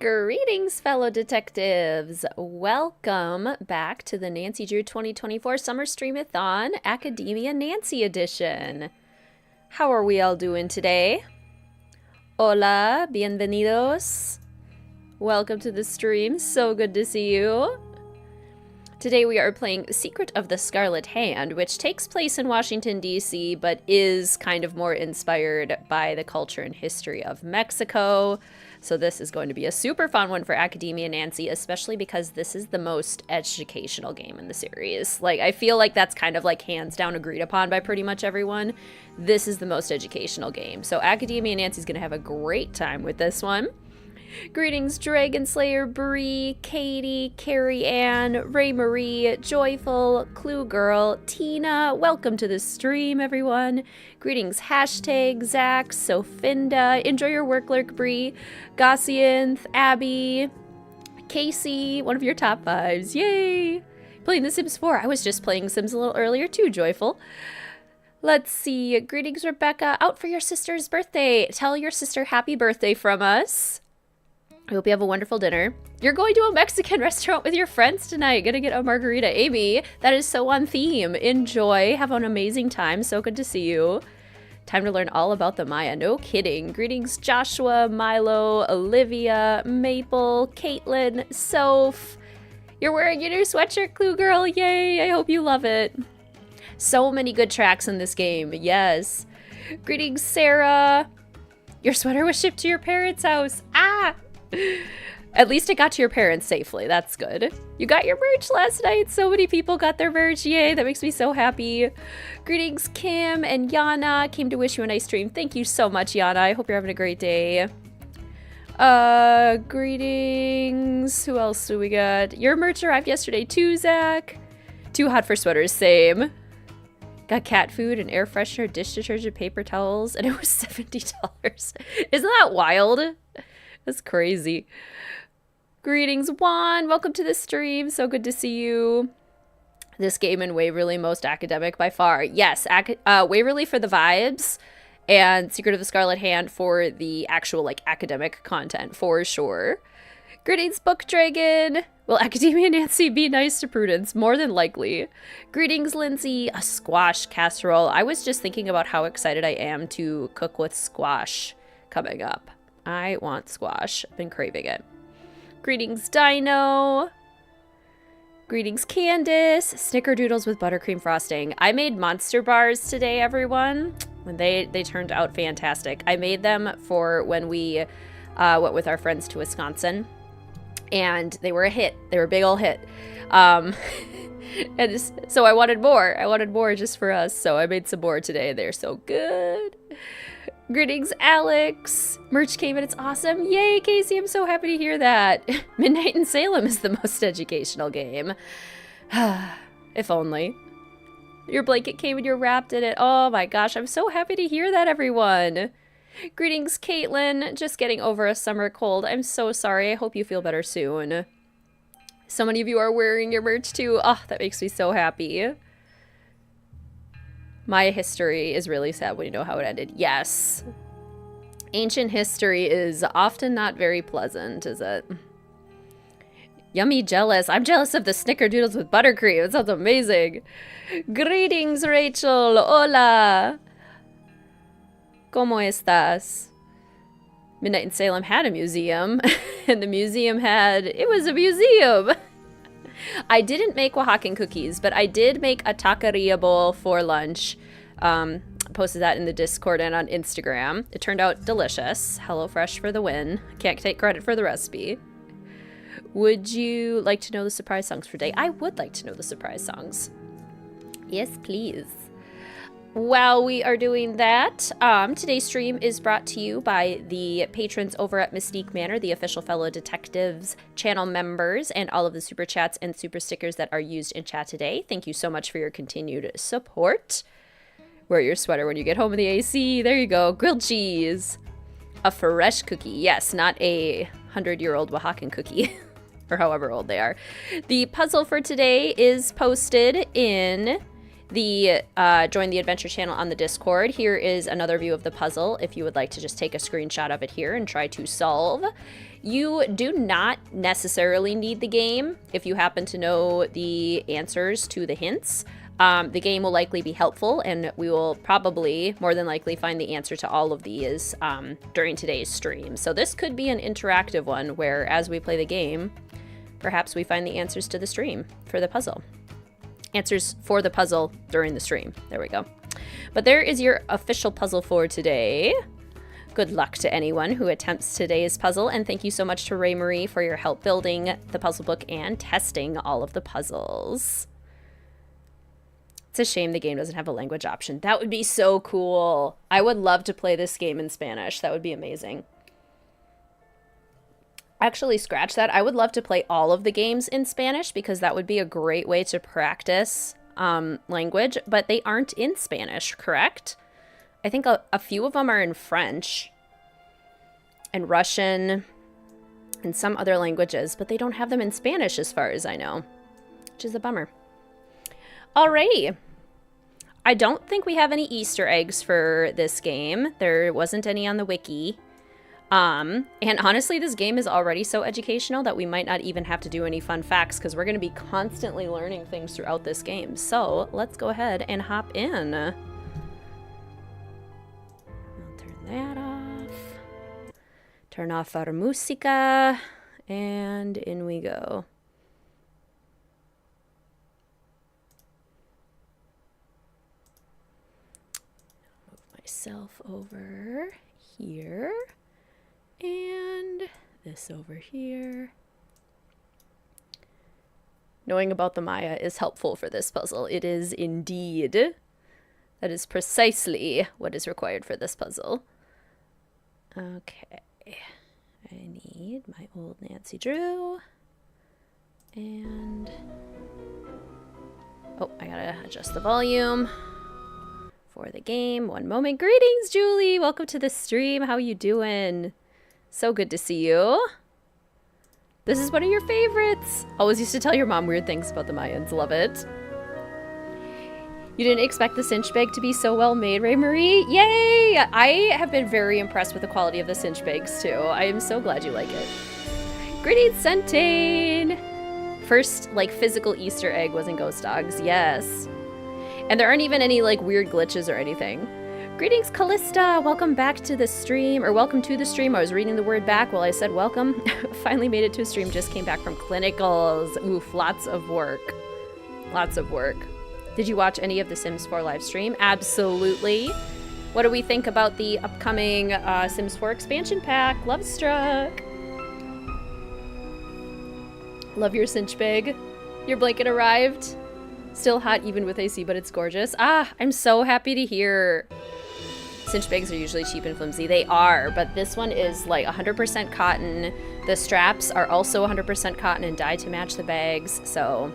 Greetings, fellow detectives! Welcome back to the Nancy Drew 2024 Summer Streamathon Academia Nancy Edition. How are we all doing today? Hola, bienvenidos. Welcome to the stream. So good to see you. Today we are playing Secret of the Scarlet Hand, which takes place in Washington, D.C., but is kind of more inspired by the culture and history of Mexico. So this is going to be a super fun one for Academia Nancy, especially because this is the most educational game in the series. Like, I feel like that's kind of like hands down agreed upon by pretty much everyone. This is the most educational game. So Academia Nancy's going to have a great time with this one. Greetings, Dragon Slayer, Bree, Katie, Carrie Ann, Ray Marie, Joyful, Clue Girl, Tina. Welcome to the stream, everyone. Greetings, hashtag, Zach, Sofinda. Enjoy your work, Lurk, Bree, Gossianth, Abby, Casey, one of your top fives. Yay! Playing The Sims 4. I was just playing Sims a little earlier too, Joyful. Let's see. Greetings, Rebecca. Out for your sister's birthday. Tell your sister happy birthday from us. I hope you have a wonderful dinner. You're going to a Mexican restaurant with your friends tonight. Gonna get a margarita. Amy, that is so on theme. Enjoy. Have an amazing time. So good to see you. Time to learn all about the Maya. No kidding. Greetings, Joshua, Milo, Olivia, Maple, Caitlin, Soph. You're wearing your new sweatshirt, Clue Girl. Yay. I hope you love it. So many good tracks in this game. Yes. Greetings, Sarah. Your sweater was shipped to your parents' house. Ah! At least it got to your parents safely. That's good. You got your merch last night. So many people got their merch. Yay, that makes me so happy. Greetings, Kim and Yana. Came to wish you a nice stream. Thank you so much, Yana. I hope you're having a great day. Greetings. Who else do we got? Your merch arrived yesterday too, Zach. Too hot for sweaters. Same. Got cat food, an air freshener, dish detergent, paper towels, and it was $70. Isn't that wild? That's crazy. Greetings, Juan. Welcome to the stream. So good to see you. This game in Waverly, most academic by far. Yes, Waverly for the vibes, and Secret of the Scarlet Hand for the actual, like, academic content, for sure. Greetings, Book Dragon. Will Academia Nancy be nice to Prudence? More than likely. Greetings, Lindsay. A squash casserole. I was just thinking about how excited I am to cook with squash coming up. I want squash. I've been craving it. Greetings, Dino. Greetings, Candace. Snickerdoodles with buttercream frosting. I made monster bars today, everyone. They turned out fantastic. I made them for when we went with our friends to Wisconsin, and they were a hit. They were a big old hit. And so I wanted more. I wanted more just for us, so I made some more today. They're so good. Greetings, Alex. Merch came and it's awesome. Yay, Casey, I'm so happy to hear that. Midnight in Salem is the most educational game. If only. Your blanket came and you're wrapped in it. Oh my gosh, I'm so happy to hear that, everyone. Greetings, Caitlin. Just getting over a summer cold. I'm so sorry. I hope you feel better soon. So many of you are wearing your merch too. Oh, that makes me so happy. My history is really sad when you know how it ended. Yes. Ancient history is often not very pleasant, is it? Yummy jealous. I'm jealous of the snickerdoodles with buttercream. It sounds amazing. Greetings, Rachel. Hola. ¿Cómo estás? Midnight in Salem had a museum, and the museum it was a museum. I didn't make Oaxacan cookies, but I did make a taqueria bowl for lunch. Posted that in the Discord and on Instagram. It turned out delicious. HelloFresh for the win. Can't take credit for the recipe. Would you like to know the surprise songs for today? I would like to know the surprise songs. Yes, please. While we are doing that, today's stream is brought to you by the patrons over at Mystique Manor, the official fellow detectives channel members, and all of the super chats and super stickers that are used in chat today. Thank you so much for your continued support. Wear your sweater when you get home in the AC. There you go. Grilled cheese. A fresh cookie. Yes, not a 100-year-old Oaxacan cookie. Or however old they are. The puzzle for today is posted in the Join the Adventure channel on the Discord. Here is another view of the puzzle if you would like to just take a screenshot of it here and try to solve. You do not necessarily need the game if you happen to know the answers to the hints. The game will likely be helpful, and we will probably, more than likely, find the answer to all of these during today's stream. So this could be an interactive one where, as we play the game, perhaps we find the answers to the stream for the puzzle. Answers for the puzzle during the stream. There we go. But there is your official puzzle for today. Good luck to anyone who attempts today's puzzle, and thank you so much to Ray Marie for your help building the puzzle book and testing all of the puzzles. It's a shame the game doesn't have a language option. That would be so cool. I would love to play this game in Spanish. That would be amazing. Actually, scratch that. I would love to play all of the games in Spanish because that would be a great way to practice language, but they aren't in Spanish, correct? I think a few of them are in French and Russian and some other languages, but they don't have them in Spanish as far as I know, which is a bummer. Alrighty. I don't think we have any Easter eggs for this game. There wasn't any on the wiki. And honestly, this game is already so educational that we might not even have to do any fun facts because we're going to be constantly learning things throughout this game. So let's go ahead and hop in. I'll turn that off. Turn off our música. And in we go. Move myself over here. And this over here. Knowing about the Maya is helpful for this puzzle. It is indeed. That is precisely what is required for this puzzle. Okay. I need my old Nancy Drew. And... oh, I gotta adjust the volume for the game. One moment. Greetings, Julie. Welcome to the stream. How you doing? So good to see you. This is one of your favorites. Always used to tell your mom weird things about the Mayans. Love it. You didn't expect the cinch bag to be so well made, Ray Marie? Yay! I have been very impressed with the quality of the cinch bags too. I am so glad you like it. Greetings, Centane! First, like, physical Easter egg was in Ghost Dogs. Yes. And there aren't even any, like, weird glitches or anything. Greetings, Callista! Welcome back to the stream, or welcome to the stream. I was reading the word back while I said welcome. Finally made it to a stream, just came back from clinicals. Oof, lots of work. Lots of work. Did you watch any of the Sims 4 live stream? Absolutely. What do we think about the upcoming Sims 4 expansion pack? Love struck. Love your cinch bag. Your blanket arrived. Still hot even with AC, but it's gorgeous. Ah, I'm so happy to hear. Cinch bags are usually cheap and flimsy. They are, but this one is like 100% cotton. The straps are also 100% cotton and dyed to match the bags. So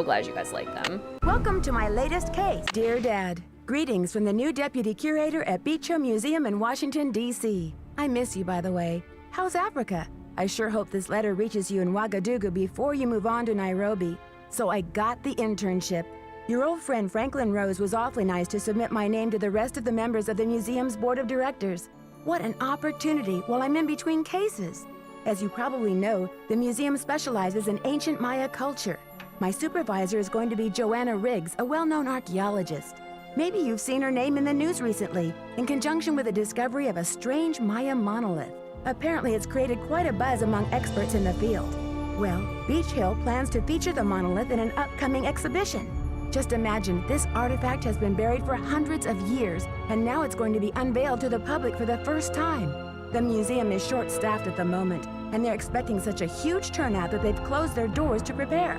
glad you guys like them. Welcome to my latest case. Dear Dad, greetings from the new deputy curator at Beach Hill Museum in Washington, D.C. I miss you, by the way. How's Africa? I sure hope this letter reaches you in Ouagadougou before you move on to Nairobi. So I got the internship. Your old friend Franklin Rose was awfully nice to submit my name to the rest of the members of the museum's board of directors. What an opportunity while I'm in between cases. As you probably know, the museum specializes in ancient Maya culture. My supervisor is going to be Joanna Riggs, a well-known archaeologist. Maybe you've seen her name in the news recently, in conjunction with the discovery of a strange Maya monolith. Apparently it's created quite a buzz among experts in the field. Well, Beach Hill plans to feature the monolith in an upcoming exhibition. Just imagine, this artifact has been buried for hundreds of years, and now it's going to be unveiled to the public for the first time. The museum is short-staffed at the moment, and they're expecting such a huge turnout that they've closed their doors to prepare.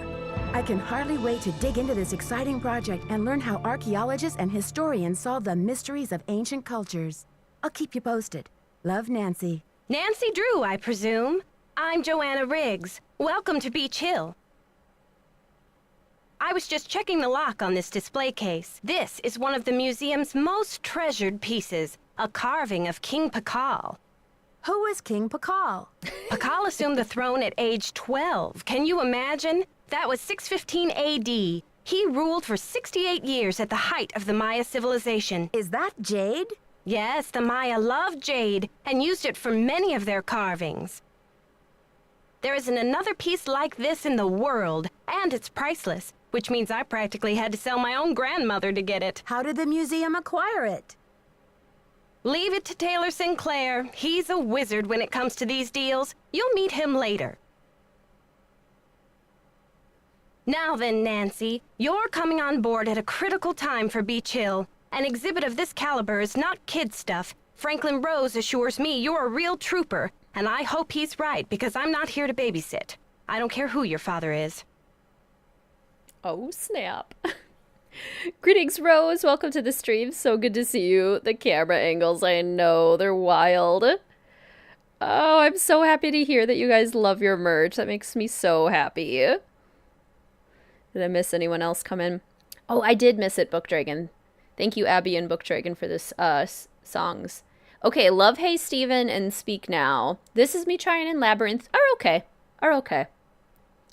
I can hardly wait to dig into this exciting project and learn how archaeologists and historians solve the mysteries of ancient cultures. I'll keep you posted. Love, Nancy. Nancy Drew, I presume. I'm Joanna Riggs. Welcome to Beach Hill. I was just checking the lock on this display case. This is one of the museum's most treasured pieces, a carving of King Pakal. Who is King Pakal? Pakal assumed the throne at age 12. Can you imagine? That was 615 AD. He ruled for 68 years at the height of the Maya civilization. Is that jade? Yes, the Maya loved jade and used it for many of their carvings. There isn't another piece like this in the world, and it's priceless, which means I practically had to sell my own grandmother to get it. How did the museum acquire it? Leave it to Taylor Sinclair. He's a wizard when it comes to these deals. You'll meet him later. Now then, Nancy, you're coming on board at a critical time for Beach Hill. An exhibit of this caliber is not kid stuff. Franklin Rose assures me you're a real trooper, and I hope he's right because I'm not here to babysit. I don't care who your father is. Oh, snap. Greetings, Rose. Welcome to the stream. So good to see you. The camera angles, I know, they're wild. Oh, I'm so happy to hear that you guys love your merch. That makes me so happy. Did I miss anyone else come in? Oh, I did miss it, Book Dragon. Thank you, Abby and Book Dragon, for this songs. Okay, love Hey Steven and Speak Now. This is me trying in Labyrinth. Are okay.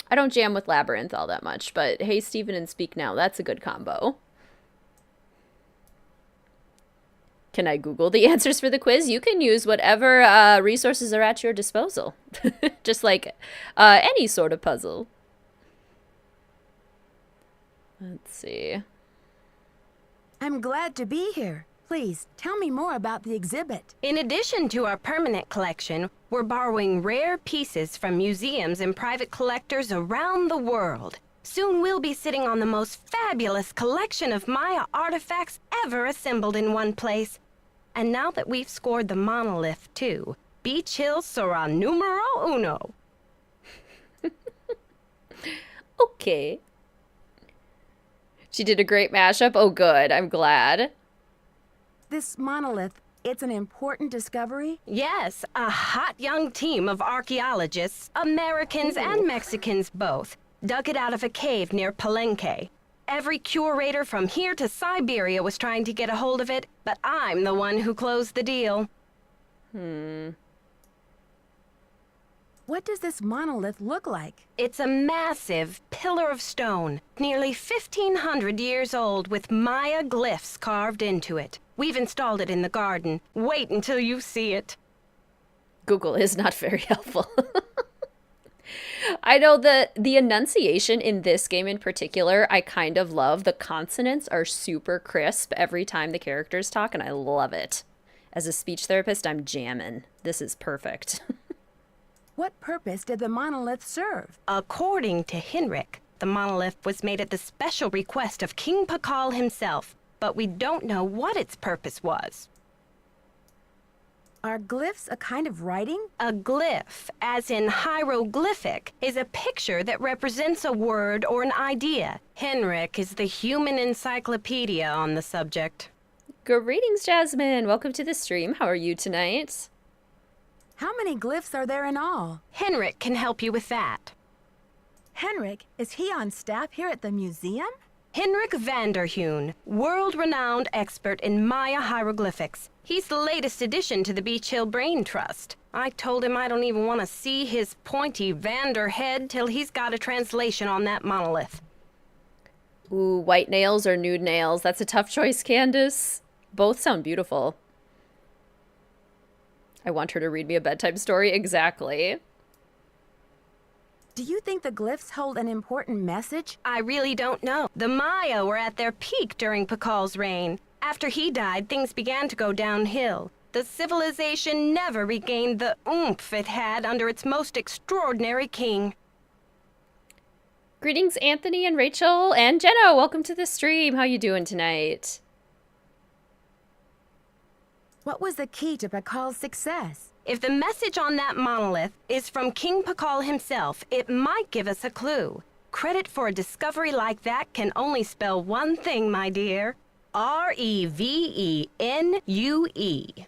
I don't jam with Labyrinth all that much, but Hey Steven and Speak Now, that's a good combo. Can I Google the answers for the quiz? You can use whatever resources are at your disposal. Just like any sort of puzzle. Let's see. I'm glad to be here. Please, tell me more about the exhibit. In addition to our permanent collection, we're borrowing rare pieces from museums and private collectors around the world. Soon we'll be sitting on the most fabulous collection of Maya artifacts ever assembled in one place. And now that we've scored the monolith too, Beach Hill sera numero uno. Okay. She did a great mashup. Oh, good. I'm glad. This monolith, it's an important discovery? Yes, a hot young team of archaeologists, Americans and Mexicans both, dug it out of a cave near Palenque. Every curator from here to Siberia was trying to get a hold of it, but I'm the one who closed the deal. What does this monolith look like? It's a massive pillar of stone, nearly 1,500 years old, with Maya glyphs carved into it. We've installed it in the garden. Wait until you see it. Google is not very helpful. I know that the enunciation in this game in particular, I kind of love. The consonants are super crisp every time the characters talk, and I love it. As a speech therapist, I'm jamming. This is perfect. What purpose did the monolith serve? According to Henrik, the monolith was made at the special request of King Pakal himself, but we don't know what its purpose was. Are glyphs a kind of writing? A glyph, as in hieroglyphic, is a picture that represents a word or an idea. Henrik is the human encyclopedia on the subject. Greetings, Jasmine. Welcome to the stream. How are you tonight? How many glyphs are there in all? Henrik can help you with that. Henrik, is he on staff here at the museum? Henrik Vanderheun, world-renowned expert in Maya hieroglyphics. He's the latest addition to the Beach Hill Brain Trust. I told him I don't even want to see his pointy Vander head till he's got a translation on that monolith. Ooh, white nails or nude nails? That's a tough choice, Candace. Both sound beautiful. I want her to read me a bedtime story. Exactly. Do you think the glyphs hold an important message? I really don't know. The Maya were at their peak during Pakal's reign. After he died, things began to go downhill. The civilization never regained the oomph it had under its most extraordinary king. Greetings, Anthony and Rachel and Jenna. Welcome to the stream. How you doing tonight? What was the key to Pakal's success? If the message on that monolith is from King Pakal himself, it might give us a clue. Credit for a discovery like that can only spell one thing, my dear. Revenue.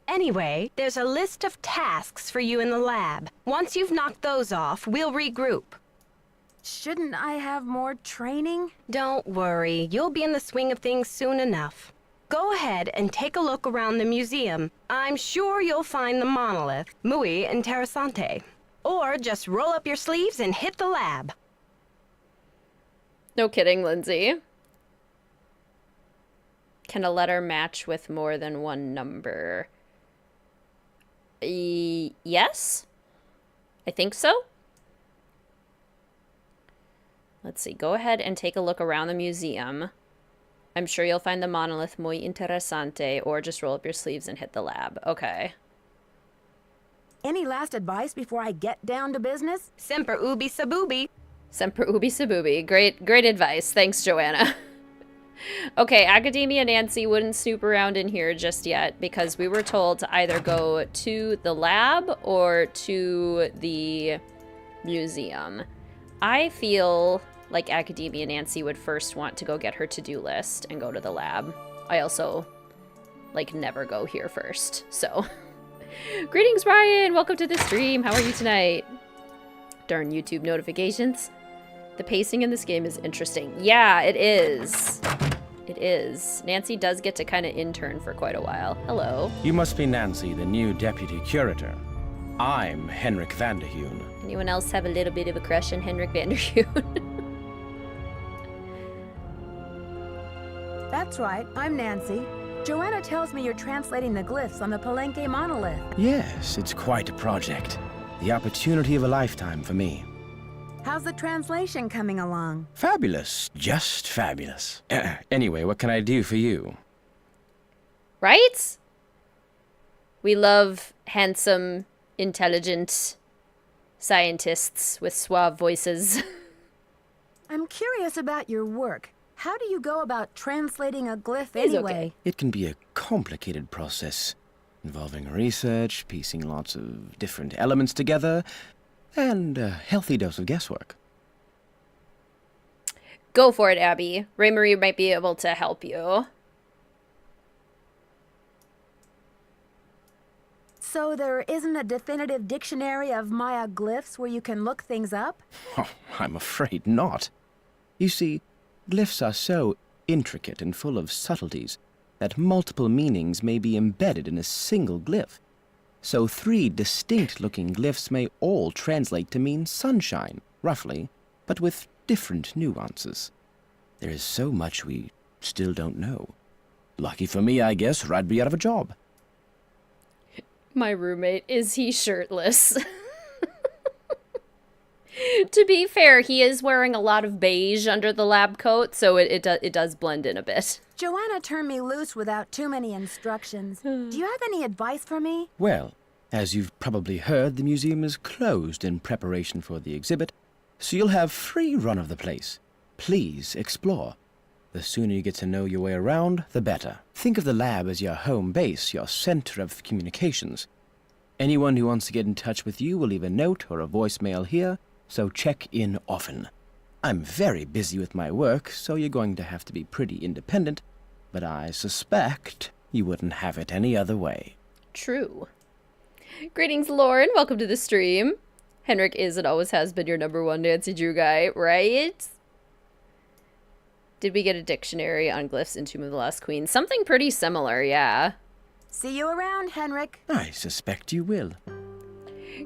Anyway, there's a list of tasks for you in the lab. Once you've knocked those off, we'll regroup. Shouldn't I have more training? Don't worry, you'll be in the swing of things soon enough. Go ahead and take a look around the museum. I'm sure you'll find the monolith, muy interesante. Or just roll up your sleeves and hit the lab. No kidding, Lindsay. Can a letter match with more than one number? Yes? I think so. Let's see. Go ahead and take a look around the museum. I'm sure you'll find the monolith muy interesante, or just roll up your sleeves and hit the lab. Okay. Any last advice before I get down to business? Semper ubi sabubi. Semper ubi sabubi. Great advice. Thanks, Joanna. Okay, Academia Nancy wouldn't snoop around in here just yet because we were told to either go to the lab or to the museum. I feel like Academia Nancy would first want to go get her to-do list and go to the lab. I also, never go here first, so. Greetings, Ryan! Welcome to the stream. How are you tonight? Darn YouTube notifications. The pacing in this game is interesting. Yeah, it is. It is. Nancy does get to kind of intern for quite a while. Hello. You must be Nancy, the new deputy curator. I'm Henrik Vanderheun. Anyone else have a little bit of a crush on Henrik Vanderheun? That's right, I'm Nancy. Joanna tells me you're translating the glyphs on the Palenque monolith. Yes, it's quite a project. The opportunity of a lifetime for me. How's the translation coming along? Fabulous. Just fabulous. Anyway, what can I do for you? Right? We love handsome, intelligent scientists with suave voices. I'm curious about your work. How do you go about translating a glyph anyway? Okay. It can be a complicated process, involving research, piecing lots of different elements together, and a healthy dose of guesswork. Go for it, Abby. Ray Marie might be able to help you. So there isn't a definitive dictionary of Maya glyphs where you can look things up? Oh, I'm afraid not. You see, glyphs are so intricate and full of subtleties that multiple meanings may be embedded in a single glyph. So 3 distinct-looking glyphs may all translate to mean sunshine, roughly, but with different nuances. There is so much we still don't know. Lucky for me, I guess, or I'd be out of a job. My roommate, is he shirtless? To be fair, he is wearing a lot of beige under the lab coat, so it does blend in a bit. Joanna turned me loose without too many instructions. Do you have any advice for me? Well, as you've probably heard, the museum is closed in preparation for the exhibit, so you'll have free run of the place. Please explore. The sooner you get to know your way around, the better. Think of the lab as your home base, your center of communications. Anyone who wants to get in touch with you will leave a note or a voicemail here, so check in often. I'm very busy with my work, so you're going to have to be pretty independent, but I suspect you wouldn't have it any other way. True. Greetings, Lauren. Welcome to the stream. Henrik is and always has been your #1 Nancy Drew guy, right? Did we get a dictionary on glyphs in Tomb of the Lost Queen? Something pretty similar, yeah. See you around, Henrik. I suspect you will.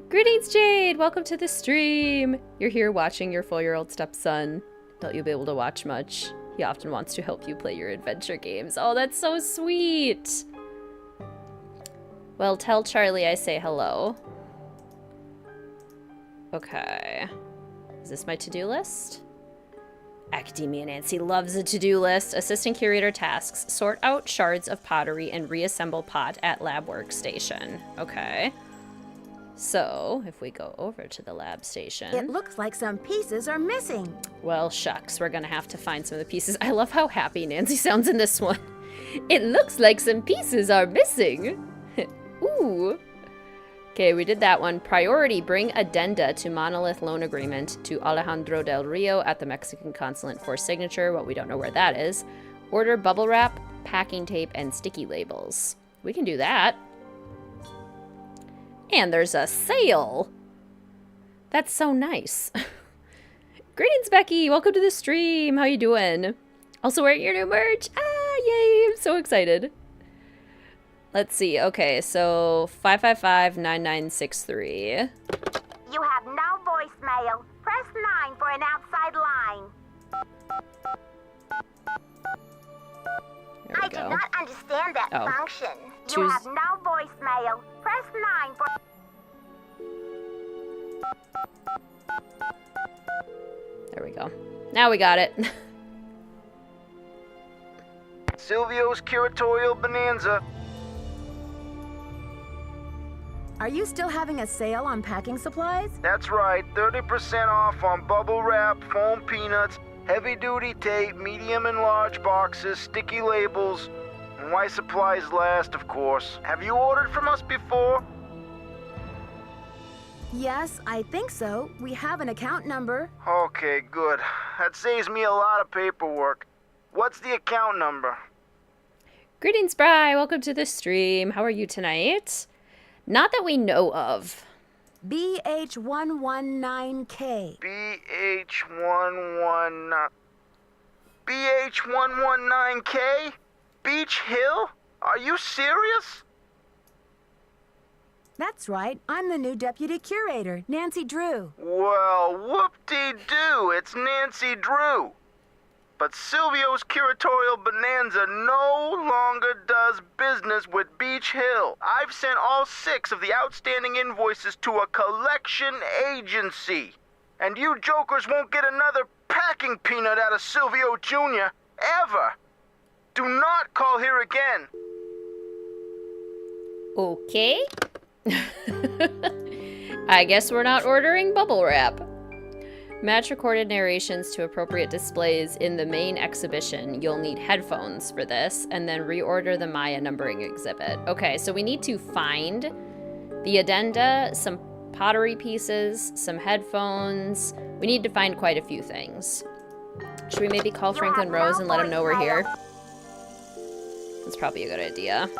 Greetings, Jade! Welcome to the stream! You're here watching your 4-year-old stepson. Don't you be able to watch much. He often wants to help you play your adventure games. Oh, that's so sweet! Well, tell Charlie I say hello. Okay. Is this my to-do list? Academia Nancy loves a to-do list. Assistant curator tasks. Sort out shards of pottery and reassemble pot at lab workstation. Okay. So, if we go over to the lab station... It looks like some pieces are missing. Well, shucks, we're gonna have to find some of the pieces. I love how happy Nancy sounds in this one. It looks like some pieces are missing. Ooh. Okay, we did that one. Priority, bring addenda to Monolith Loan Agreement to Alejandro del Rio at the Mexican Consulate for signature. Well, we don't know where that is. Order bubble wrap, packing tape, and sticky labels. We can do that. And there's a sale. That's so nice. Greetings, Becky. Welcome to the stream. How you doing? Also wearing your new merch. Ah, yay. I'm so excited. Let's see. Okay, so 555-9963. You have no voicemail. Press 9 for an outside line. There we I go. do not understand that function. You Choose- have no voicemail. Press 9 for... There we go. Now we got it. Silvio's curatorial bonanza. Are you still having a sale on packing supplies? That's right, 30% off on bubble wrap, foam peanuts, heavy-duty tape, medium and large boxes, sticky labels, and why supplies last, of course. Have you ordered from us before? Yes, I think so. We have an account number. Okay, good. That saves me a lot of paperwork. What's the account number? Greetings, Bri. Welcome to the stream. How are you tonight? Not that we know of. BH119K. BH119... BH119K? Beach Hill? Are you serious? That's right. I'm the new deputy curator, Nancy Drew. Well, whoop-de-doo, it's Nancy Drew. But Silvio's curatorial bonanza no longer does business with Beach Hill. I've sent all 6 of the outstanding invoices to a collection agency. And you jokers won't get another packing peanut out of Silvio Jr. ever. Do not call here again. Okay. I guess we're not ordering bubble wrap. Match recorded narrations to appropriate displays in the main exhibition. You'll need headphones for this, and then reorder the Maya numbering exhibit. Okay, so we need to find the addenda, some pottery pieces, some headphones. We need to find quite a few things. Should we maybe call Franklin Rose and let him know we're here? That's probably a good idea.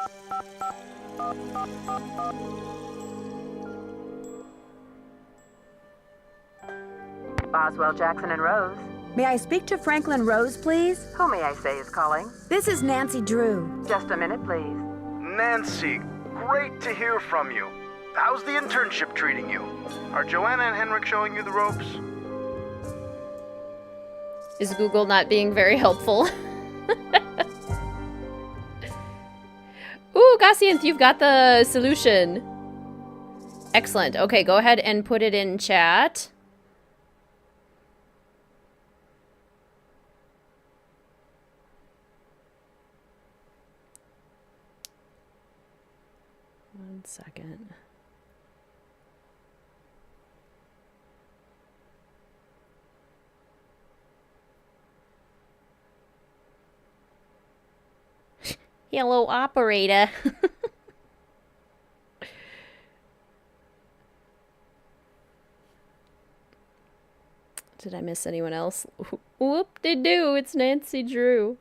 Boswell, Jackson, and Rose. May I speak to Franklin Rose, please? Who may I say is calling? This is Nancy Drew. Just a minute, please. Nancy, great to hear from you. How's the internship treating you? Are Joanna and Henrik showing you the ropes? Is Google not being very helpful? Ooh, Gassianth, you've got the solution. Excellent. Okay, go ahead and put it in chat. 1 second. Hello, operator. Did I miss anyone else? Whoop-de-doo, it's Nancy Drew.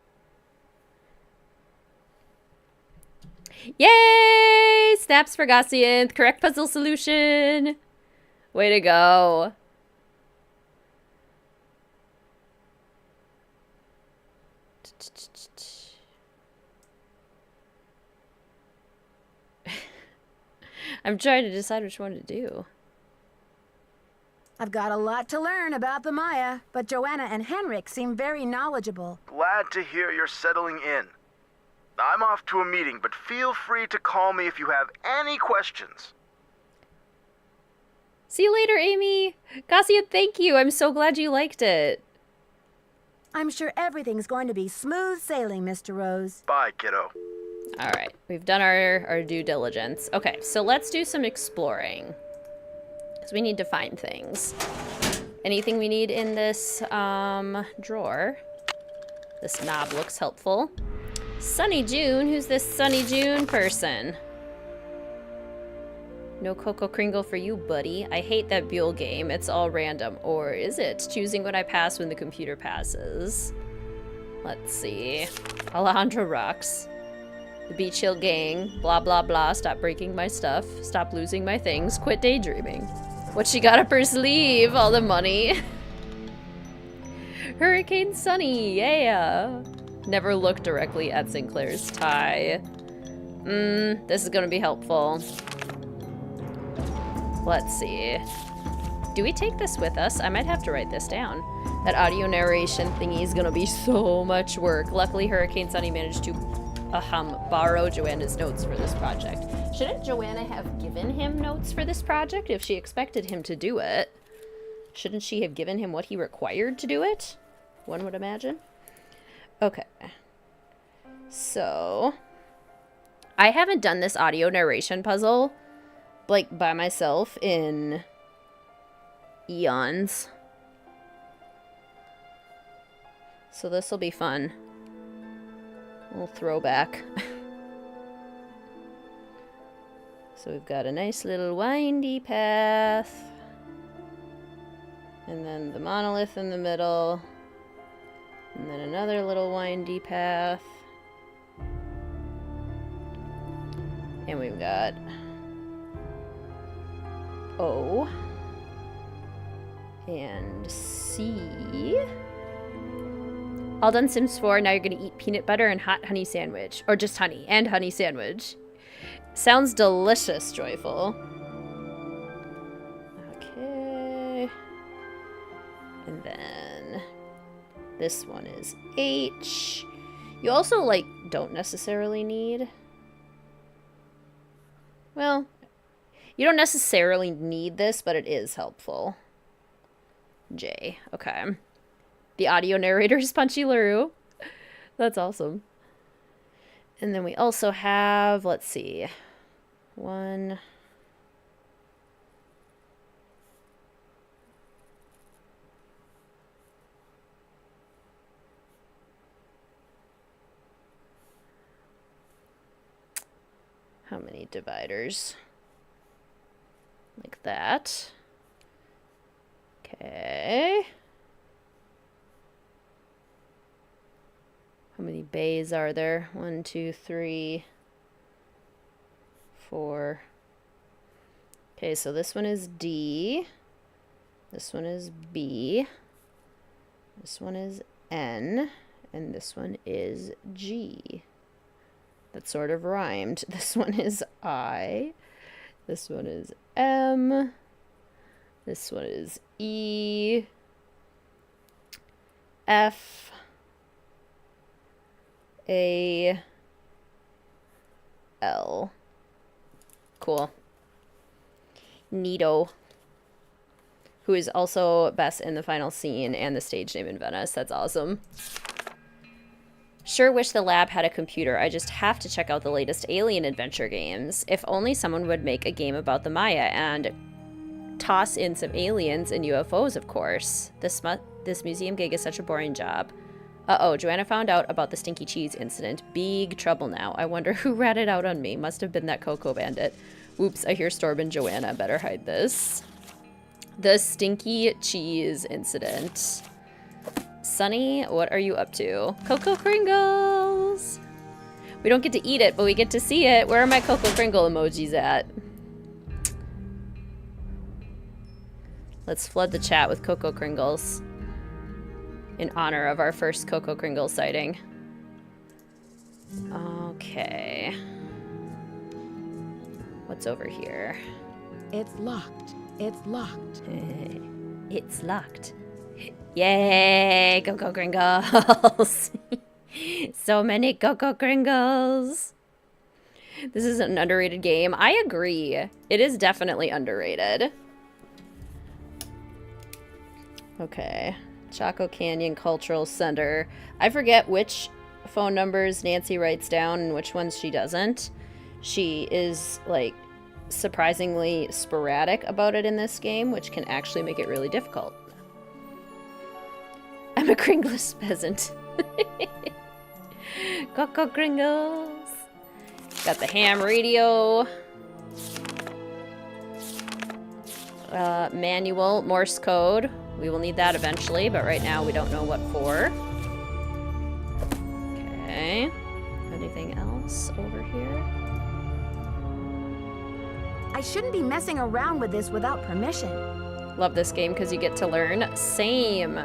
Yay! Snaps for Gaussian. Correct puzzle solution. Way to go. I'm trying to decide which one to do. I've got a lot to learn about the Maya, but Joanna and Henrik seem very knowledgeable. Glad to hear you're settling in. I'm off to a meeting, but feel free to call me if you have any questions. See you later, Amy. Gaussian, thank you. I'm so glad you liked it. I'm sure everything's going to be smooth sailing, Mr. Rose. Bye, kiddo. All right, we've done our due diligence. Okay, so let's do some exploring. Because we need to find things. Anything we need in this drawer? This knob looks helpful. Sunny June? Who's this Sunny June person? No Coco Kringle for you, buddy. I hate that Buell game. It's all random. Or is it? Choosing what I pass when the computer passes. Let's see. Alejandro rocks. The Beach Hill gang. Blah, blah, blah. Stop breaking my stuff. Stop losing my things. Quit daydreaming. What she got up her sleeve? All the money. Hurricane Sunny. Yeah. Never look directly at Sinclair's tie. This is gonna be helpful. Let's see. Do we take this with us? I might have to write this down. That audio narration thingy is gonna be so much work. Luckily, Hurricane Sunny managed to borrow Joanna's notes for this project. Shouldn't Joanna have given him notes for this project if she expected him to do it? Shouldn't she have given him what he required to do it? One would imagine. Okay. So, I haven't done this audio narration puzzle, like, by myself in eons. So this will be fun. A little throwback. So we've got a nice little windy path. And then the monolith in the middle. And then another little windy path. And we've got O and C. All done Sims 4, now you're gonna eat peanut butter and hot honey sandwich. Or just honey and honey sandwich. Sounds delicious, Joyful. Okay. And then this one is H. You also, like, don't necessarily need... Well, you don't necessarily need this, but it is helpful. J. Okay. The audio narrator is Punchy LaRue. That's awesome. And then we also have, let's see, one. How many dividers? Like that. Okay. How many bays are there? 1, 2, 3, 4. Okay, so this one is D. This one is B. This one is N. And this one is G. That sort of rhymed. This one is I. This one is M. This one is E. F. A. L. Cool. Neato. Who is also Bess in the final scene and the stage name in Venice. That's awesome. Sure wish the lab had a computer. I just have to check out the latest alien adventure games. If only someone would make a game about the Maya and toss in some aliens and UFOs, of course. This museum gig is such a boring job. Uh-oh, Joanna found out about the stinky cheese incident. Big trouble now. I wonder who ratted out on me. Must have been that Cocoa Bandit. Whoops, I hear Storb and Joanna. Better hide this. The stinky cheese incident. Sunny, what are you up to? Cocoa Kringles! We don't get to eat it, but we get to see it. Where are my Cocoa Kringle emojis at? Let's flood the chat with Cocoa Kringles in honor of our first Cocoa Kringle sighting. Okay. What's over here? It's locked. It's locked. It's locked. Yay! Cocoa Kringles! So many Cocoa Kringles! This is an underrated game. I agree. It is definitely underrated. Okay. Chaco Canyon Cultural Center. I forget which phone numbers Nancy writes down and which ones she doesn't. She is, like, surprisingly sporadic about it in this game, which can actually make it really difficult. I'm a Kringless peasant. Cocoa Kringles. Got the ham radio. Manual, Morse code. We will need that eventually, but right now we don't know what for. Okay. Anything else over here? I shouldn't be messing around with this without permission. Love this game because you get to learn. Same.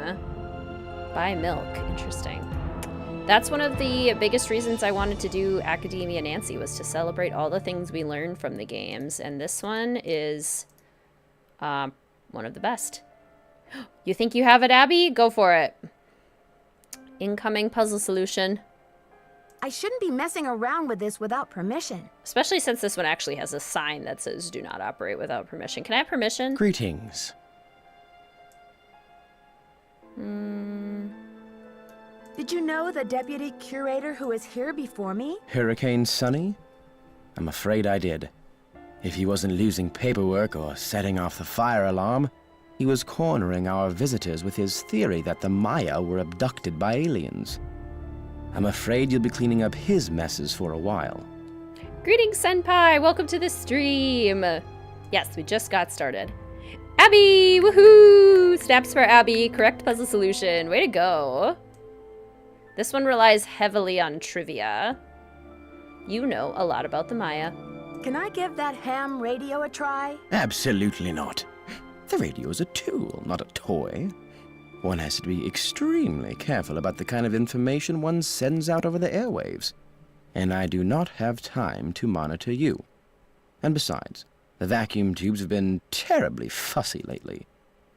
Buy milk. Interesting. That's one of the biggest reasons I wanted to do Academia Nancy, was to celebrate all the things we learned from the games. And this one is one of the best. You think you have it, Abby? Go for it. Incoming puzzle solution. I shouldn't be messing around with this without permission. Especially since this one actually has a sign that says do not operate without permission. Can I have permission? Greetings. Did you know the deputy curator who was here before me? Hurricane Sunny? I'm afraid I did. If he wasn't losing paperwork or setting off the fire alarm, he was cornering our visitors with his theory that the Maya were abducted by aliens. I'm afraid you'll be cleaning up his messes for a while. Greetings, Senpai! Welcome to the stream! Yes, we just got started. Abby! Woohoo! Snaps for Abby. Correct puzzle solution. Way to go. This one relies heavily on trivia. You know a lot about the Maya. Can I give that ham radio a try? Absolutely not. The radio is a tool, not a toy. One has to be extremely careful about the kind of information one sends out over the airwaves. And I do not have time to monitor you. And besides, the vacuum tubes have been terribly fussy lately.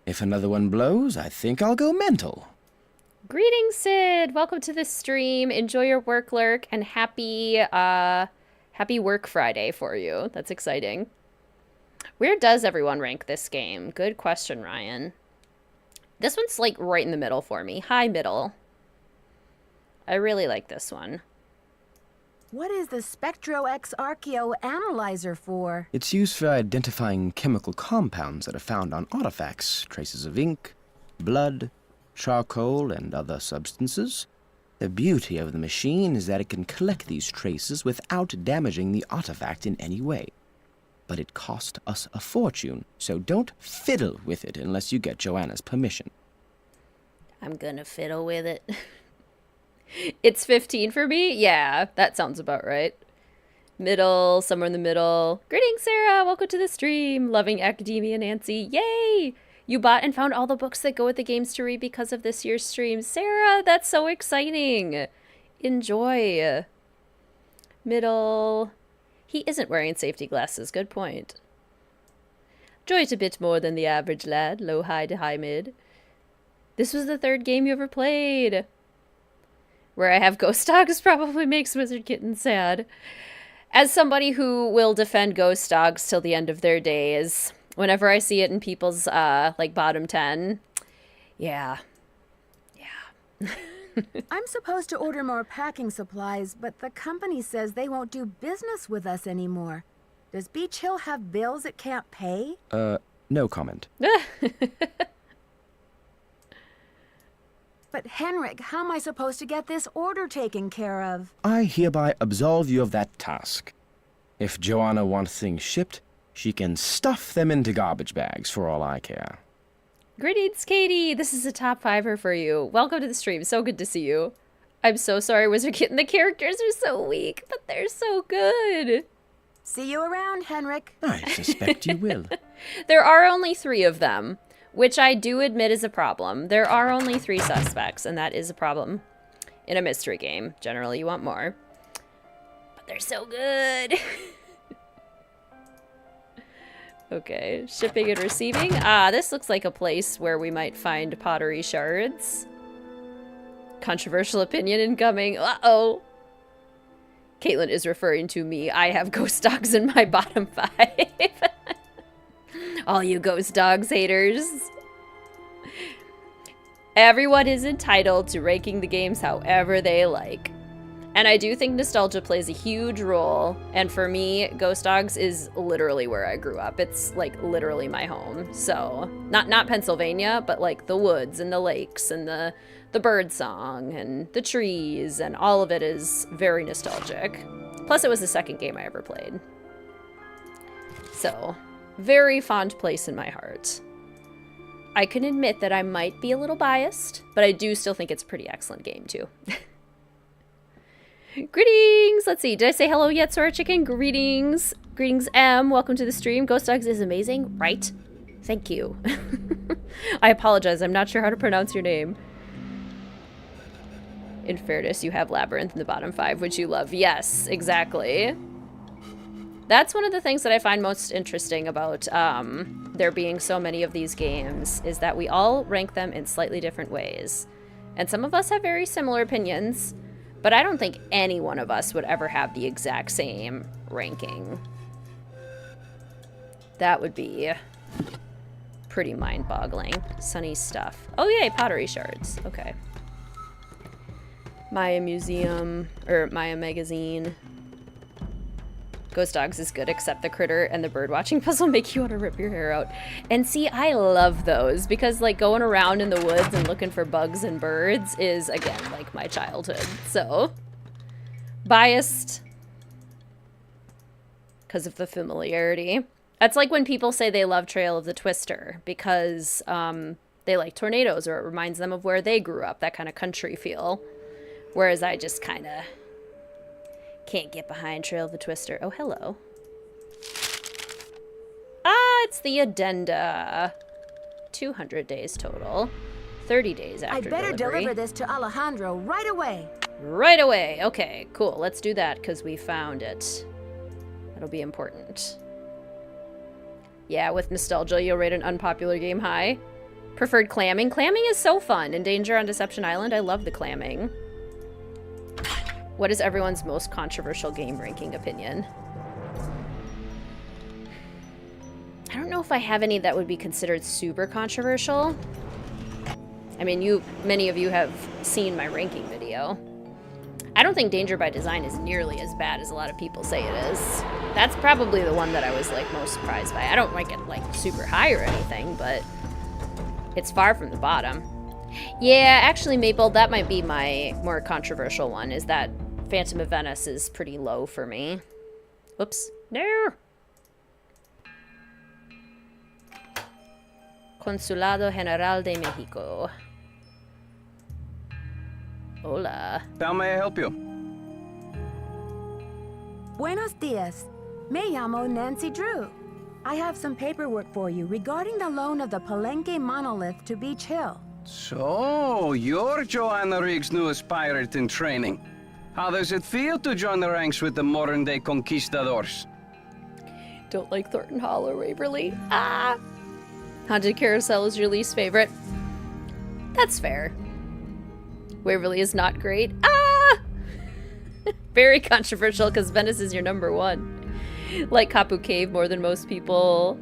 If another one blows, I think I'll go mental. Greetings, Sid! Welcome to the stream. Enjoy your work lurk, and happy Work Friday for you. That's exciting. Where does everyone rank this game? Good question, Ryan. This one's like right in the middle for me. High middle. I really like this one. What is the SpectroX Archeo Analyzer for? It's used for identifying chemical compounds that are found on artifacts, traces of ink, blood, charcoal, and other substances. The beauty of the machine is that it can collect these traces without damaging the artifact in any way. But it cost us a fortune, so don't fiddle with it unless you get Joanna's permission. I'm gonna fiddle with it. It's 15 for me? Yeah, that sounds about right. Middle, somewhere in the middle. Greetings, Sarah! Welcome to the stream! Loving Academia Nancy. Yay! You bought and found all the books that go with the games to read because of this year's stream. Sarah, that's so exciting! Enjoy. Middle. He isn't wearing safety glasses. Good point. Joy it a bit more than the average lad. Low, high to high mid. This was the third game you ever played. Where I have ghost dogs probably makes Wizard Kitten sad. As somebody who will defend ghost dogs till the end of their days, whenever I see it in people's, like, bottom 10, yeah. I'm supposed to order more packing supplies, but the company says they won't do business with us anymore. Does Beach Hill have bills it can't pay? No comment. But Henrik, how am I supposed to get this order taken care of? I hereby absolve you of that task. If Joanna wants things shipped, she can stuff them into garbage bags for all I care. Greetings, Katie. This is a top fiver for you. Welcome to the stream. So good to see you. I'm so sorry, Wizard Kitten. The characters are so weak, but they're so good. See you around, Henrik. I suspect you will. There are only 3 of them, which I do admit is a problem. There are only 3 suspects, and that is a problem in a mystery game. Generally, you want more. But they're so good. Okay, shipping and receiving. Ah, this looks like a place where we might find pottery shards. Controversial opinion incoming. Uh-oh. Caitlin is referring to me. I have ghost dogs in my bottom 5. All you ghost dogs haters. Everyone is entitled to ranking the games however they like. And I do think nostalgia plays a huge role. And for me, Ghost Dogs is literally where I grew up. It's like literally my home. So not Pennsylvania, but like the woods and the lakes and the bird song and the trees, and all of it is very nostalgic. Plus it was the second game I ever played. So very fond place in my heart. I can admit that I might be a little biased, but I do still think it's a pretty excellent game too. Greetings! Let's see, did I say hello yet, Sora Chicken? Greetings. Greetings, M. Welcome to the stream. Ghost Dogs is amazing, right? Thank you. I apologize, I'm not sure how to pronounce your name. In fairness, you have Labyrinth in the bottom 5, which you love. Yes, exactly. That's one of the things that I find most interesting about there being so many of these games, is that we all rank them in slightly different ways. And some of us have very similar opinions, but I don't think any one of us would ever have the exact same ranking. That would be pretty mind-boggling. Sunny stuff. Oh yay, pottery shards. Okay. Maya Museum, or Maya Magazine. Ghost Dogs is good, except the critter and the bird watching puzzle make you want to rip your hair out. And see, I love those, because like going around in the woods and looking for bugs and birds is, again, like my childhood. So, biased because of the familiarity. That's like when people say they love Trail of the Twister because they like tornadoes, or it reminds them of where they grew up, that kind of country feel. Whereas I just kind of can't get behind Trail of the Twister. Oh, hello. Ah, it's the addenda. 200 days total. 30 days after I'd better delivery. deliver this to Alejandro right away. Right away. Okay, cool. Let's do that because we found it. That'll be important. Yeah, with nostalgia, you'll rate an unpopular game high. Preferred clamming. Clamming is so fun. In Danger on Deception Island, I love the clamming. What is everyone's most controversial game ranking opinion? I don't know if I have any that would be considered super controversial. I mean, many of you have seen my ranking video. I don't think Danger by Design is nearly as bad as a lot of people say it is. That's probably the one that I was like most surprised by. I don't rank it like super high or anything, but it's far from the bottom. Yeah, actually, Maple, that might be my more controversial one, is that Phantom of Venice is pretty low for me. Whoops. No! Consulado General de Mexico. Hola. How may I help you? Buenos dias. Me llamo Nancy Drew. I have some paperwork for you regarding the loan of the Palenque monolith to Beach Hill. So, you're Joanna Riggs' newest pirate in training. How does it feel to join the ranks with the modern-day conquistadors? Don't like Thornton Hall or Waverly. Ah! Haunted Carousel is your least favorite. That's fair. Waverly is not great. Ah! Very controversial because Venice is your number 1. Like Kapu Cave more than most people.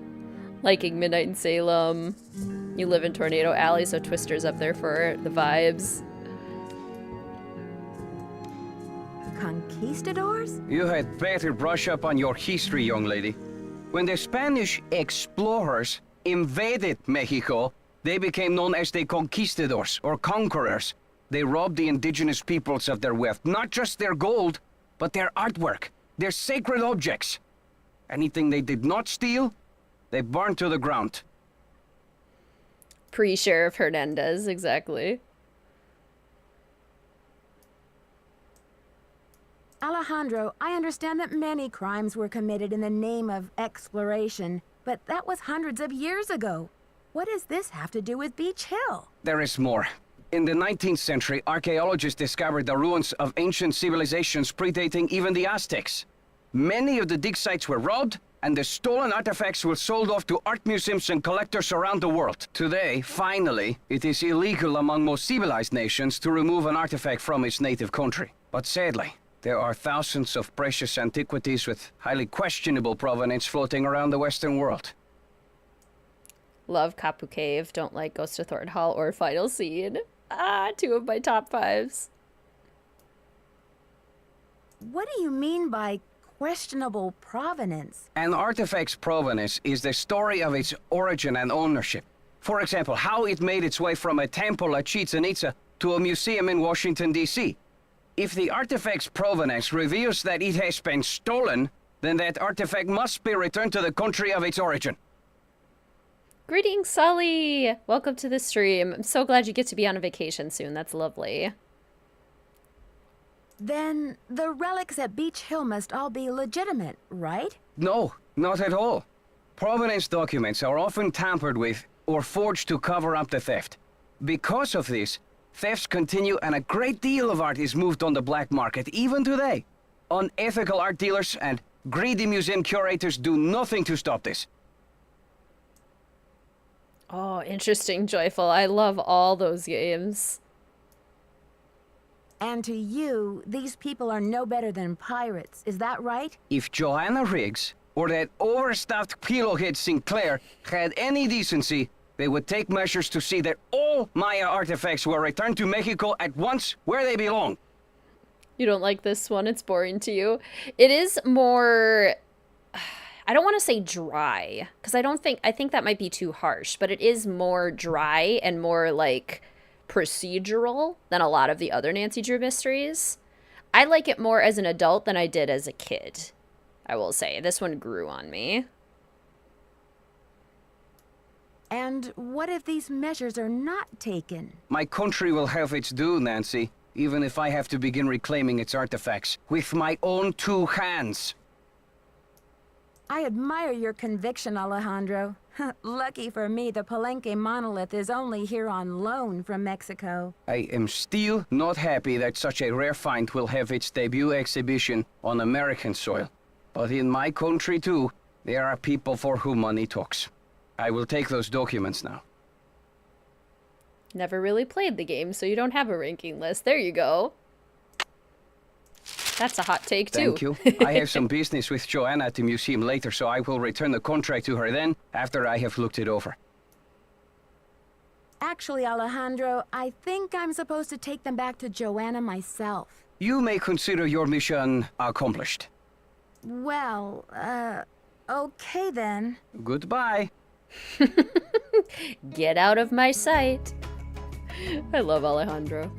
Liking Midnight in Salem. You live in Tornado Alley, so Twister's up there for the vibes. Conquistadors? You had better brush up on your history, young lady. When the Spanish explorers invaded Mexico, they became known as the conquistadors, or conquerors. They robbed the indigenous peoples of their wealth, not just their gold, but their artwork, their sacred objects. Anything they did not steal, they burned to the ground. Pre-Sheriff Hernandez, exactly. Alejandro, I understand that many crimes were committed in the name of exploration, but that was hundreds of years ago. What does this have to do with Beach Hill? There is more. In the 19th century, archaeologists discovered the ruins of ancient civilizations predating even the Aztecs. Many of the dig sites were robbed, and the stolen artifacts were sold off to art museums and collectors around the world. Today, finally, it is illegal among most civilized nations to remove an artifact from its native country. But sadly, there are thousands of precious antiquities with highly questionable provenance floating around the Western world. Love Kapu Cave, don't like Ghost of Thorn Hall or Final Scene. Ah, 2 of my top 5s. What do you mean by questionable provenance? An artifact's provenance is the story of its origin and ownership. For example, how it made its way from a temple at Chichen Itza to a museum in Washington, D.C. If the artifact's provenance reveals that it has been stolen, then that artifact must be returned to the country of its origin. Greetings, Sully! Welcome to the stream. I'm so glad you get to be on a vacation soon. That's lovely. Then the relics at Beach Hill must all be legitimate, right? No, not at all. Provenance documents are often tampered with or forged to cover up the theft. Because of this, thefts continue and a great deal of art is moved on the black market, even today. Unethical art dealers and greedy museum curators do nothing to stop this. Oh, interesting, Joyful. I love all those games. And to you, these people are no better than pirates, is that right? If Joanna Riggs or that overstuffed pillowhead Sinclair had any decency, they would take measures to see that all Maya artifacts were returned to Mexico at once where they belong. You don't like this one? It's boring to you? It is more... I don't want to say dry, because I think that might be too harsh, but it is more dry and more, like, procedural than a lot of the other Nancy Drew mysteries. I like it more as an adult than I did as a kid, I will say. This one grew on me. And what if these measures are not taken? My country will have its due, Nancy, even if I have to begin reclaiming its artifacts with my own 2 hands. I admire your conviction, Alejandro. Lucky for me, the Palenque monolith is only here on loan from Mexico. I am still not happy that such a rare find will have its debut exhibition on American soil. But in my country, too, there are people for whom money talks. I will take those documents now. Never really played the game, so you don't have a ranking list. There you go. That's a hot take, too. Thank you. I have some business with Joanna at the museum later, so I will return the contract to her then, after I have looked it over. Actually, Alejandro, I think I'm supposed to take them back to Joanna myself. You may consider your mission accomplished. Well, okay then. Goodbye. Get out of my sight. I love Alejandro.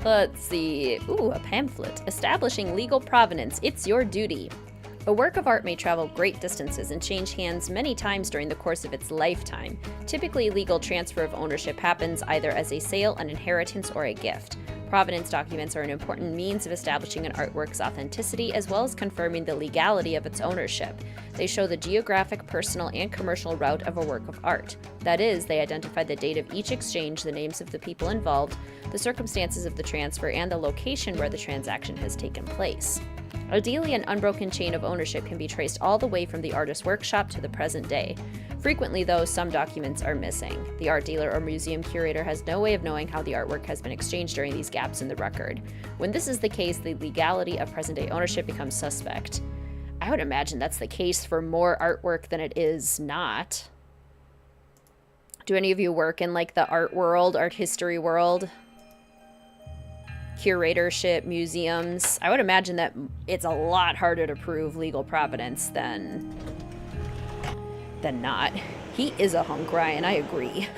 Let's see. Ooh, a pamphlet. Establishing legal provenance. It's your duty. A work of art may travel great distances and change hands many times during the course of its lifetime. Typically, legal transfer of ownership happens either as a sale, an inheritance, or a gift. Provenance documents are an important means of establishing an artwork's authenticity as well as confirming the legality of its ownership. They show the geographic, personal, and commercial route of a work of art. That is, they identify the date of each exchange, the names of the people involved, the circumstances of the transfer, and the location where the transaction has taken place. Ideally, an unbroken chain of ownership can be traced all the way from the artist's workshop to the present day. Frequently, though, some documents are missing. The art dealer or museum curator has no way of knowing how the artwork has been exchanged during these gaps in the record. When this is the case, the legality of present-day ownership becomes suspect. I would imagine that's the case for more artwork than it is not. Do any of you work in, like, the art world, art history world? curatorship, museums. I would imagine that it's a lot harder to prove legal provenance than not. He is a hunk, Ryan, I agree.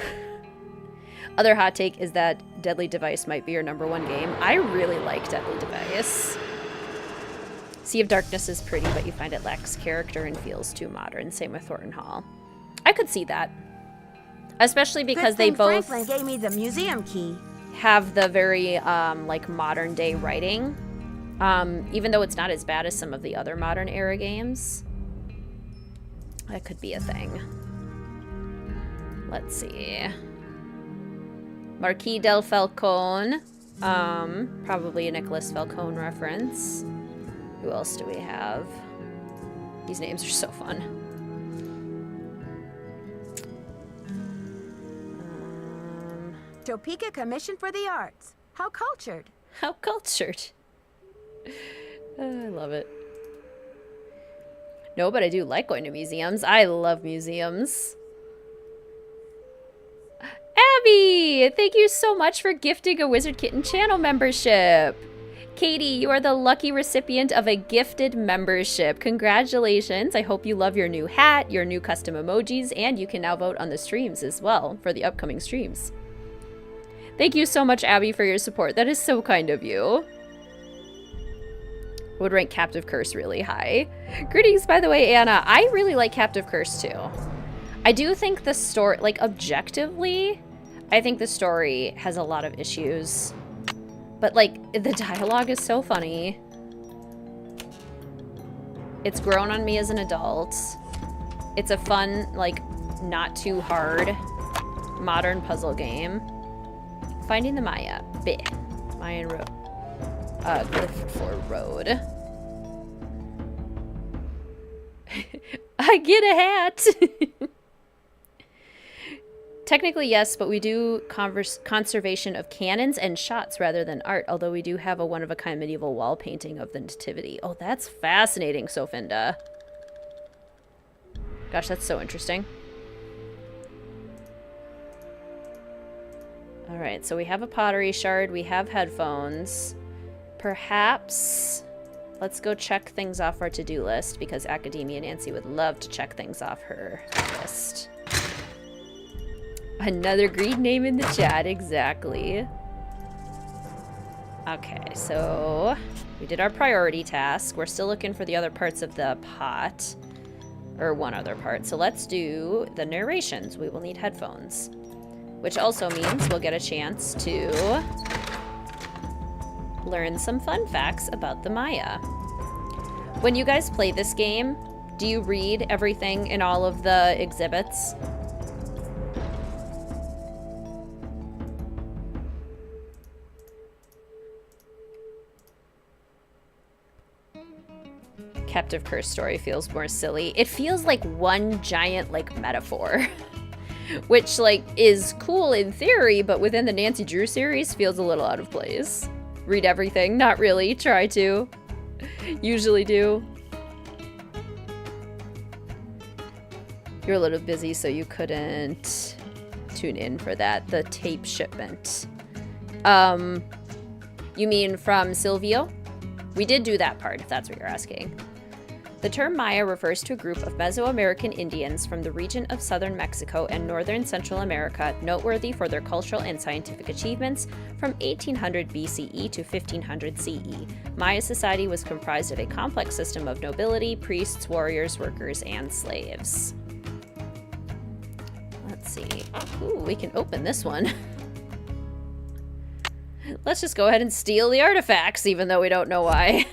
Other hot take is that Deadly Device might be your #1 game. I really like Deadly Device. Sea of Darkness is pretty, but you find it lacks character and feels too modern. Same with Thornton Hall. I could see that. Especially because they both Franklin gave me the museum key. have the very, like, modern-day writing. Even though it's not as bad as some of the other modern era games. That could be a thing. Let's see. Marquis del Falcone. Probably a Nicholas Falcone reference. Who else do we have? These names are so fun. Topeka Commission for the Arts. How cultured. How cultured. I love it. No, but I do like going to museums. I love museums. Abby! Thank you so much for gifting a Wizard Kitten channel membership. Katie, you are the lucky recipient of a gifted membership. Congratulations. I hope you love your new hat, your new custom emojis, and you can now vote on the streams as well for the upcoming streams. Thank you so much, Abby, for your support. That is so kind of you. Would rank Captive Curse really high. Greetings, by the way, Anna. I really like Captive Curse, too. I do think the story, like, objectively, I think the story has a lot of issues. But, like, the dialogue is so funny. It's grown on me as an adult. It's a fun, like, not too hard modern puzzle game. Finding the Maya. Bleh. Mayan Road. Glyph for road. I get a hat! Technically, yes, but we do conservation of cannons and shots rather than art, although we do have a one-of-a-kind medieval wall painting of the Nativity. Oh, that's fascinating, Sofinda. Gosh, that's so interesting. Alright, so we have a pottery shard, we have headphones. Perhaps let's go check things off our to-do list, because Academia Nancy would love to check things off her list. Another greed name in the chat, exactly. Okay, so we did our priority task. We're still looking for the other parts of the pot. Or one other part. So let's do the narrations. We will need headphones. Which also means we'll get a chance to learn some fun facts about the Maya. When you guys play this game, do you read everything in all of the exhibits? Captive Curse story feels more silly. It feels like one giant, like, metaphor. Which, like, is cool in theory, but within the Nancy Drew series feels a little out of place. Read everything. Not really. Try to. Usually do. You're a little busy, so you couldn't tune in for that. The tape shipment. You mean from Silvio? We did do that part, if that's what you're asking. The term Maya refers to a group of Mesoamerican Indians from the region of southern Mexico and northern Central America, noteworthy for their cultural and scientific achievements from 1800 BCE to 1500 CE. Maya society was comprised of a complex system of nobility, priests, warriors, workers, and slaves. Let's see. Ooh, we can open this one. Let's just go ahead and steal the artifacts, even though we don't know why.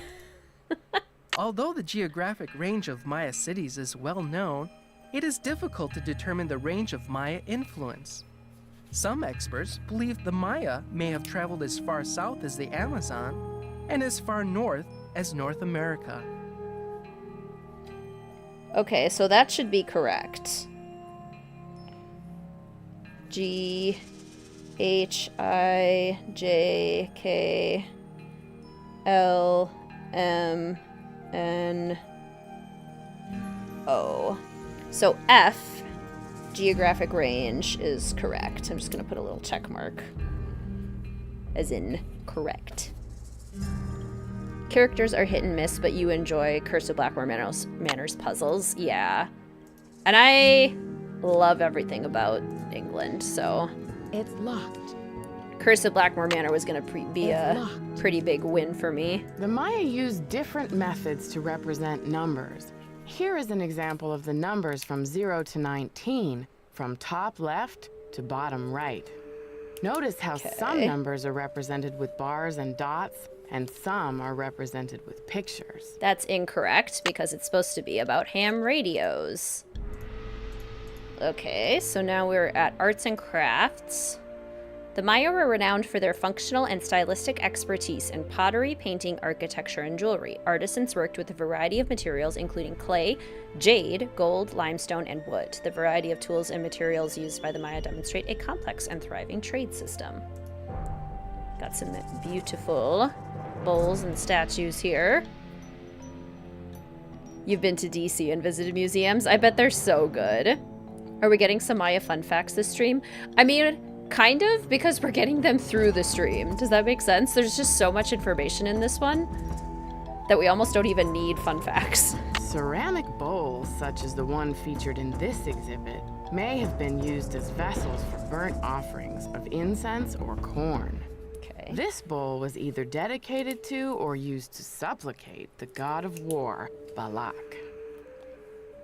Although the geographic range of Maya cities is well known, it is difficult to determine the range of Maya influence. Some experts believe the Maya may have traveled as far south as the Amazon and as far north as North America. Okay, so that should be correct. G-H-I-J-K-L-M-N-O. So F, geographic range, is correct. I'm just going to put a little check mark. as in correct. Characters are hit and miss, but you enjoy Curse of Blackmore Manor's puzzles. Yeah. And I love everything about England, so... It's locked. Curse of Blackmore Manor was going to be a pretty big win for me. The Maya used different methods to represent numbers. Here is an example of the numbers from 0 to 19, from top left to bottom right. Notice how some numbers are represented with bars and dots, and some are represented with pictures. That's incorrect, because it's supposed to be about ham radios. Okay, so now we're at arts and crafts. The Maya were renowned for their functional and stylistic expertise in pottery, painting, architecture, and jewelry. Artisans worked with a variety of materials, including clay, jade, gold, limestone, and wood. The variety of tools and materials used by the Maya demonstrate a complex and thriving trade system. Got some beautiful bowls and statues here. You've been to DC and visited museums? I bet they're so good. Are we getting some Maya fun facts this stream? I mean, kind of, because we're getting them through the stream. Does that make sense? There's just so much information in this one that we almost don't even need fun facts. Ceramic bowls, such as the one featured in this exhibit, may have been used as vessels for burnt offerings of incense or corn. Okay. This bowl was either dedicated to or used to supplicate the god of war, Balak.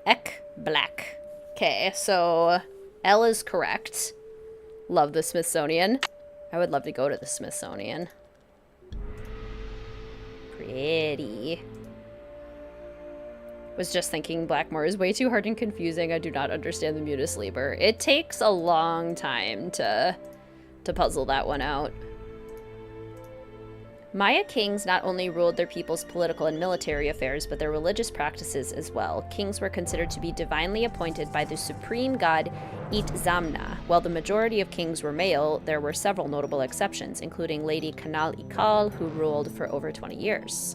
Ek Black. Okay, so L is correct. Love the Smithsonian. I would love to go to the Smithsonian. Pretty. Was just thinking Blackmore is way too hard and confusing. I do not understand the Mutus Liber. It takes a long time to puzzle that one out. Maya kings not only ruled their people's political and military affairs, but their religious practices as well. Kings were considered to be divinely appointed by the supreme god Itzamna. While the majority of kings were male, there were several notable exceptions, including Lady Kanal Ikal, who ruled for over 20 years.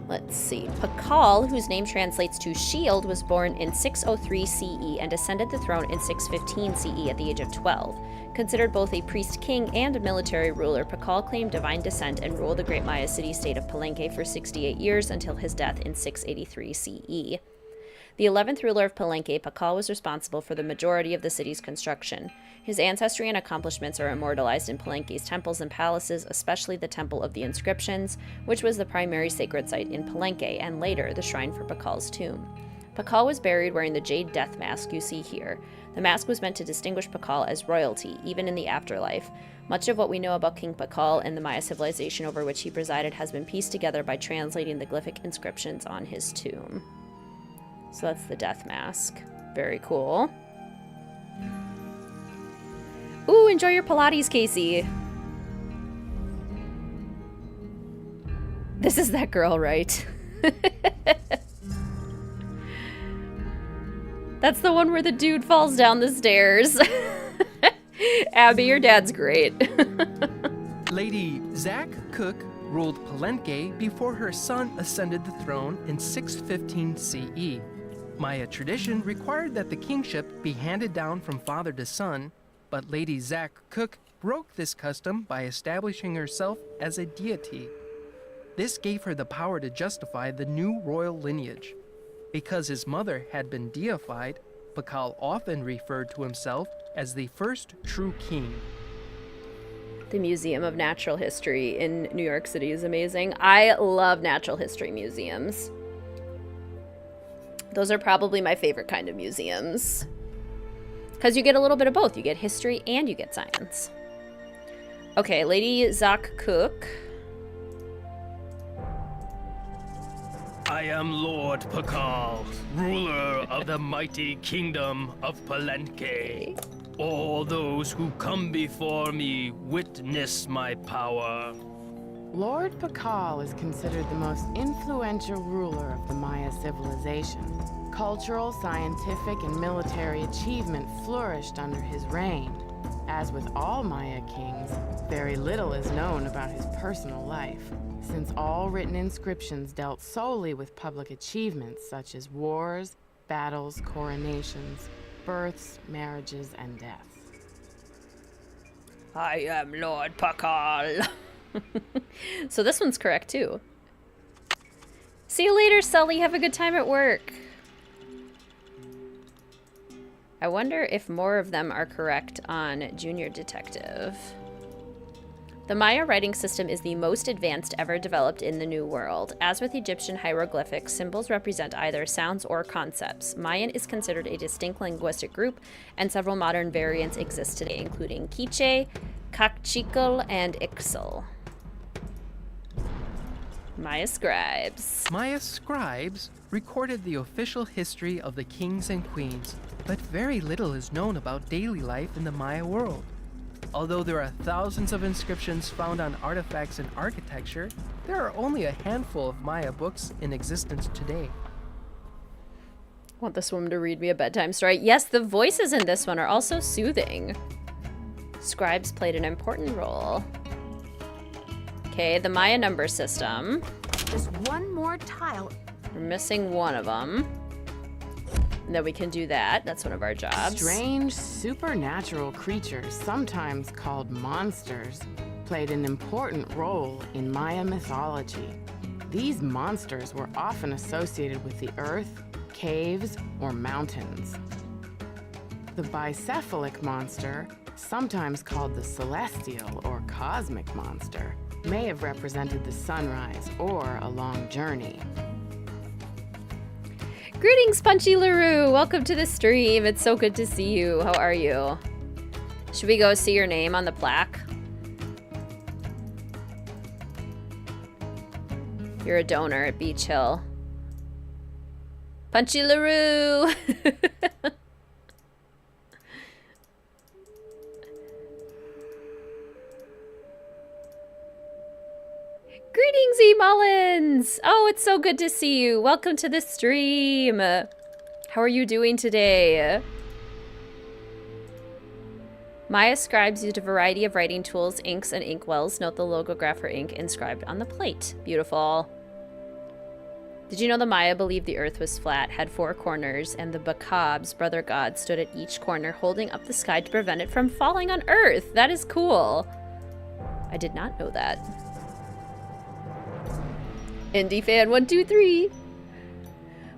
Let's see. Pakal, whose name translates to shield, was born in 603 CE and ascended the throne in 615 CE at the age of 12. Considered both a priest-king and a military ruler, Pakal claimed divine descent and ruled the great Maya city-state of Palenque for 68 years until his death in 683 CE. The 11th ruler of Palenque, Pakal was responsible for the majority of the city's construction. His ancestry and accomplishments are immortalized in Palenque's temples and palaces, especially the Temple of the Inscriptions, which was the primary sacred site in Palenque, and later the shrine for Pakal's tomb. Pakal was buried wearing the jade death mask you see here. The mask was meant to distinguish Pakal as royalty, even in the afterlife. Much of what we know about King Pakal and the Maya civilization over which he presided has been pieced together by translating the glyphic inscriptions on his tomb. So that's the death mask. Very cool. Ooh, enjoy your Pilates, Casey. This is that girl, right? That's the one where the dude falls down the stairs. Abby, your dad's great. Lady Zach Cook ruled Palenque before her son ascended the throne in 615 CE. Maya tradition required that the kingship be handed down from father to son, but Lady Zach Cook broke this custom by establishing herself as a deity. This gave her the power to justify the new royal lineage. Because his mother had been deified, Pakal often referred to himself as the first true king. The Museum of Natural History in New York City is amazing. I love natural history museums. Those are probably my favorite kind of museums. Because you get a little bit of both. You get history and you get science. Okay, Lady Zach Cook. I am Lord Pakal, ruler of the mighty kingdom of Palenque. All those who come before me witness my power. Lord Pakal is considered the most influential ruler of the Maya civilization. Cultural, scientific, and military achievement flourished under his reign. As with all Maya kings, very little is known about his personal life, since all written inscriptions dealt solely with public achievements such as wars, battles, coronations, births, marriages, and deaths. I am Lord Pakal. So this one's correct too. See you later, Sully. Have a good time at work. I wonder if more of them are correct on Junior Detective. The Maya writing system is the most advanced ever developed in the New World. As with Egyptian hieroglyphics, symbols represent either sounds or concepts. Mayan is considered a distinct linguistic group, and several modern variants exist today, including Quiche, Kaqchikel, and Ixal. Maya scribes. Maya scribes recorded the official history of the kings and queens, but very little is known about daily life in the Maya world. Although there are thousands of inscriptions found on artifacts and architecture, there are only a handful of Maya books in existence today. Want this woman to read me a bedtime story? Yes, the voices in this one are also soothing. Scribes played an important role. Okay, the Maya number system. Just one more tile. We're missing one of them. And then we can do that. That's one of our jobs. Strange supernatural creatures, sometimes called monsters, played an important role in Maya mythology. These monsters were often associated with the earth, caves, or mountains. The bicephalic monster, sometimes called the celestial or cosmic monster, may have represented the sunrise or a long journey. Greetings, Punchy LaRue. Welcome to the stream. It's so good to see you. How are you? Should we go see your name on the plaque? You're a donor at Beach Hill. Punchy LaRue. Greetings, E. Mullins! Oh, it's so good to see you. Welcome to the stream. How are you doing today? Maya scribes used a variety of writing tools, inks, and inkwells. Note the logograph for ink inscribed on the plate. Beautiful. Did you know the Maya believed the earth was flat, had 4 corners, and the Bakabs, brother gods, stood at each corner holding up the sky to prevent it from falling on earth? That is cool. I did not know that. Indie fan 123.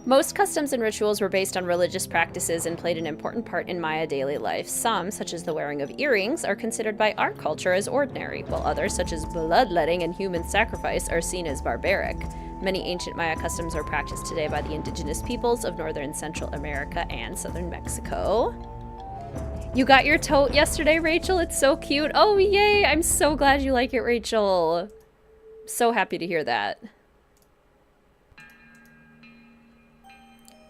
Most customs and rituals were based on religious practices and played an important part in Maya daily life. Some, such as the wearing of earrings, are considered by our culture as ordinary, while others, such as bloodletting and human sacrifice, are seen as barbaric. Many ancient Maya customs are practiced today by the indigenous peoples of northern Central America and southern Mexico. You got your tote yesterday, Rachel. It's so cute. Oh, yay. I'm so glad you like it, Rachel. So happy to hear that.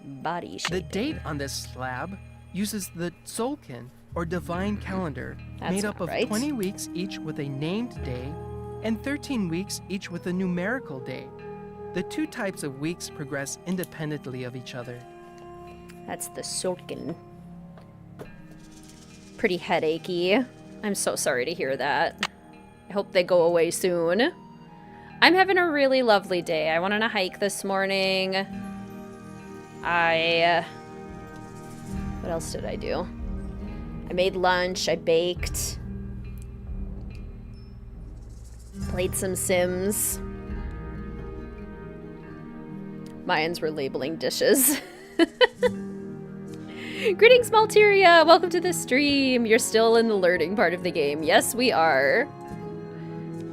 Body shaper. The date on this slab uses the Tzolk'in, or divine calendar, That's made up not of right. 20 weeks each with a named day, and 13 weeks each with a numerical day. The 2 types of weeks progress independently of each other. That's the Tzolk'in. Pretty headachy. I'm so sorry to hear that. I hope they go away soon. I'm having a really lovely day. I went on a hike this morning. What else did I do? I made lunch, I baked, played some Sims. Mayans were labeling dishes. Greetings, Malteria! Welcome to the stream. You're still in the learning part of the game. Yes, we are.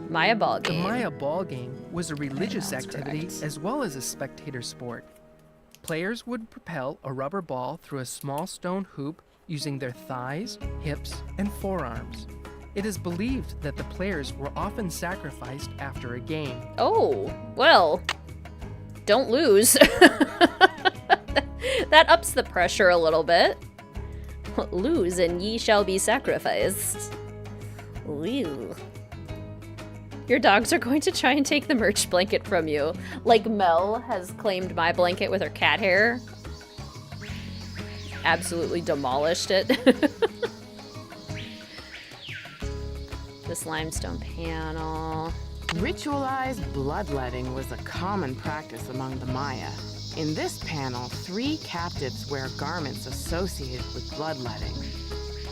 Maya ball game. The Maya ball game was a religious that's activity correct. as well as a spectator sport. Players would propel a rubber ball through a small stone hoop using their thighs, hips, and forearms. It is believed that the players were often sacrificed after a game. Oh, well, don't lose. That ups the pressure a little bit. Lose and ye shall be sacrificed. Ew. Your dogs are going to try and take the merch blanket from you. Like Mel has claimed my blanket with her cat hair. Absolutely demolished it. This limestone panel. Ritualized bloodletting was a common practice among the Maya. In this panel, 3 captives wear garments associated with bloodletting.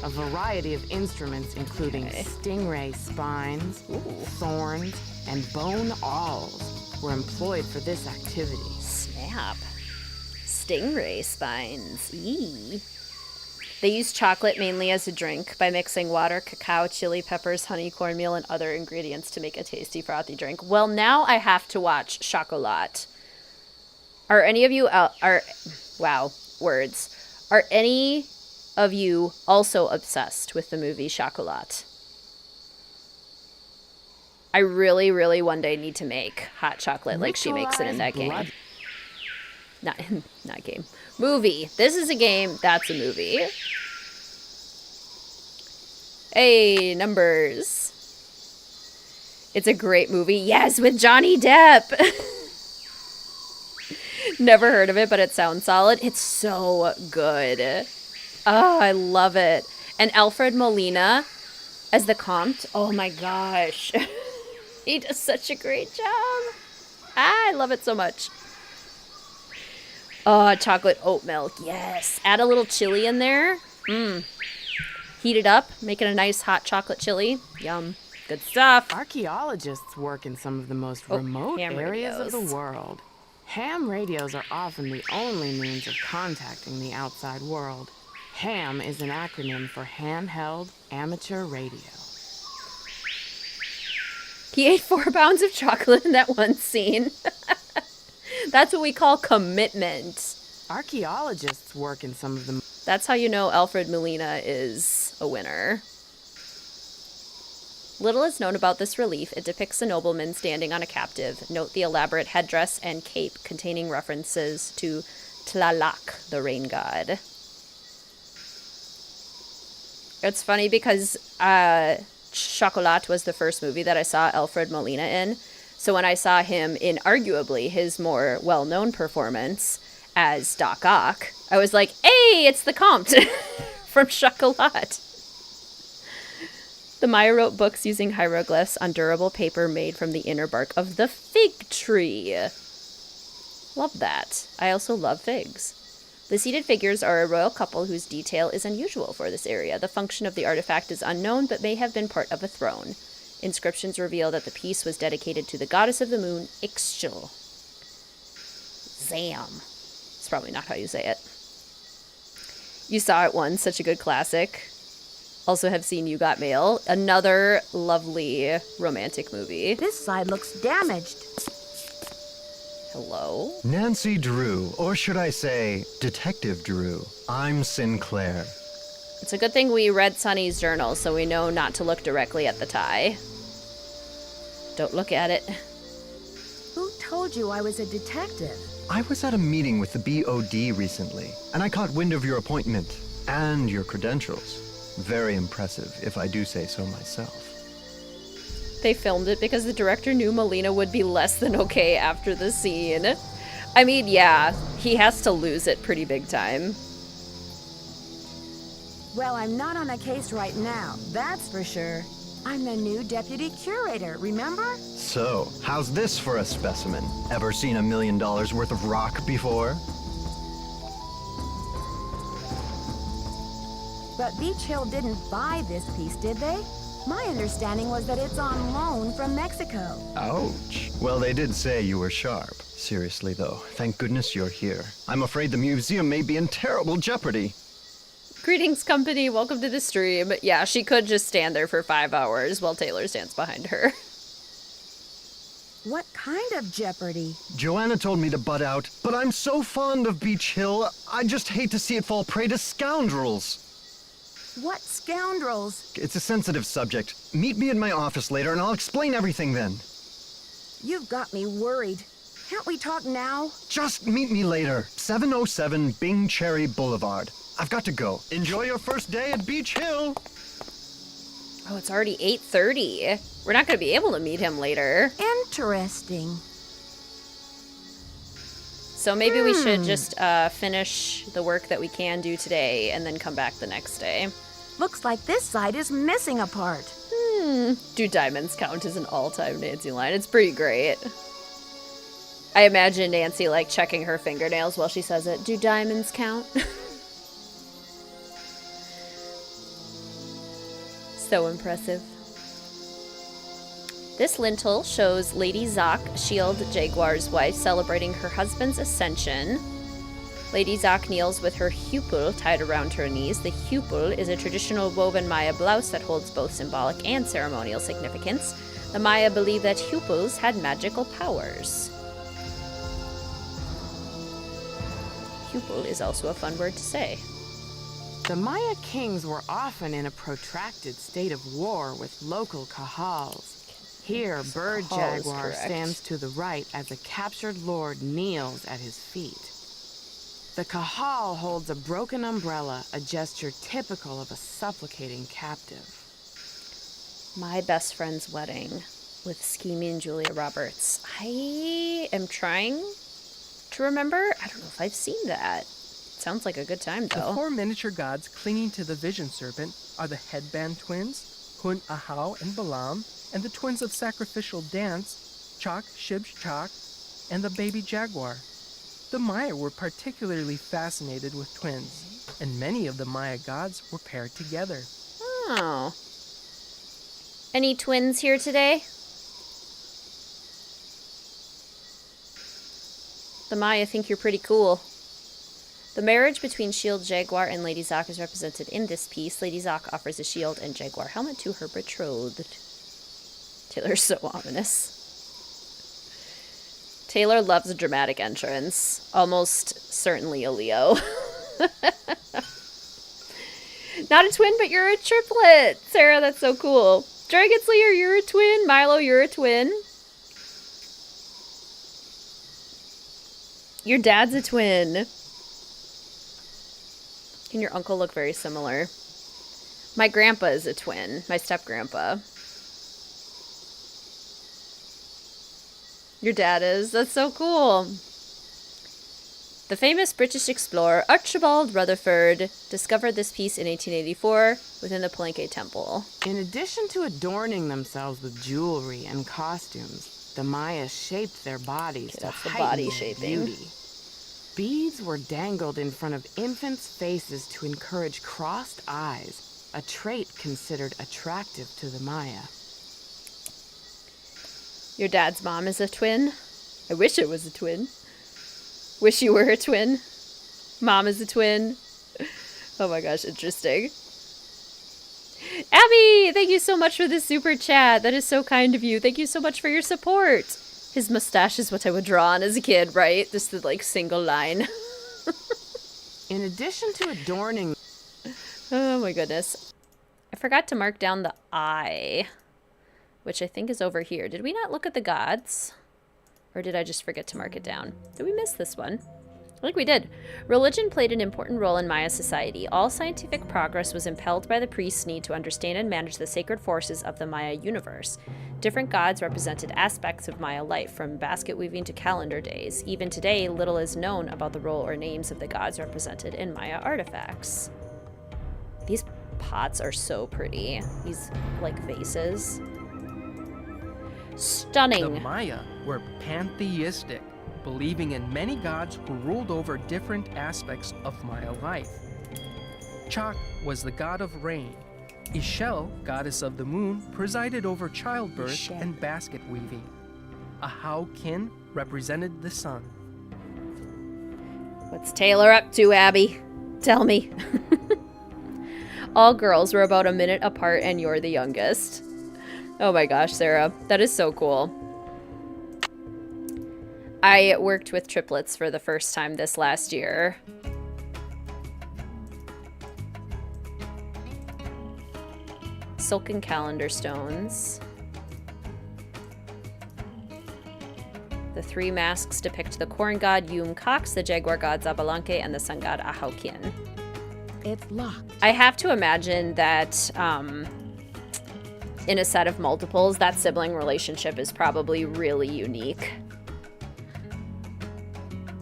A variety of instruments, including stingray spines, thorns, and bone awls, were employed for this activity. Snap. Stingray spines. Eee. They use chocolate mainly as a drink by mixing water, cacao, chili peppers, honey, cornmeal, and other ingredients to make a tasty, frothy drink. Well, now I have to watch Chocolat. Are any of you wow, words. Are any of you also obsessed with the movie Chocolat? I really, really one day need to make hot chocolate like she makes it in that game. Not game. Movie. This is a game. That's a movie. Hey, numbers. It's a great movie. Yes, with Johnny Depp. Never heard of it, but it sounds solid. It's so good. Oh, I love it. And Alfred Molina as the Comte. Oh my gosh. He does such a great job. I love it so much. Oh, chocolate oat milk. Yes. Add a little chili in there. Heat it up. Make it a nice hot chocolate chili. Yum. Good stuff. Archaeologists work in some of the most remote areas of the world. Ham radios are often the only means of contacting the outside world. HAM is an acronym for Handheld Amateur Radio. He ate 4 pounds of chocolate in that one scene. That's what we call commitment. Archaeologists work in some of the... That's how you know Alfred Molina is a winner. Little is known about this relief. It depicts a nobleman standing on a captive. Note the elaborate headdress and cape containing references to Tlaloc, the rain god. It's funny because Chocolat was the first movie that I saw Alfred Molina in. So when I saw him in arguably his more well-known performance as Doc Ock, I was like, hey, it's the Comte from Chocolat. The Maya wrote books using hieroglyphs on durable paper made from the inner bark of the fig tree. Love that. I also love figs. The seated figures are a royal couple whose detail is unusual for this area. The function of the artifact is unknown, but may have been part of a throne. Inscriptions reveal that the piece was dedicated to the goddess of the moon, Ixchel. Zam. It's probably not how you say it. You saw it once, such a good classic. Also have seen You Got Mail, another lovely romantic movie. This side looks damaged. Hello? Nancy Drew, or should I say, Detective Drew. I'm Sinclair. It's a good thing we read Sunny's journal, so we know not to look directly at the tie. Don't look at it. Who told you I was a detective? I was at a meeting with the BOD recently, and I caught wind of your appointment and your credentials. Very impressive, if I do say so myself. They filmed it because the director knew Molina would be less than okay after the scene. I mean, yeah, he has to lose it pretty big time. Well, I'm not on a case right now, that's for sure. I'm the new deputy curator, remember? So, how's this for a specimen? Ever seen $1 million worth of rock before? But Beach Hill didn't buy this piece, did they? My understanding was that it's on loan from Mexico. Ouch. Well, they did say you were sharp. Seriously, though, thank goodness you're here. I'm afraid the museum may be in terrible jeopardy. Greetings, company. Welcome to the stream. Yeah, she could just stand there for 5 hours while Taylor stands behind her. What kind of jeopardy? Joanna told me to butt out, but I'm so fond of Beach Hill, I just hate to see it fall prey to scoundrels. What scoundrels? It's a sensitive subject. Meet me in my office later and I'll explain everything then. You've got me worried. Can't we talk now? Just meet me later. 707 Bing Cherry Boulevard. I've got to go. Enjoy your first day at Beach Hill. Oh, it's already 8:30. We're not going to be able to meet him later. Interesting. So maybe we should just finish the work that we can do today and then come back the next day. Looks like this side is missing a part. Do diamonds count as an all-time Nancy line? It's pretty great. I imagine Nancy like checking her fingernails while she says it. Do diamonds count? So impressive. This lintel shows Lady Zoc, Shield Jaguar's wife, celebrating her husband's ascension. Lady Zoc kneels with her hupul tied around her knees. The hupul is a traditional woven Maya blouse that holds both symbolic and ceremonial significance. The Maya believed that hupuls had magical powers. Hupul is also a fun word to say. The Maya kings were often in a protracted state of war with local kahals. Here, Bird Jaguar stands to the right as the captured lord kneels at his feet. The kahal holds a broken umbrella, a gesture typical of a supplicating captive. My Best Friend's Wedding with scheming Julia Roberts. I am trying to remember. I don't know if I've seen that. Sounds like a good time, though. The 4 miniature gods clinging to the vision serpent are the headband twins, Hun Ahau and Balaam, and the twins of sacrificial dance, Chak, Shib, Chak, and the baby jaguar. The Maya were particularly fascinated with twins, and many of the Maya gods were paired together. Oh. Any twins here today? The Maya think you're pretty cool. The marriage between Shield Jaguar and Lady Zoc is represented in this piece. Lady Zoc offers a shield and jaguar helmet to her betrothed. Taylor's so ominous. Taylor loves a dramatic entrance. Almost certainly a Leo. Not a twin, but you're a triplet! Sarah, that's so cool. Dragon Slayer, you're a twin. Milo, you're a twin. Your dad's a twin. And your uncle look very similar. My grandpa is a twin. My step-grandpa. Your dad is. That's so cool. The famous British explorer Archibald Rutherford discovered this piece in 1884 within the Palenque Temple. In addition to adorning themselves with jewelry and costumes, the Maya shaped their bodies to heighten their beauty. Beads were dangled in front of infants' faces to encourage crossed eyes, a trait considered attractive to the Maya. Your dad's mom is a twin? I wish it was a twin. Wish you were a twin. Mom is a twin. Oh my gosh, interesting. Abby, thank you so much for this super chat. That is so kind of you. Thank you so much for your support. His mustache is what I would draw on as a kid, right? Just the, like, single line. In addition to adorning... Oh my goodness. I forgot to mark down the eye, which I think is over here. Did we not look at the gods? Or did I just forget to mark it down? Did we miss this one? I think we did. Religion played an important role in Maya society. All scientific progress was impelled by the priests' need to understand and manage the sacred forces of the Maya universe. Different gods represented aspects of Maya life, from basket weaving to calendar days. Even today, little is known about the role or names of the gods represented in Maya artifacts. These pots are so pretty. These, like, vases. Stunning. The Maya were pantheistic, believing in many gods who ruled over different aspects of Maya life. Chak was the god of rain. Ishel, goddess of the moon, presided over childbirth and basket weaving. Ahau Kin represented the sun. What's Taylor up to, Abby? Tell me. All girls were about a minute apart and you're the youngest. Oh my gosh, Sarah. That is so cool. I worked with triplets for the first time this last year. Silken calendar stones. The 3 masks depict the corn god Yum Cox, the jaguar god Zabalanque, and the sun god Ahaukin. It's locked. I have to imagine that in a set of multiples, that sibling relationship is probably really unique.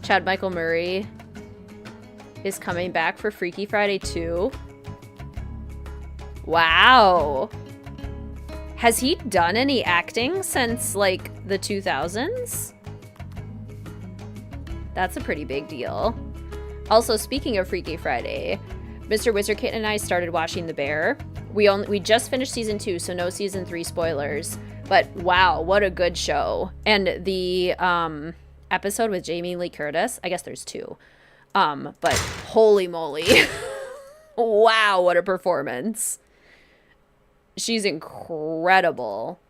Chad Michael Murray is coming back for Freaky Friday 2. Wow. Has he done any acting since, like, the 2000s? That's a pretty big deal. Also, speaking of Freaky Friday, Mr. Wizardkit and I started watching The Bear, We just finished season 2, so no season 3 spoilers. But wow, what a good show. And the episode with Jamie Lee Curtis, I guess there's 2. But holy moly. Wow, what a performance. She's incredible.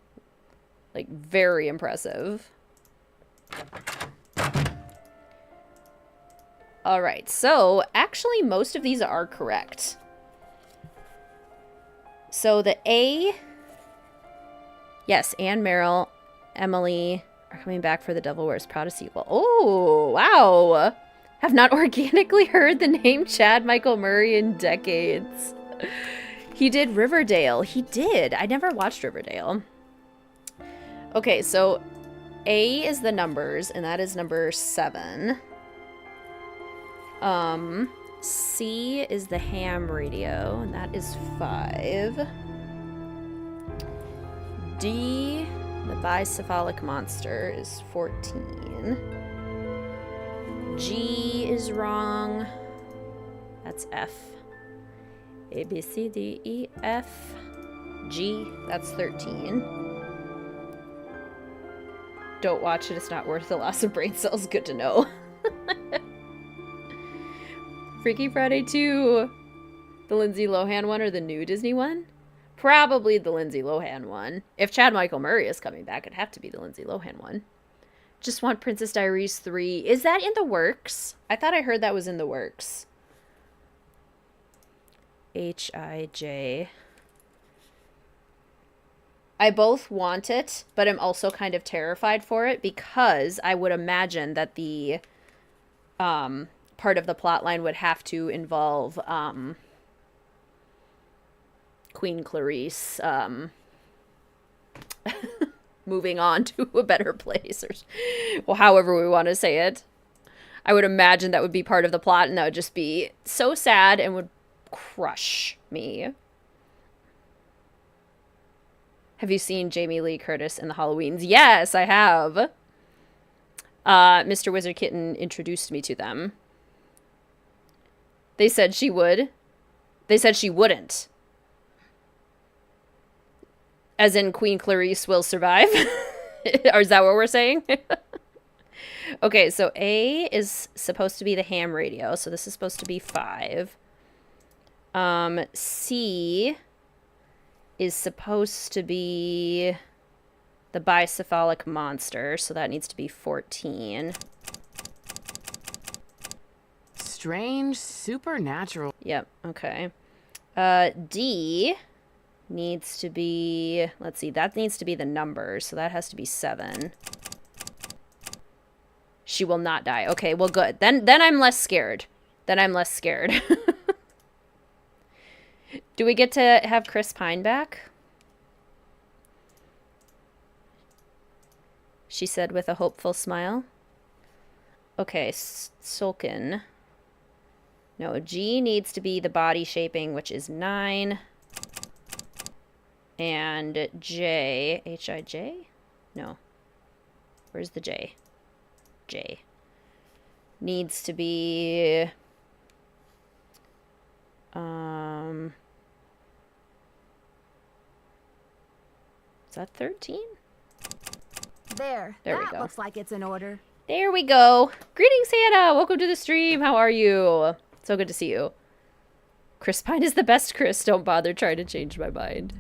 Like, very impressive. All right, so actually most of these are correct. So the A, yes, Anne, Meryl, Emily are coming back for The Devil Wears Prada sequel. Oh, wow. Have not organically heard the name Chad Michael Murray in decades. He did Riverdale. He did. I never watched Riverdale. Okay, so A is the numbers, and that is number 7. C is the ham radio, and that is 5. D, the bicephalic monster, is 14. G is wrong. That's F. A, B, C, D, E, F. G, that's 13. Don't watch it, it's not worth the loss of brain cells. Good to know. Freaky Friday 2. The Lindsay Lohan one or the new Disney one? Probably the Lindsay Lohan one. If Chad Michael Murray is coming back, it'd have to be the Lindsay Lohan one. Just want Princess Diaries 3. Is that in the works? I thought I heard that was in the works. H-I-J. I both want it, but I'm also kind of terrified for it because I would imagine that the part of the plotline would have to involve Queen Clarice moving on to a better place, or well, however we want to say it. I would imagine that would be part of the plot, and that would just be so sad and would crush me. Have you seen Jamie Lee Curtis in the Halloweens? Yes, I have. Mr. Wizard Kitten introduced me to them. They said she would. They said she wouldn't. As in Queen Clarice will survive? Or is that what we're saying? Okay, so A is supposed to be the ham radio, so this is supposed to be 5. C is supposed to be the bicephalic monster, so that needs to be 14. Strange supernatural. Yep, okay. D needs to be, let's see, that needs to be the numbers, so that has to be 7. She will not die. Okay, well, good. Then I'm less scared. Do we get to have Chris Pine back? She said with a hopeful smile. Okay, Sulkin. No, G needs to be the body shaping, which is 9. And J, H-I-J? No. Where's the J? J. Needs to be... Is that 13? There we that go. Looks like it's in order. There we go. Greetings, Hannah. Welcome to the stream. How are you? So good to see you. Chris Pine is the best, Chris. Don't bother trying to change my mind.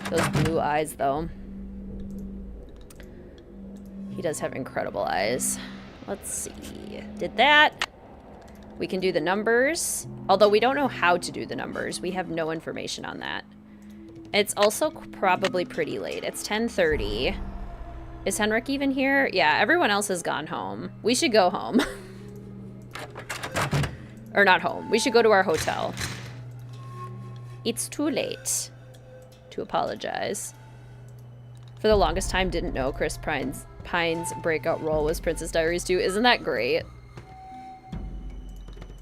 Those blue eyes, though. He does have incredible eyes. Let's see. Did that. We can do the numbers. Although we don't know how to do the numbers. We have no information on that. It's also probably pretty late. It's 10:30. Is Henrik even here? Yeah, everyone else has gone home. We should go home. Or not home. We should go to our hotel. It's too late to apologize. For the longest time, didn't know Chris Pine's breakout role was Princess Diaries 2. Isn't that great?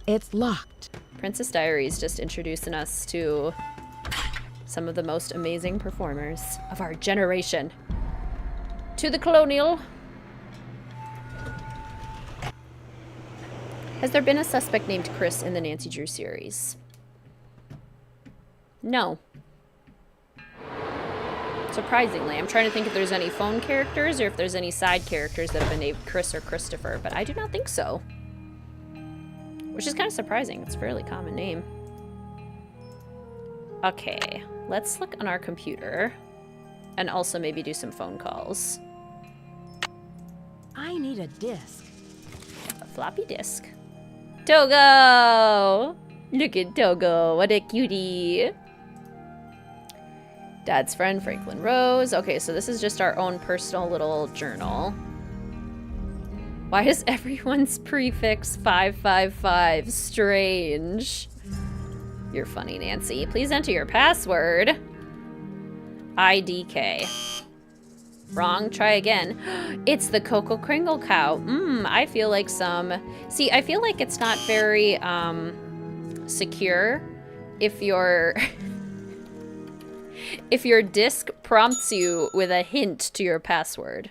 It's locked. Princess Diaries just introducing us to some of the most amazing performers of our generation. To the Colonial. Has there been a suspect named Chris in the Nancy Drew series? No. Surprisingly. I'm trying to think if there's any phone characters or if there's any side characters that have been named Chris or Christopher, but I do not think so. Which is kind of surprising. It's a fairly common name. Okay, let's look on our computer and also maybe do some phone calls. I need a disc. A floppy disk. Togo! Look at Togo, what a cutie. Dad's friend, Franklin Rose. Okay, so this is just our own personal little journal. Why is everyone's prefix 555 strange? You're funny, Nancy. Please enter your password. IDK. Wrong. Try again. It's the Coco Kringle cow. I feel like some... See, I feel like it's not very, secure if your... if your disk prompts you with a hint to your password.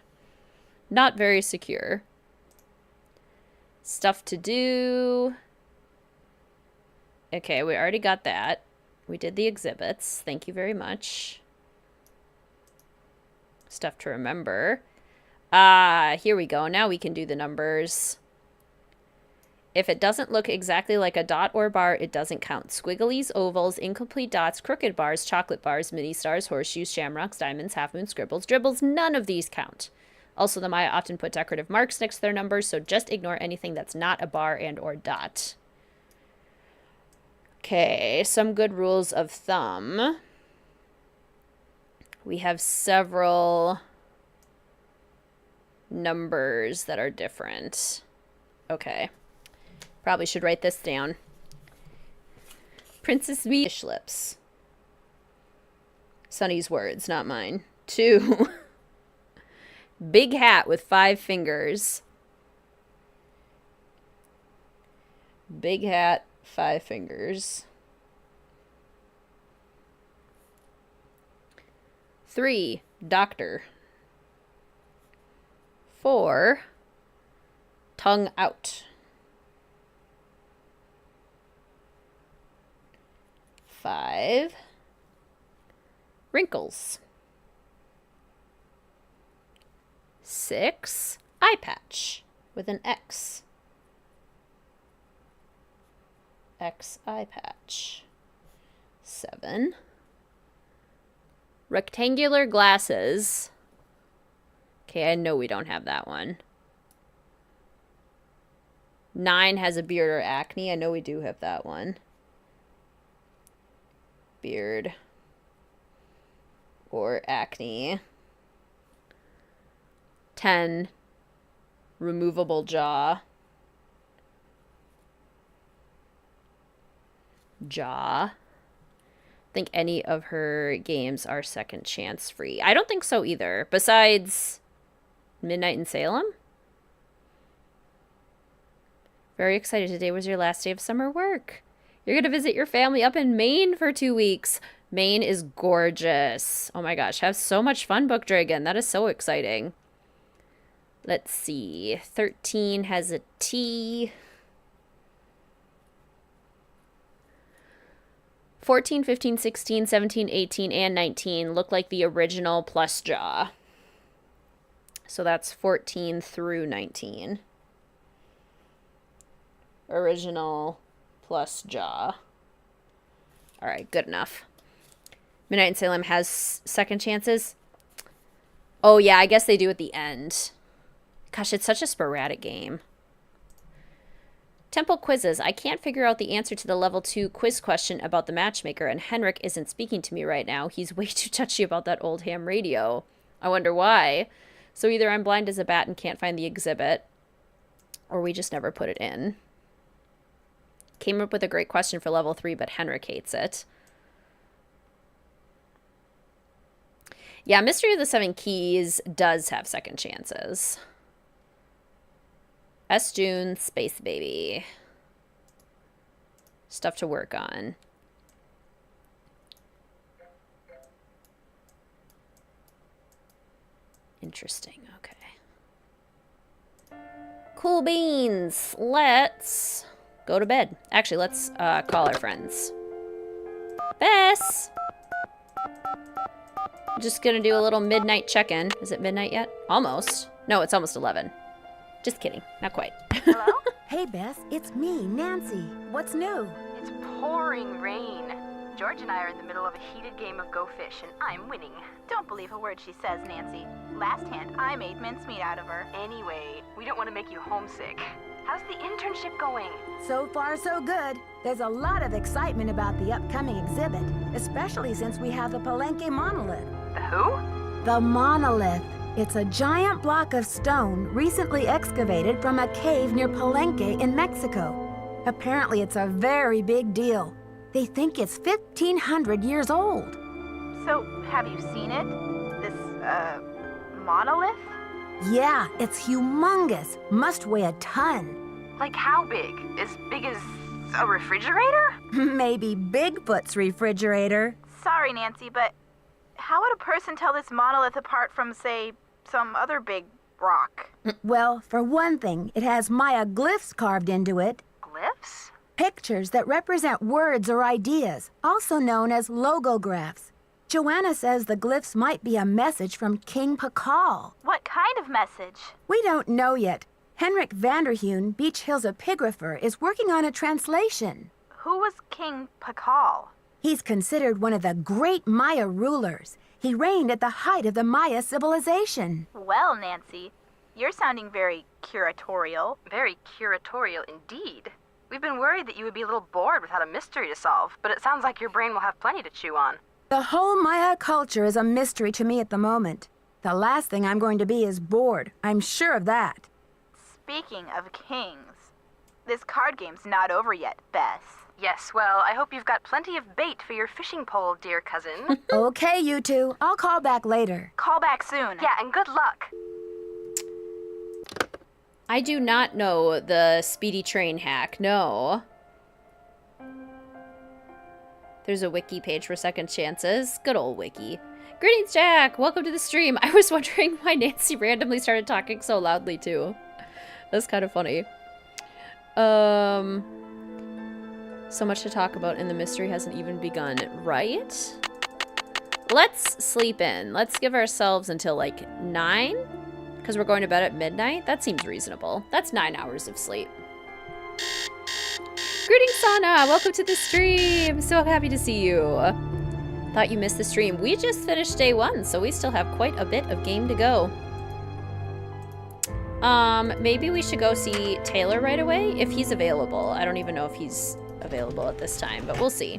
Not very secure. Stuff to do. Okay, we already got that. We did the exhibits. Thank you very much. Stuff to remember. Here we go. Now we can do the numbers. If it doesn't look exactly like a dot or bar, it doesn't count. Squigglies, ovals, incomplete dots, crooked bars, chocolate bars, mini stars, horseshoes, shamrocks, diamonds, half moon, scribbles, dribbles, none of these count. Also, the Maya often put decorative marks next to their numbers, so just ignore anything that's not a bar and or dot. Okay, some good rules of thumb. We have several numbers that are different. Okay. Probably should write this down. Princess Fish Lips. Sunny's words, not mine. 2. Big hat with 5 fingers. Big hat, 5 fingers. 3. Doctor. 4. Tongue out. 5. Wrinkles. 6. Eye patch with an X. X eye patch. 7. Rectangular glasses. Okay, I know we don't have that one. 9 has a beard or acne. I know we do have that one. Beard or acne. 10. Removable jaw. Jaw. I think any of her games are second chance free. I don't think so either. Besides Midnight in Salem. Very excited. Today was your last day of summer work. You're going to visit your family up in Maine for 2 weeks. Maine is gorgeous. Oh my gosh. Have so much fun, Book Dragon. That is so exciting. Let's see. 13 has a T. 14, 15, 16, 17, 18, and 19 look like the original plus jaw. So that's 14 through 19. Original plus jaw. All right, good enough. Midnight in Salem has second chances. Oh, yeah, I guess they do at the end. Gosh, it's such a sporadic game. Temple quizzes. I can't figure out the answer to the level 2 quiz question about the matchmaker, and Henrik isn't speaking to me right now. He's way too touchy about that old ham radio. I wonder why. So either I'm blind as a bat and can't find the exhibit, or we just never put it in. Came up with a great question for level 3, but Henrik hates it. Yeah, Mystery of the Seven Keys does have second chances. S. June, Space Baby. Stuff to work on. Interesting, okay. Cool beans. Let's go to bed. Actually, let's call our friends. Bess! I'm just gonna do a little midnight check-in. Is it midnight yet? Almost. No, it's almost 11. Just kidding. Not quite. Hello? Hey, Bess, it's me, Nancy. What's new? It's pouring rain. George and I are in the middle of a heated game of Go Fish, and I'm winning. Don't believe a word she says, Nancy. Last hand, I made mincemeat out of her. Anyway, we don't want to make you homesick. How's the internship going? So far, so good. There's a lot of excitement about the upcoming exhibit, especially since we have the Palenque monolith. The who? The monolith. It's a giant block of stone recently excavated from a cave near Palenque in Mexico. Apparently, it's a very big deal. They think it's 1,500 years old. So, have you seen it? This, monolith? Yeah, it's humongous. Must weigh a ton. Like how big? As big as a refrigerator? Maybe Bigfoot's refrigerator. Sorry, Nancy, but how would a person tell this monolith apart from, say, some other big rock? Well, for one thing, it has Maya glyphs carved into it. Glyphs? Pictures that represent words or ideas, also known as logographs. Joanna says the glyphs might be a message from King Pakal. What kind of message? We don't know yet. Henrik Vanderheun, Beach Hill's epigrapher, is working on a translation. Who was King Pakal? He's considered one of the great Maya rulers. He reigned at the height of the Maya civilization. Well, Nancy, you're sounding very curatorial. Very curatorial indeed. We've been worried that you would be a little bored without a mystery to solve, but it sounds like your brain will have plenty to chew on. The whole Maya culture is a mystery to me at the moment. The last thing I'm going to be is bored. I'm sure of that. Speaking of kings, this card game's not over yet, Bess. Yes, well, I hope you've got plenty of bait for your fishing pole, dear cousin. Okay, you two. I'll call back later. Call back soon. Yeah, and good luck. I do not know the speedy train hack, no. There's a wiki page for second chances. Good old wiki. Greetings, Jack! Welcome to the stream. I was wondering why Nancy randomly started talking so loudly, too. That's kind of funny. So much to talk about and the mystery hasn't even begun, right? Let's sleep in. Let's give ourselves until, like, 9? Because we're going to bed at midnight? That seems reasonable. That's 9 hours of sleep. Greetings, Sana! Welcome to the stream! So happy to see you. Thought you missed the stream. We just finished day 1, so we still have quite a bit of game to go. Maybe we should go see Taylor right away, if he's available. I don't even know if he's available at this time, but we'll see.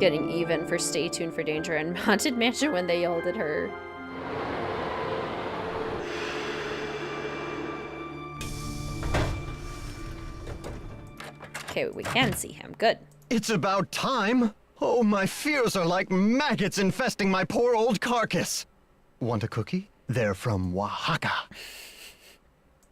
Getting even for Stay Tuned for Danger and Haunted Mansion when they yelled at her. Okay, we can see him. Good. It's about time. Oh, my fears are like maggots infesting my poor old carcass. Want a cookie? They're from Oaxaca.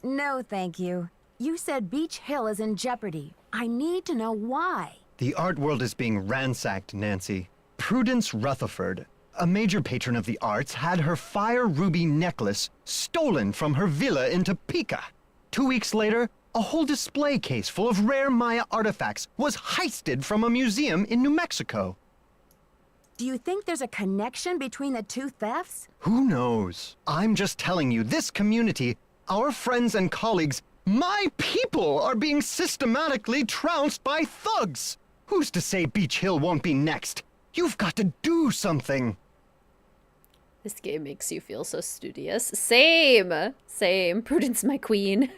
No, thank you. You said Beach Hill is in jeopardy. I need to know why. The art world is being ransacked, Nancy. Prudence Rutherford, a major patron of the arts, had her fire ruby necklace stolen from her villa in Topeka. 2 weeks later, a whole display case full of rare Maya artifacts was heisted from a museum in New Mexico. Do you think there's a connection between the two thefts? Who knows? I'm just telling you, this community, our friends and colleagues, my people are being systematically trounced by thugs. Who's to say Beach Hill won't be next? You've got to do something. This game makes you feel so studious. Same. Same. Prudence, my queen.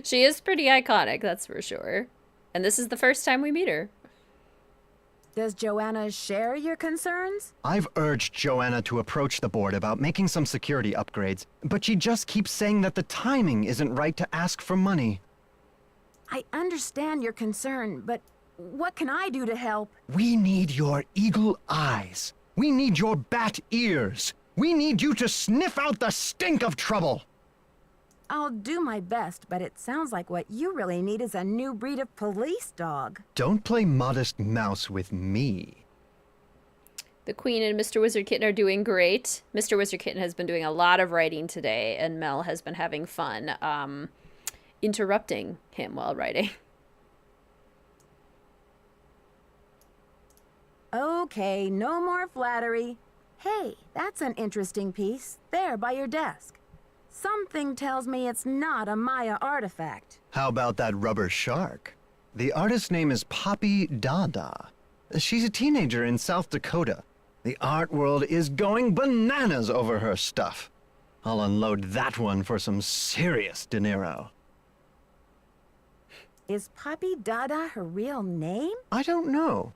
She is pretty iconic, that's for sure. And this is the first time we meet her. Does Joanna share your concerns? I've urged Joanna to approach the board about making some security upgrades, but she just keeps saying that the timing isn't right to ask for money. I understand your concern, but what can I do to help? We need your eagle eyes. We need your bat ears. We need you to sniff out the stink of trouble. I'll do my best, but it sounds like what you really need is a new breed of police dog. Don't play modest mouse with me. The Queen and Mr. Wizard Kitten are doing great. Mr. Wizard Kitten has been doing a lot of writing today, and Mel has been having fun interrupting him while writing. Okay, no more flattery. Hey, that's an interesting piece, there by your desk. Something tells me it's not a Maya artifact. How about that rubber shark? The artist's name is Poppy Dada. She's a teenager in South Dakota. The art world is going bananas over her stuff. I'll unload that one for some serious dinero. Is Poppy Dada her real name? I don't know.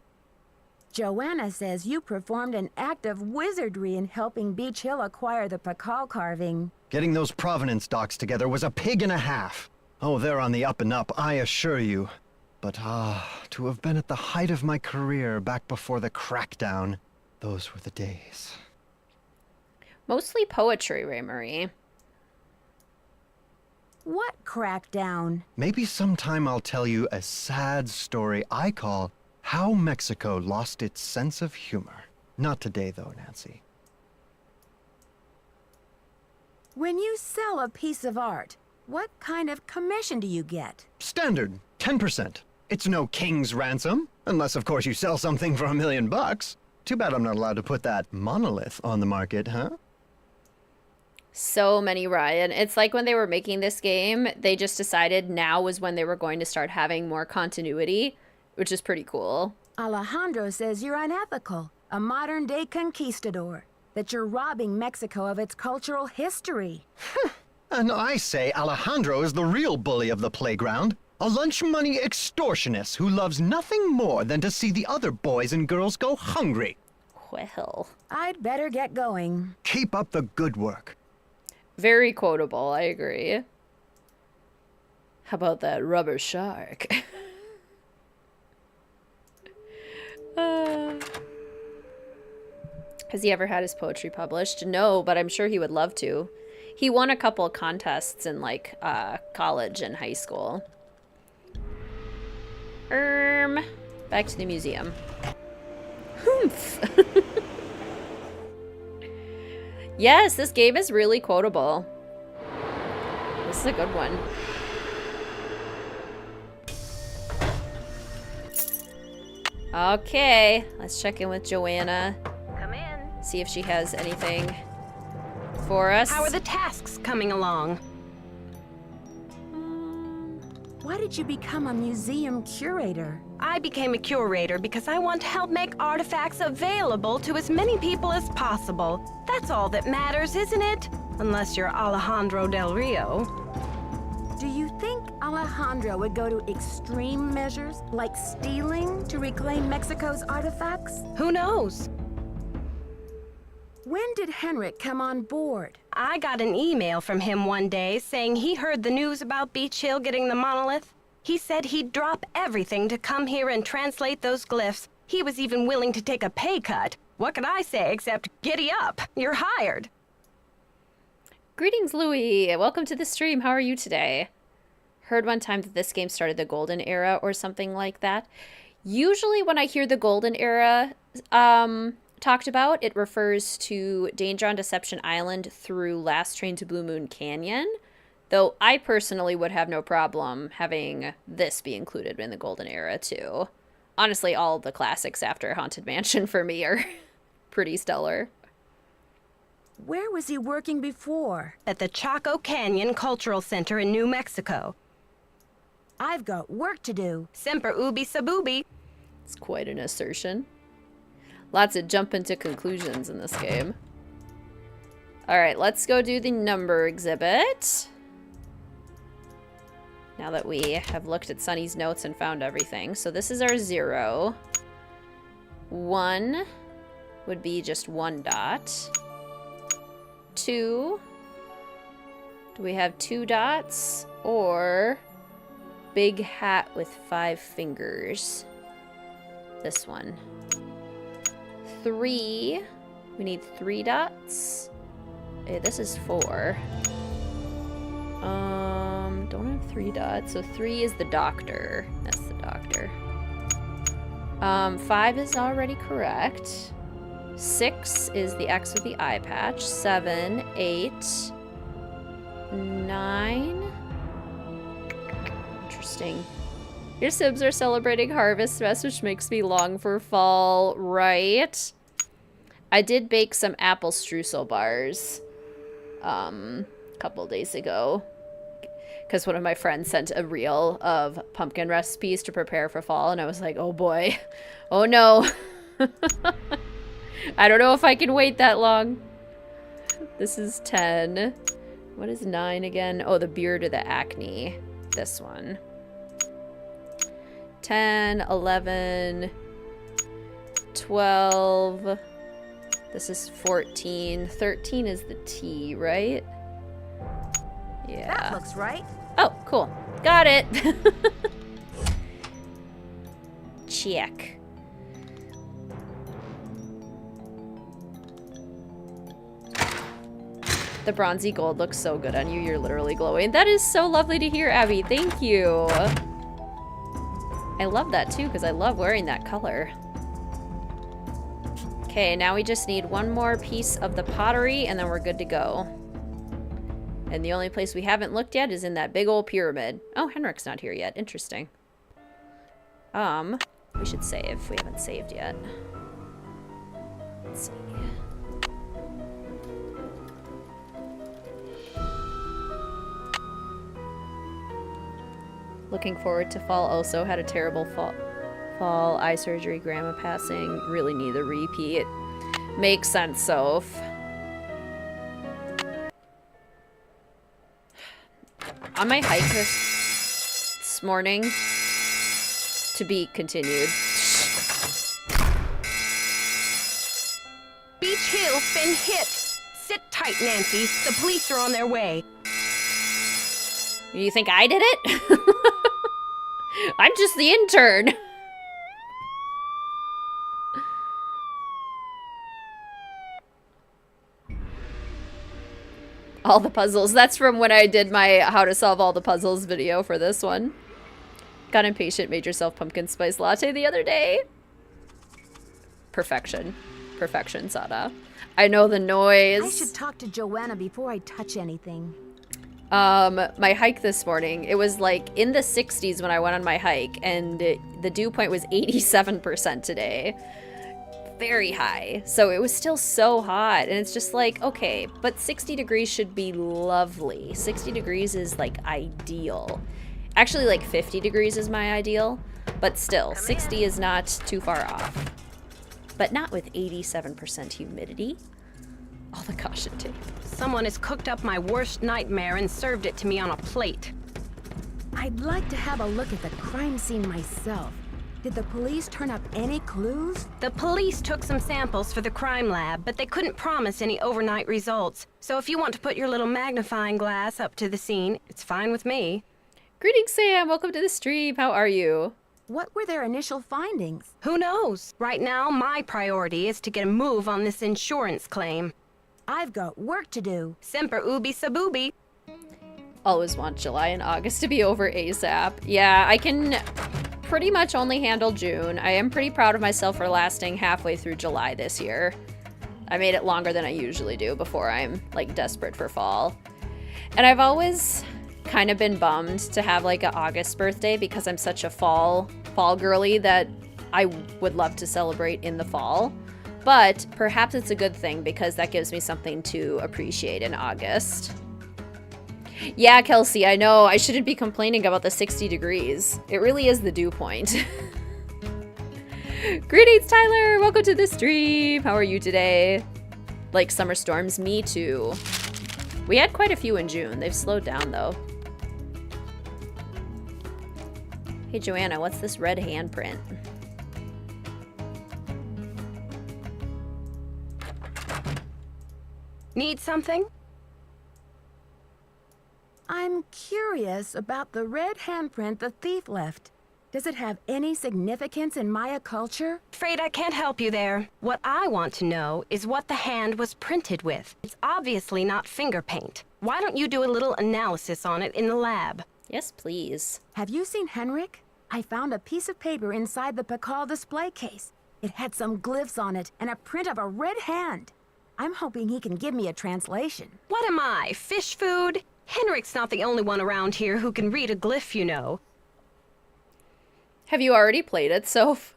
Joanna says you performed an act of wizardry in helping Beach Hill acquire the Pakal carving. Getting those provenance docs together was a pig and a half. Oh, they're on the up and up, I assure you. But to have been at the height of my career back before the crackdown, those were the days. Mostly poetry, Ray Marie. What crackdown? Maybe sometime I'll tell you a sad story I call How Mexico Lost Its Sense of Humor. Not today, though, Nancy. When you sell a piece of art, what kind of commission do you get? Standard, 10%. It's no king's ransom, unless of course you sell something for $1 million. Too bad I'm not allowed to put that monolith on the market, huh? So many, Ryan. It's like when they were making this game, they just decided now was when they were going to start having more continuity, which is pretty cool. Alejandro says you're unethical, a modern-day conquistador, that you're robbing Mexico of its cultural history. And I say Alejandro is the real bully of the playground. A lunch money extortionist who loves nothing more than to see the other boys and girls go hungry. Well, I'd better get going. Keep up the good work. Very quotable, I agree. How about that rubber shark? Has he ever had his poetry published? No, but I'm sure he would love to. He won a couple of contests in like college and high school. Back to the museum. Humph. Yes, this game is really quotable. This is a good one. Okay, let's check in with Joanna. Come in. See if she has anything for us. How are the tasks coming along? Why did you become a museum curator? I became a curator because I want to help make artifacts available to as many people as possible. That's all that matters, isn't it? Unless you're Alejandro Del Rio. Do you think Alejandro would go to extreme measures, like stealing, to reclaim Mexico's artifacts? Who knows? When did Henrik come on board? I got an email from him one day saying he heard the news about Beach Hill getting the monolith. He said he'd drop everything to come here and translate those glyphs. He was even willing to take a pay cut. What could I say except giddy up? You're hired. Greetings, Louie. Welcome to the stream. How are you today? Heard one time that this game started the golden era or something like that. Usually when I hear the golden era talked about, it refers to Danger on Deception Island through Last Train to Blue Moon Canyon. Though I personally would have no problem having this be included in the golden era too. Honestly, all the classics after Haunted Mansion for me are pretty stellar. Where was he working before? At the Chaco Canyon Cultural Center in New Mexico. I've got work to do. Semper ubi sabubi. It's quite an assertion. Lots of jumping to conclusions in this game. Alright, let's go do the number exhibit. Now that we have looked at Sunny's notes and found everything. So this is our 0. 1 would be just 1 dot. 2. Do we have 2 dots? Or big hat with 5 fingers? This one. 3. We need 3 dots. Okay, this is 4. Don't have 3 dots. So 3 is the doctor. That's the doctor. 5 is already correct. 6 is the X with the eye patch. 7, 8, 9. Interesting. Your Sims are celebrating Harvest Fest, which makes me long for fall, right? I did bake some apple streusel bars a couple days ago because one of my friends sent a reel of pumpkin recipes to prepare for fall, and I was like, oh boy, oh no. I don't know if I can wait that long. This is 10. What is 9 again? Oh, the beard or the acne. This one. 10, 11, 12. This is 14. 13 is the T, right? Yeah. That looks right. Oh, cool. Got it. Check. The bronzy gold looks so good on you. You're literally glowing. That is so lovely to hear, Abby. Thank you. I love that too because I love wearing that color. Okay, now we just need one more piece of the pottery and then we're good to go. And the only place we haven't looked yet is in that big old pyramid. Oh, Henrik's not here yet. Interesting. We should save. We haven't saved yet. Let's see. Looking forward to fall. Also had a terrible fall eye surgery, grandma passing. Really need a repeat. Makes sense, Soph. On my hike this morning, to be continued. Beach Hill's been hit. Sit tight, Nancy. The police are on their way. You think I did it? I'm just the intern. All the puzzles. That's from when I did my how to solve all the puzzles video for this one. Got impatient, made yourself pumpkin spice latte the other day. Perfection. Perfection, Sada. I know the noise. I should talk to Joanna before I touch anything. My hike this morning, it was like in the 60s when I went on my hike, and the dew point was 87% today. Very high. So it was still so hot, and it's just like, okay, but 60 degrees should be lovely. 60 degrees is like ideal. Actually, like 50 degrees is my ideal, but still, 60 is not too far off. But not with 87% humidity. All the caution tape. Someone has cooked up my worst nightmare and served it to me on a plate. I'd like to have a look at the crime scene myself. Did the police turn up any clues? The police took some samples for the crime lab, but they couldn't promise any overnight results. So if you want to put your little magnifying glass up to the scene, it's fine with me. Greetings, Sam. Welcome to the stream. How are you? What were their initial findings? Who knows? Right now, my priority is to get a move on this insurance claim. I've got work to do. Semper ubi sabubi. Always want July and August to be over ASAP. Yeah, I can pretty much only handle June. I am pretty proud of myself for lasting halfway through July this year. I made it longer than I usually do before I'm like desperate for fall. And I've always kind of been bummed to have like an August birthday because I'm such a fall girly that I would love to celebrate in the fall. But perhaps it's a good thing because that gives me something to appreciate in August. Yeah, Kelsey, I know. I shouldn't be complaining about the 60 degrees. It really is the dew point. Greetings, Tyler! Welcome to the stream! How are you today? Like summer storms? Me too. We had quite a few in June. They've slowed down, though. Hey, Joanna, what's this red handprint? Need something? I'm curious about the red handprint the thief left. Does it have any significance in Maya culture? Afraid I can't help you there. What I want to know is what the hand was printed with. It's obviously not finger paint. Why don't you do a little analysis on it in the lab? Yes, please. Have you seen Henrik? I found a piece of paper inside the Pakal display case. It had some glyphs on it and a print of a red hand. I'm hoping he can give me a translation. What am I, fish food? Henrik's not the only one around here who can read a glyph, you know. Have you already played it, Soph?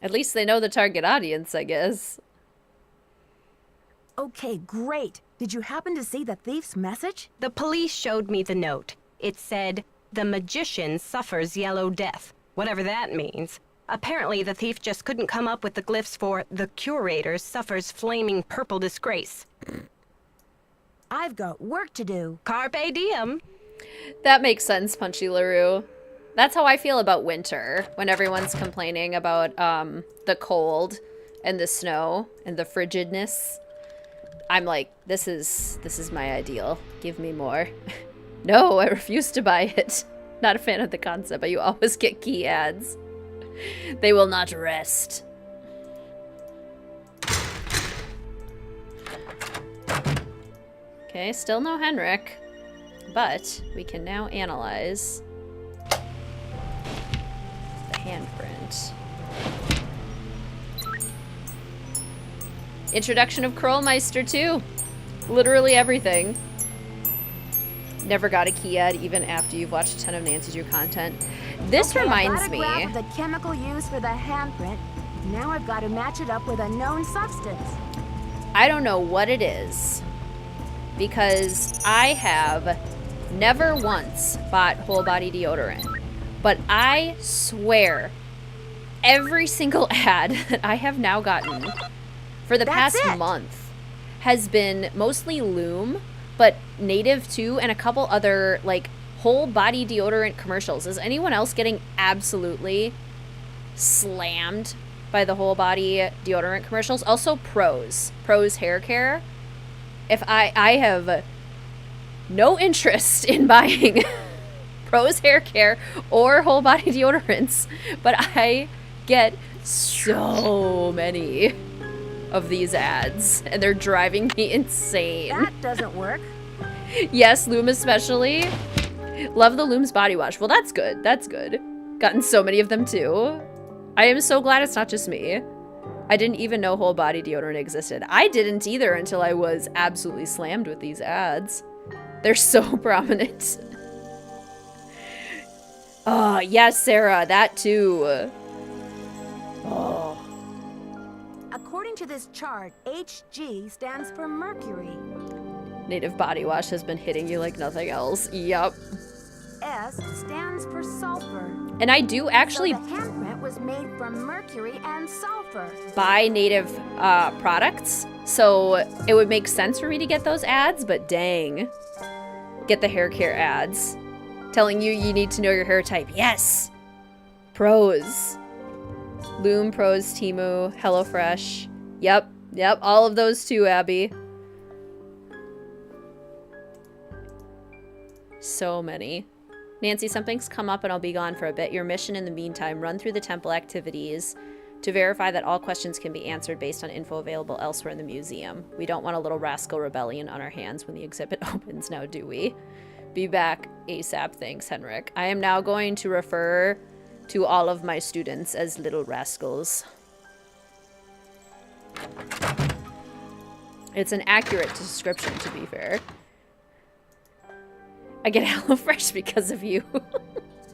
At least they know the target audience, I guess. Okay, great. Did you happen to see the thief's message? The police showed me the note. It said, "The magician suffers yellow death," whatever that means. Apparently, the thief just couldn't come up with the glyphs for "the curator suffers flaming purple disgrace." I've got work to do. Carpe diem. That makes sense, Punchy LaRue. That's how I feel about winter, when everyone's complaining about the cold and the snow and the frigidness. I'm like, this is my ideal. Give me more. No, I refuse to buy it. Not a fan of the concept, but you always get key ads. They will not rest. Okay, still no Henrik, but we can now analyze the handprint. Introduction of Krollmeister too. Literally everything. Never got a key ad even after you've watched a ton of Nancy Drew content. This reminds me. I've got a graph of the chemical used for the handprint. Now I've got to match it up with a known substance. I don't know what it is, because I have never once bought whole body deodorant, but I swear every single ad that I have now gotten for the past month has been mostly Lume, but Native too, and a couple other like whole body deodorant commercials. Is anyone else getting absolutely slammed by the whole body deodorant commercials? Also Pros hair care. If I have no interest in buying Pros hair care or whole body deodorants, but I get so many of these ads, and they're driving me insane. That doesn't work. Yes, Lume especially. Love the Lume's body wash. Well, that's good. That's good. Gotten so many of them too. I am so glad it's not just me. I didn't even know whole body deodorant existed. I didn't either until I was absolutely slammed with these ads. They're so prominent. Oh, yes, Sarah, that too. Oh. According to this chart, HG stands for mercury. Native body wash has been hitting you like nothing else. Yup. S stands for sulfur. And I do actually so the handprint was made from mercury and sulfur. Buy Native products, so it would make sense for me to get those ads, but dang. Get the hair care ads. Telling you need to know your hair type. Yes! Pros. Lume, Pros, Temu, HelloFresh. Yep, all of those too, Abby. So many. Nancy, something's come up and I'll be gone for a bit. Your mission in the meantime, run through the temple activities to verify that all questions can be answered based on info available elsewhere in the museum. We don't want a little rascal rebellion on our hands when the exhibit opens now, do we? Be back ASAP, thanks, Henrik. I am now going to refer to all of my students as little rascals. It's an accurate description, to be fair. I get HelloFresh because of you.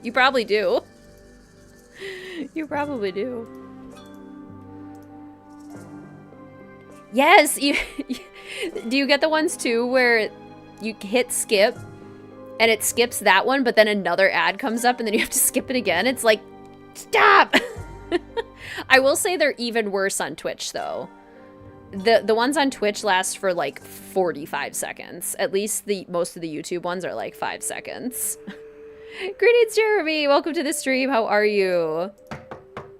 You probably do. You probably do. Yes! Do you get the ones too where you hit skip and it skips that one, but then another ad comes up and then you have to skip it again? It's like, stop! I will say they're even worse on Twitch though. The ones on Twitch last for like 45 seconds. At least most of the YouTube ones are like 5 seconds. Greetings, Jeremy. Welcome to the stream. How are you?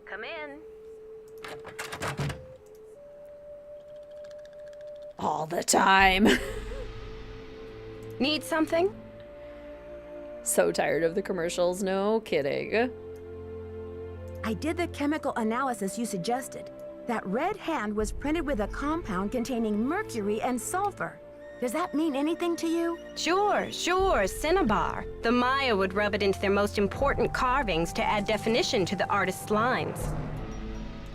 Come in. All the time. Need something? So tired of the commercials. No kidding. I did the chemical analysis you suggested. That red hand was printed with a compound containing mercury and sulfur. Does that mean anything to you? Sure, cinnabar. The Maya would rub it into their most important carvings to add definition to the artist's lines.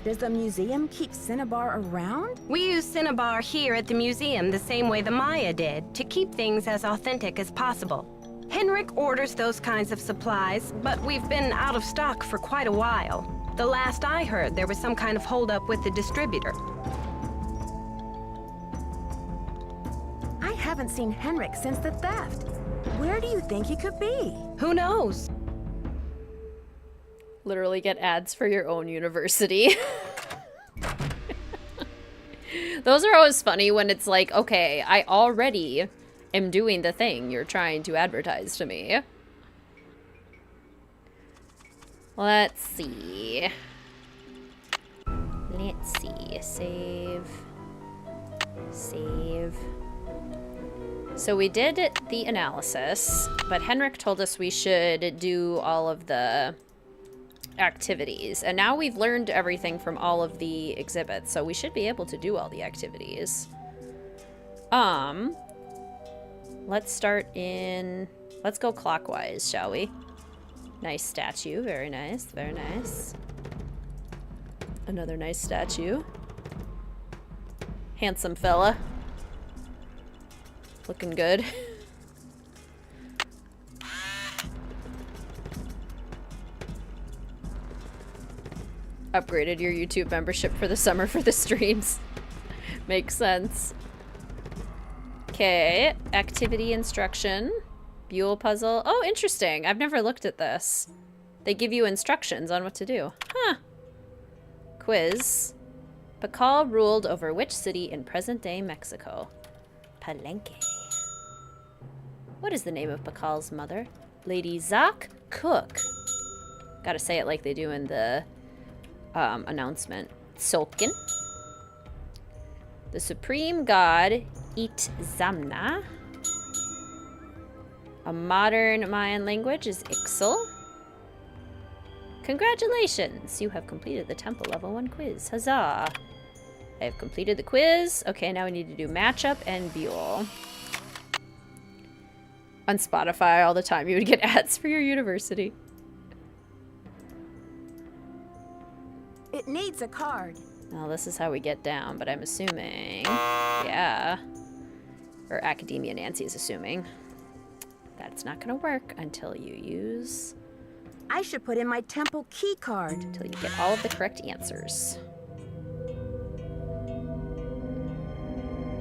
Does the museum keep cinnabar around? We use cinnabar here at the museum the same way the Maya did, to keep things as authentic as possible. Henrik orders those kinds of supplies, but we've been out of stock for quite a while. The last I heard, there was some kind of holdup with the distributor. I haven't seen Henrik since the theft. Where do you think he could be? Who knows? Literally get ads for your own university. Those are always funny when it's like, okay, I already am doing the thing you're trying to advertise to me. Let's see. Let's see. Save. Save. So we did the analysis, but Henrik told us we should do all of the activities. And now we've learned everything from all of the exhibits, so we should be able to do all the activities. Let's start in... Let's go clockwise, shall we? Nice statue. Very nice. Very nice. Another nice statue. Handsome fella. Looking good. Upgraded your YouTube membership for the summer for the streams. Makes sense. Okay, activity instruction. Buell puzzle. Oh, interesting. I've never looked at this. They give you instructions on what to do. Huh. Quiz. Pakal ruled over which city in present-day Mexico? Palenque. What is the name of Pakal's mother? Lady Zak Cook. Gotta say it like they do in the announcement. Tzolk'in. The supreme god Itzamna. A modern Mayan language is Ixal. Congratulations! You have completed the Temple Level 1 quiz. Huzzah! I have completed the quiz. Okay, now we need to do matchup and Buell. On Spotify all the time, you would get ads for your university. It needs a card. Well, this is how we get down, but I'm assuming... Yeah. Or Academia Nancy is assuming. That's not gonna work until you use... I should put in my temple key card. Until you get all of the correct answers.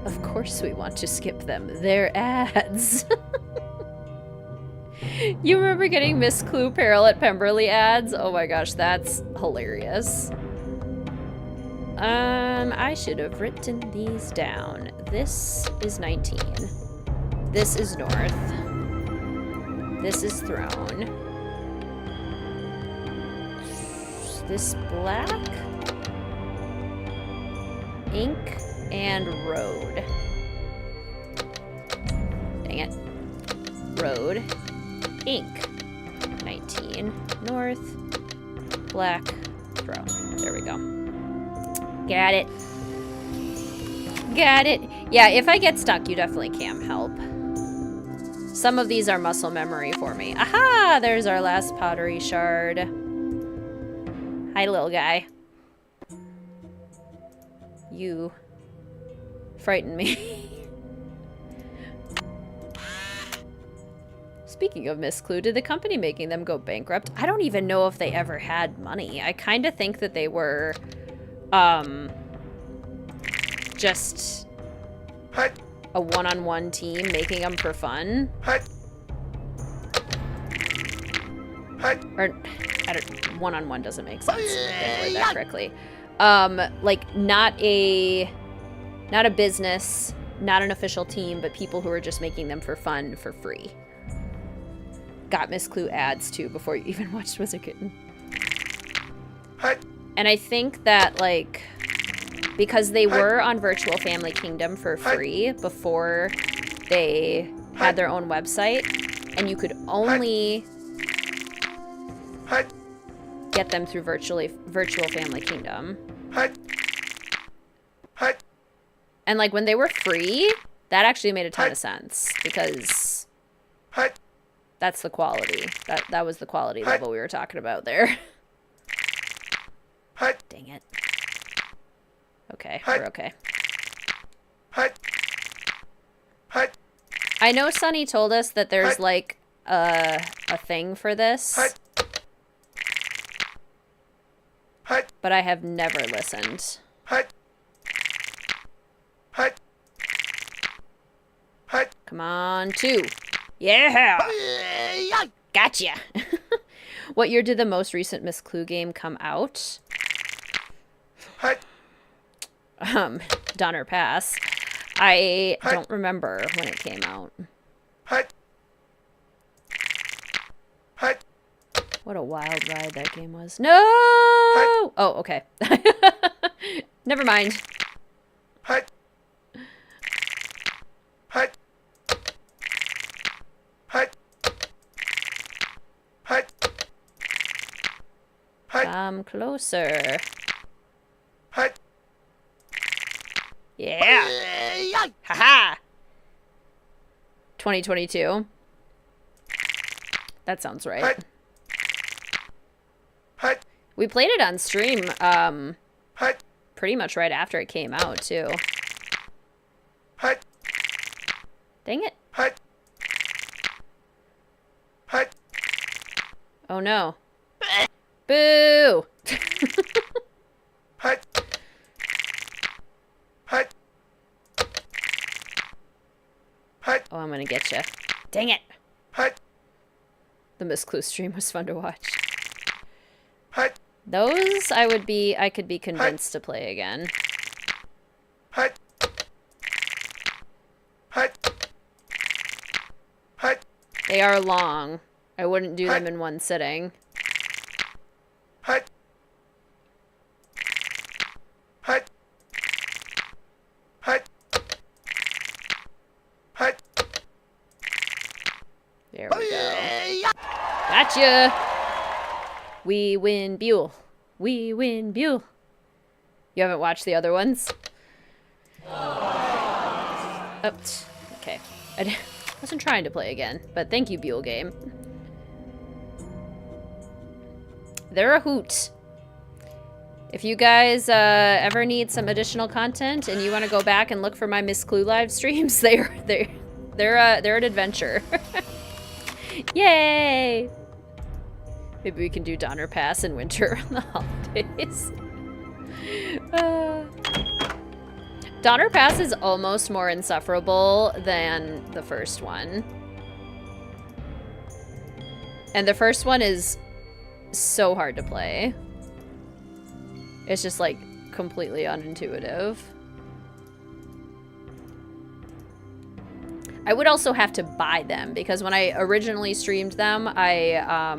Of course we want to skip them. They're ads. You remember getting Miss Clue Peril at Pemberley ads? Oh my gosh, that's hilarious. I should have written these down. This is 19. This is North. This is Throne. This black. Ink and Road. Dang it. Road. Ink. 19. North. Black. Throne. There we go. Got it. Got it. Yeah, if I get stuck, you definitely can help. Some of these are muscle memory for me. Aha! There's our last pottery shard. Hi, little guy. You frighten me. Speaking of Miss Clue, did the company making them go bankrupt? I don't even know if they ever had money. I kind of think that they were, just a one-on-one team making them for fun. Or, I don't, one-on-one doesn't make sense. I didn't word that correctly. Like, not a business, not an official team, but people who are just making them for fun, for free. Got Miss Clue ads, too, before you even watched Wizard Kitten. And I think that, like, because they were on Virtual Family Kingdom for free before they had their own website, and you could only get them through Virtual Family Kingdom. And, like, when they were free, that actually made a ton of sense, because that's the quality. That was the quality level we were talking about there. Dang it. Okay, we're okay. I know Sunny told us that there's, like, a thing for this. But I have never listened. Come on, 2. Yeah! Gotcha! What year did the most recent Miss Clue game come out? Donner Pass. I don't remember when it came out. What a wild ride that game was. No! Oh, okay. Never mind. Come closer. Yeah. Haha. 2022. That sounds right. We played it on stream pretty much right after it came out, too. Dang it. Oh, no. Boo! Oh, I'm gonna get you. Dang it! The Miss Clue stream was fun to watch. Those I could be convinced to play again. They are long. I wouldn't do them in one sitting. There we go. Gotcha! We win Buell. We win Buell. You haven't watched the other ones? Oh, okay. I wasn't trying to play again, but thank you, Buell game. They're a hoot. If you guys ever need some additional content and you want to go back and look for my Miss Clue live streams, they're an adventure. Yay! Maybe we can do Donner Pass in winter around the holidays. Donner Pass is almost more insufferable than the first one. And the first one is so hard to play. It's just like completely unintuitive. I would also have to buy them because when I originally streamed them, I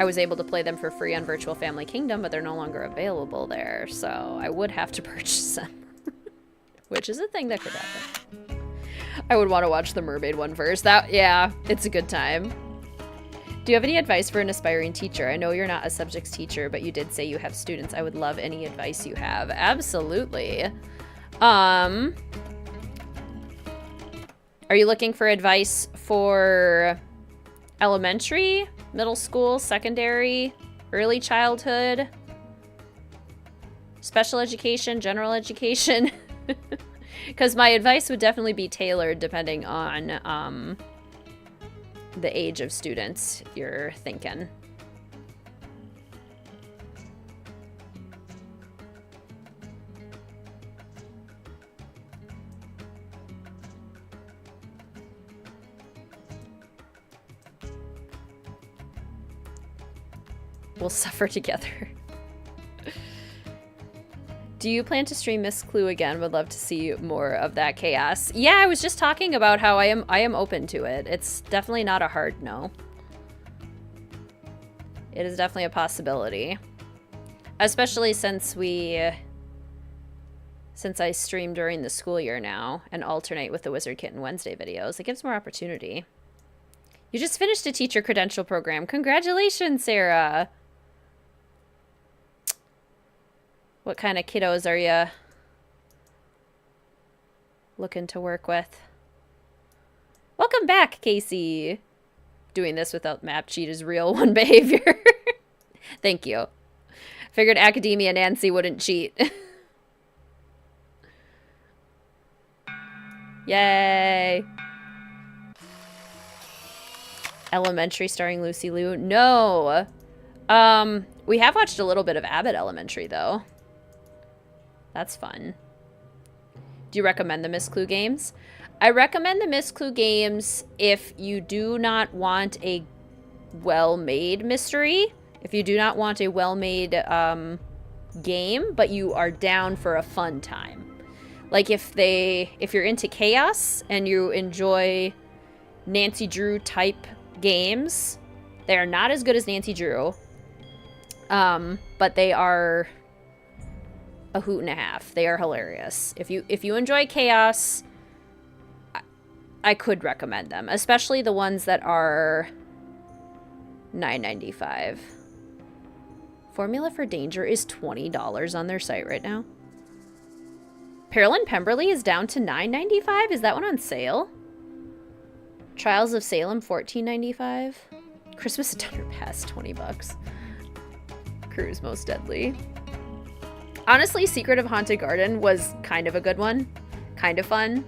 was able to play them for free on Virtual Family Kingdom, but they're no longer available there, so I would have to purchase them. Which is a thing that could happen. I would want to watch the mermaid one first. Yeah, it's a good time. Do you have any advice for an aspiring teacher? I know you're not a subjects teacher, but you did say you have students. I would love any advice you have. Absolutely. Are you looking for advice for elementary, middle school, secondary, early childhood, special education, general education? Because my advice would definitely be tailored depending on the age of students you're thinking. We'll suffer together. Do you plan to stream Miss Clue again? Would love to see more of that chaos. Yeah, I was just talking about how I am open to it. It's definitely not a hard no. It is definitely a possibility. Especially since I stream during the school year now and alternate with the Wizard Kitten Wednesday videos. It gives more opportunity. You just finished a teacher credential program. Congratulations, Sarah. What kind of kiddos are you looking to work with? Welcome back, Casey. Doing this without map cheat is real one behavior. Thank you. Figured Academia Nancy wouldn't cheat. Yay! Elementary starring Lucy Liu. No. We have watched a little bit of Abbott Elementary, though. That's fun. Do you recommend the Miss Clue games? I recommend the Miss Clue games if you do not want a well-made mystery. If you do not want a well-made game, but you are down for a fun time. Like if you're into chaos and you enjoy Nancy Drew type games, they are not as good as Nancy Drew. But they are a hoot and a half. They are hilarious. If you enjoy chaos, I could recommend them, especially the ones that are $9.95. Formula for Danger is $20 on their site right now. Peril in Pemberley is down to $9.95. Is that one on sale? Trials of Salem $14.95. Christmas at Underpass $20. Cruise Most Deadly. Honestly, Secret of Haunted Garden was kind of a good one. Kind of fun.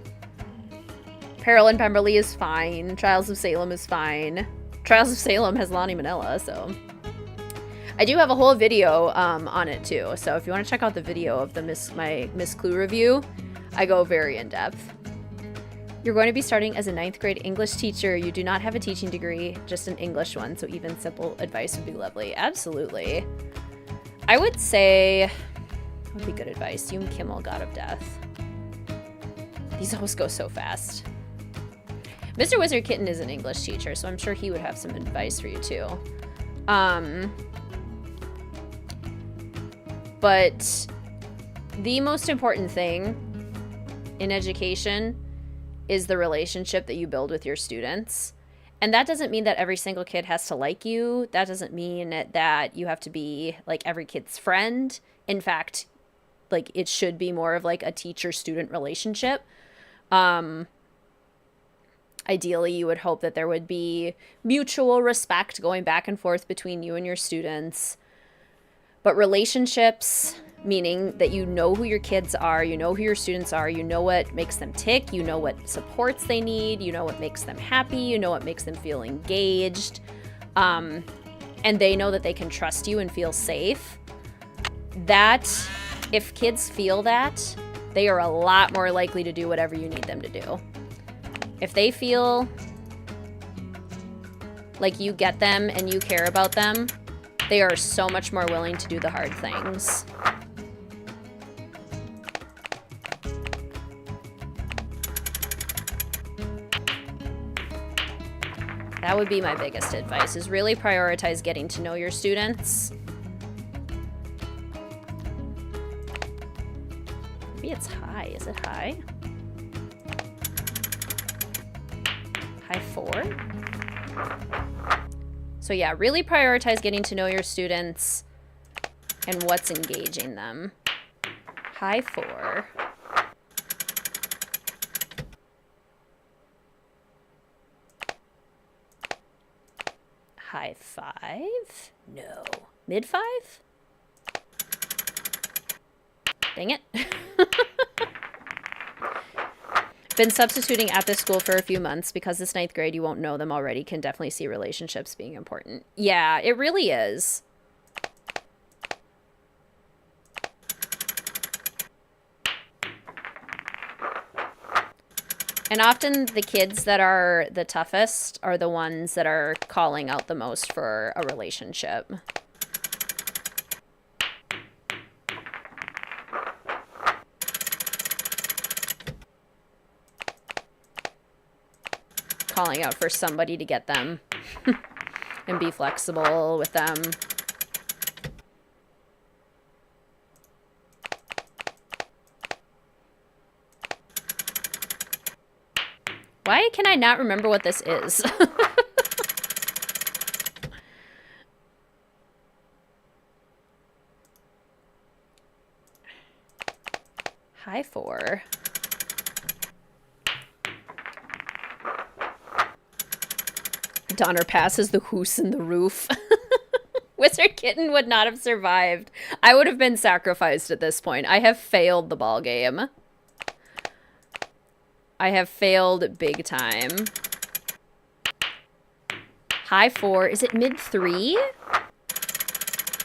Peril in Pemberley is fine. Trials of Salem is fine. Trials of Salem has Lonnie Manella, so... I do have a whole video on it, too. So if you want to check out the video of the my Miss Clue review, I go very in-depth. You're going to be starting as a 9th grade English teacher. You do not have a teaching degree, just an English one, so even simple advice would be lovely. Absolutely. I would say... What would be good advice? Yoon Kimmel, God of Death. These always go so fast. Mr. Wizard Kitten is an English teacher, so I'm sure he would have some advice for you, too. But the most important thing in education is the relationship that you build with your students. And that doesn't mean that every single kid has to like you. That doesn't mean that you have to be like every kid's friend. In fact, like it should be more of like a teacher-student relationship. Ideally, you would hope that there would be mutual respect going back and forth between you and your students. But relationships, meaning that you know who your kids are, you know who your students are, you know what makes them tick, you know what supports they need, you know what makes them happy, you know what makes them feel engaged, and they know that they can trust you and feel safe. That, if kids feel that, they are a lot more likely to do whatever you need them to do. If they feel like you get them and you care about them, they are so much more willing to do the hard things. That would be my biggest advice, is really prioritize getting to know your students. Maybe it's high. Is it high? High 4? So yeah, really prioritize getting to know your students and what's engaging them. High 4. High 5? No. Mid 5? Dang it. Been substituting at this school for a few months. Because this 9th grade, you won't know them already. Can definitely see relationships being important. Yeah, it really is. And often the kids that are the toughest are the ones that are calling out the most for a relationship. Calling out for somebody to get them and be flexible with them. Why can I not remember what this is? High 4. Donner passes the hoose in the roof. Wizard Kitten would not have survived. I would have been sacrificed at this point. I have failed the ball game. I have failed big time. High 4. Is it mid 3?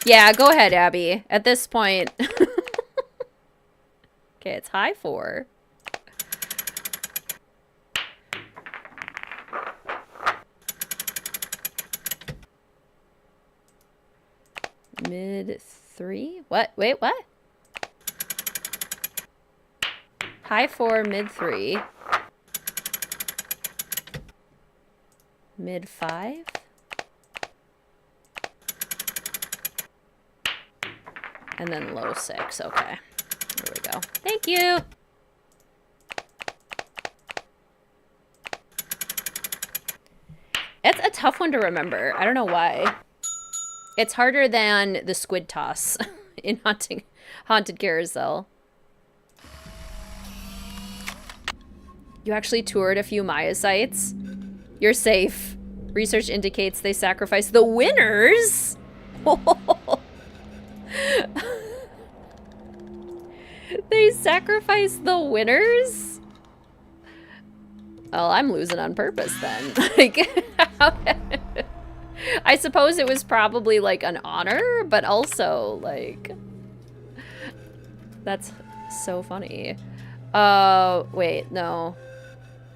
Yeah, go ahead, Abby. At this point. Okay, it's high 4. Mid 3? What? Wait, what? High 4, mid 3. Mid 5? And then low 6. Okay. There we go. Thank you! It's a tough one to remember. I don't know why. It's harder than the squid toss in Haunted Carousel. You actually toured a few Maya sites? You're safe. Research indicates they sacrifice the winners? They sacrifice the winners? Well, I'm losing on purpose then. Like, I suppose it was probably like an honor, but also like, that's so funny. Wait, no.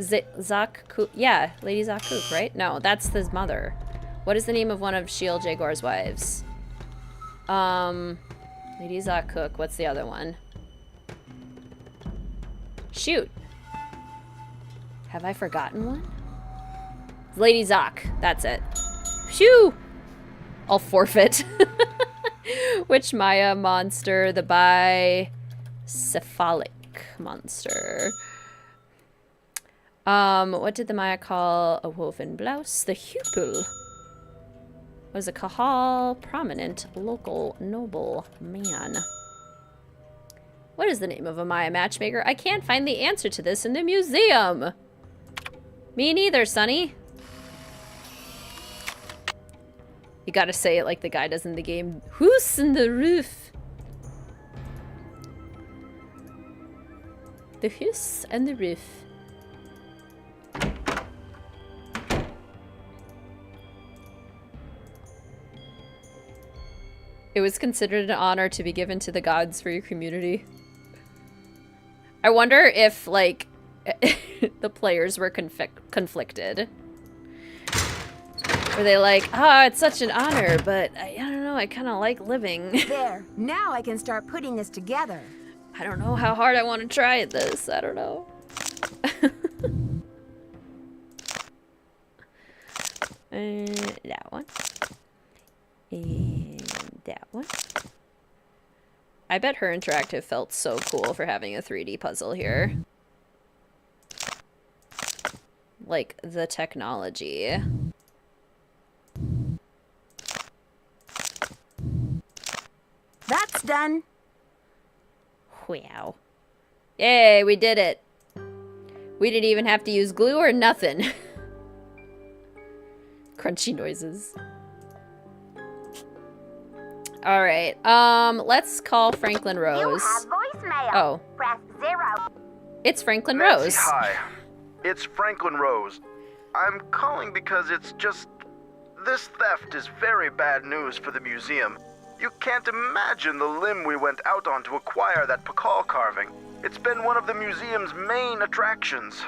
Zakuk, yeah, Lady Zakuk, right? No, that's his mother. What is the name of one of Shield Jaguar's wives? Lady Zakuk, what's the other one? Shoot. Have I forgotten one? Lady Zak, that's it. Phew! I'll forfeit. Which Maya monster? The bicephalic monster. What did the Maya call a woven blouse? The hupul. Was a Kahal prominent local noble man. What is the name of a Maya matchmaker? I can't find the answer to this in the museum. Me neither, Sonny. You gotta say it like the guy does in the game. Who's in the roof? The who's and the roof. It was considered an honor to be given to the gods for your community. I wonder if, like, the players were conflicted. Were they like, oh, it's such an honor, but I don't know, I kind of like living. There, now I can start putting this together. I don't know how hard I want to try at this. I don't know. That one. And that one. I bet Her Interactive felt so cool for having a 3D puzzle here. Like, the technology. That's done. Wow. Yay, we did it. We didn't even have to use glue or nothing. Crunchy noises. All right. Let's call Franklin Rose. You have voicemail. Oh. Press 0. It's Franklin Nancy, Rose. Hi. It's Franklin Rose. I'm calling because it's just... This theft is very bad news for the museum. You can't imagine the limb we went out on to acquire that Pakal carving. It's been one of the museum's main attractions.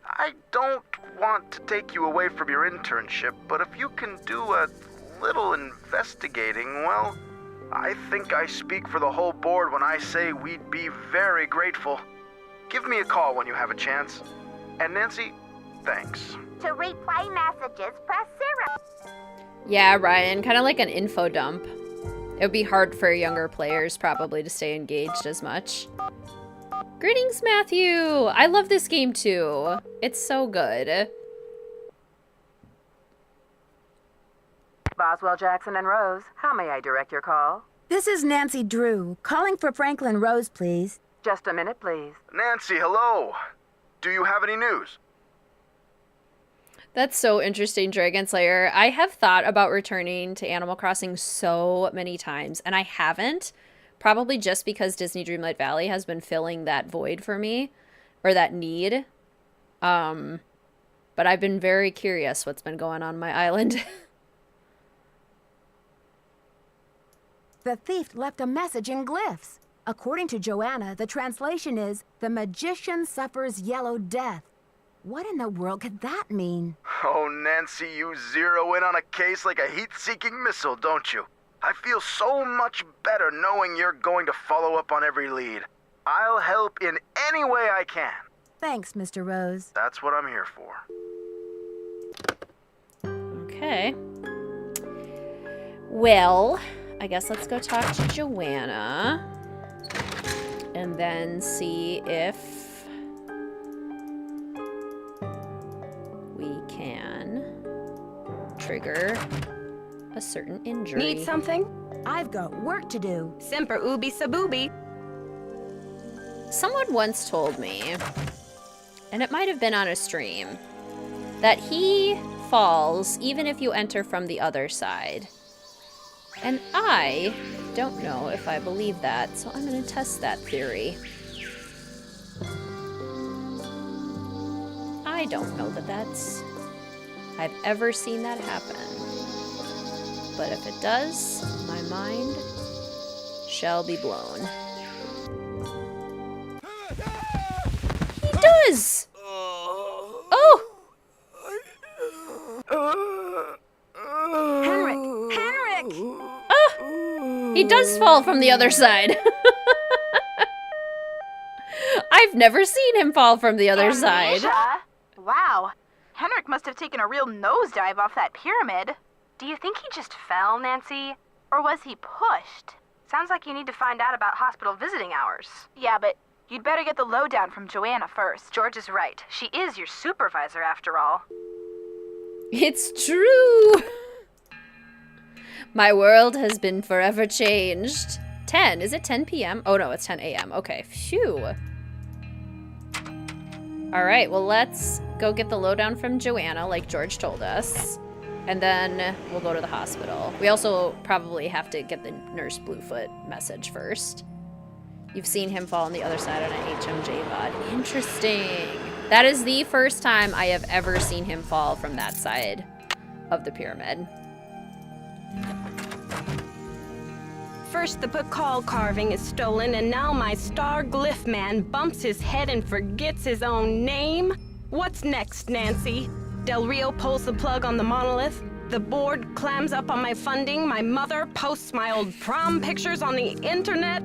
I don't want to take you away from your internship, but if you can do a little investigating, well, I think I speak for the whole board when I say we'd be very grateful. Give me a call when you have a chance. And Nancy, thanks. To replay messages, press 0. Yeah, Ryan, kind of like an info dump. It would be hard for younger players probably to stay engaged as much. Greetings, Matthew! I love this game too. It's so good. Boswell, Jackson, and Rose, how may I direct your call? This is Nancy Drew, calling for Franklin Rose, please. Just a minute, please. Nancy, hello. Do you have any news? That's so interesting, Dragon Slayer. I have thought about returning to Animal Crossing so many times, and I haven't. Probably just because Disney Dreamlight Valley has been filling that void for me. or that need. But I've been very curious what's been going on my island. The thief left a message in glyphs. According to Joanna, the translation is, "The magician suffers yellow death." What in the world could that mean? Oh, Nancy, you zero in on a case like a heat-seeking missile, don't you? I feel so much better knowing you're going to follow up on every lead. I'll help in any way I can. Thanks, Mr. Rose. That's what I'm here for. Okay. Well, I guess let's go talk to Joanna. And then see if we can trigger a certain injury. Need something? I've got work to do. Semper ubi sabubi. Someone once told me, and it might have been on a stream, that he falls even if you enter from the other side. And I don't know if I believe that, so I'm going to test that theory. I don't know that I've ever seen that happen. But if it does, my mind shall be blown. He does! Oh! Henrik! He does fall from the other side. I've never seen him fall from the other side. Wow. Henrik must have taken a real nosedive off that pyramid. Do you think he just fell, Nancy? Or was he pushed? Sounds like you need to find out about hospital visiting hours. Yeah, but you'd better get the lowdown from Joanna first. George is right. She is your supervisor, after all. It's true. My world has been forever changed. 10. Is it 10 p.m.? Oh, no, it's 10 a.m. Okay. Phew. All right. Well, let's go get the lowdown from Joanna, like George told us. And then we'll go to the hospital. We also probably have to get the Nurse Bluefoot message first. You've seen him fall on the other side on an HMJ VOD. Interesting. That is the first time I have ever seen him fall from that side of the pyramid. First the Pakal carving is stolen, and now my star glyph man bumps his head and forgets his own name? What's next, Nancy? Del Rio pulls the plug on the monolith, the board clams up on my funding, my mother posts my old prom pictures on the internet.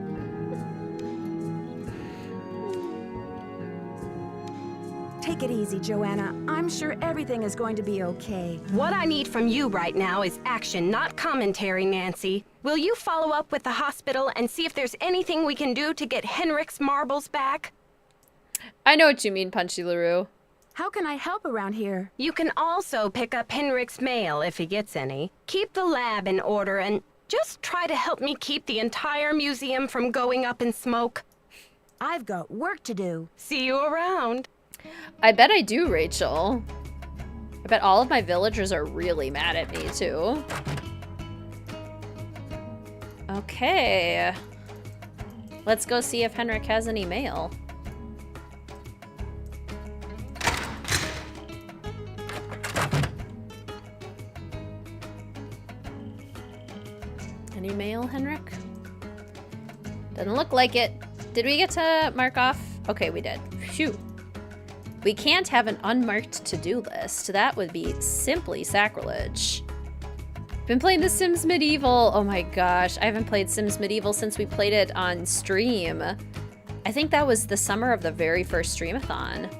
Take it easy, Joanna. I'm sure everything is going to be okay. What I need from you right now is action, not commentary, Nancy. Will you follow up with the hospital and see if there's anything we can do to get Henrik's marbles back? I know what you mean, Punchy LaRue. How can I help around here? You can also pick up Henrik's mail if he gets any. Keep the lab in order and just try to help me keep the entire museum from going up in smoke. I've got work to do. See you around. I bet I do, Rachel. I bet all of my villagers are really mad at me, too. Okay. Let's go see if Henrik has any mail. Any mail, Henrik? Doesn't look like it. Did we get to mark off? Okay, we did. Phew. We can't have an unmarked to-do list. That would be simply sacrilege. Been playing The Sims Medieval. Oh my gosh, I haven't played Sims Medieval since we played it on stream. I think that was the summer of the very first Streamathon.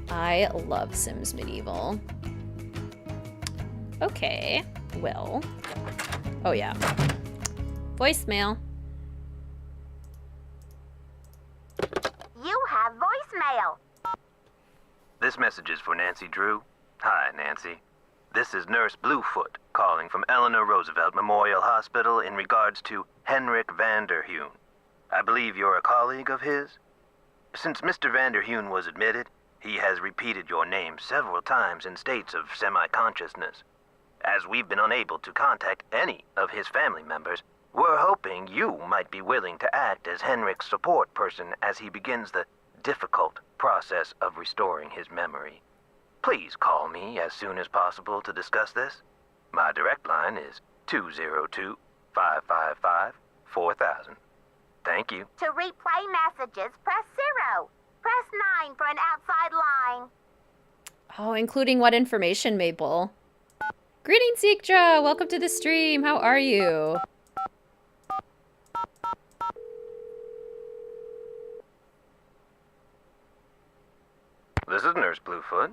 I love Sims Medieval. Okay, well. Oh yeah. Voicemail. You have voicemail. This message is for Nancy Drew. Hi, Nancy. This is Nurse Bluefoot calling from Eleanor Roosevelt Memorial Hospital in regards to Henrik Vanderheun. I believe you're a colleague of his? Since Mr. Vanderheun was admitted, he has repeated your name several times in states of semi-consciousness. As we've been unable to contact any of his family members, We're hoping you might be willing to act as Henrik's support person as he begins the difficult process of restoring his memory. Please call me as soon as possible to discuss this. My direct line is 202-555-4000. Thank you. To replay messages, press 0. Press 9 for an outside line. Oh, including what information, Maple? Greetings, Zekdra! Welcome to the stream. How are you? This is Nurse Bluefoot.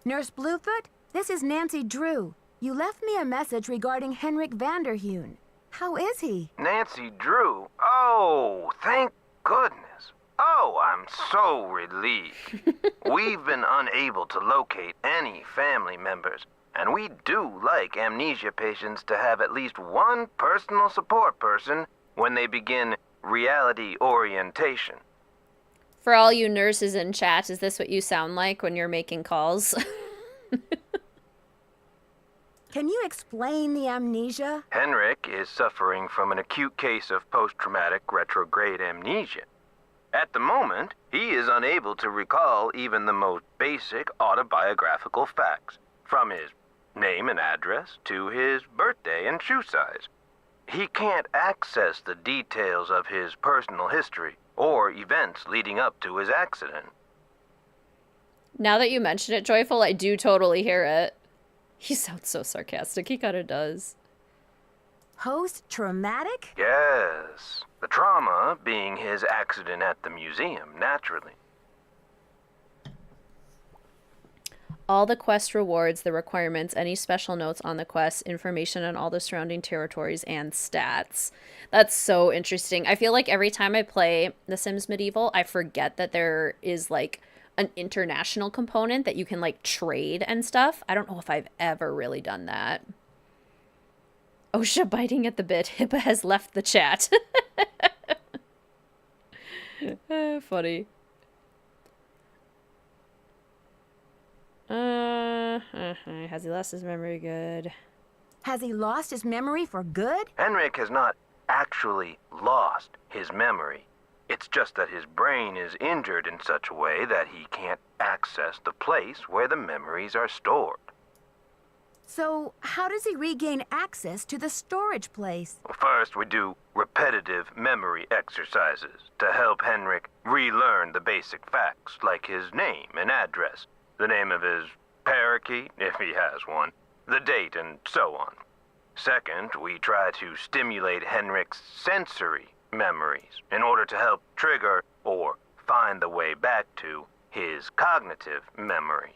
Nurse Bluefoot, this is Nancy Drew. You left me a message regarding Henrik Vanderheun. How is he? Nancy Drew? Oh, thank goodness. Oh, I'm so relieved. We've been unable to locate any family members, and we do like amnesia patients to have at least one personal support person when they begin reality orientation. For all you nurses in chat, is this what you sound like when you're making calls? Can you explain the amnesia? Henrik is suffering from an acute case of post-traumatic retrograde amnesia. At the moment, he is unable to recall even the most basic autobiographical facts, from his name and address to his birthday and shoe size. He can't access the details of his personal history or events leading up to his accident. Now that you mention it, Joyful, I do totally hear it. He sounds so sarcastic. He kind of does. Post-traumatic? Yes. The trauma being his accident at the museum, naturally. All the quest rewards, the requirements, any special notes on the quest, information on all the surrounding territories, and stats. That's so interesting. I feel like every time I play The Sims Medieval, I forget that there is, like, an international component that you can, like, trade and stuff. I don't know if I've ever really done that. OSHA biting at the bit. Hippa has left the chat. Funny. Has he lost his memory? Good. Has he lost his memory for good? Henrik has not actually lost his memory. It's just that his brain is injured in such a way that he can't access the place where the memories are stored. So, how does he regain access to the storage place? First, we do repetitive memory exercises to help Henrik relearn the basic facts, like his name and address, the name of his parakeet, if he has one, the date, and so on. Second, we try to stimulate Henrik's sensory memories in order to help trigger or find the way back to his cognitive memories.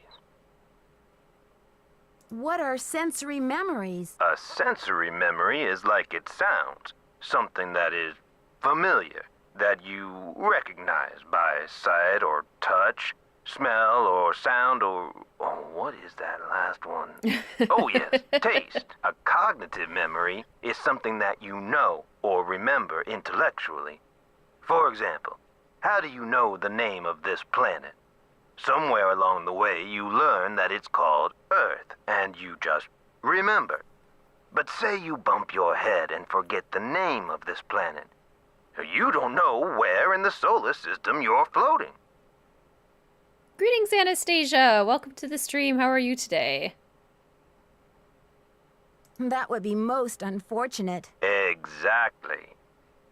What are sensory memories? A sensory memory is like it sounds, something that is familiar, that you recognize by sight or touch, smell or sound or... Oh, what is that last one? Oh, yes, taste. A cognitive memory is something that you know or remember intellectually. For example, how do you know the name of this planet? Somewhere along the way, you learn that it's called Earth, and you just remember. But say you bump your head and forget the name of this planet. You don't know where in the solar system you're floating. Greetings, Anastasia. Welcome to the stream. How are you today? That would be most unfortunate. Exactly.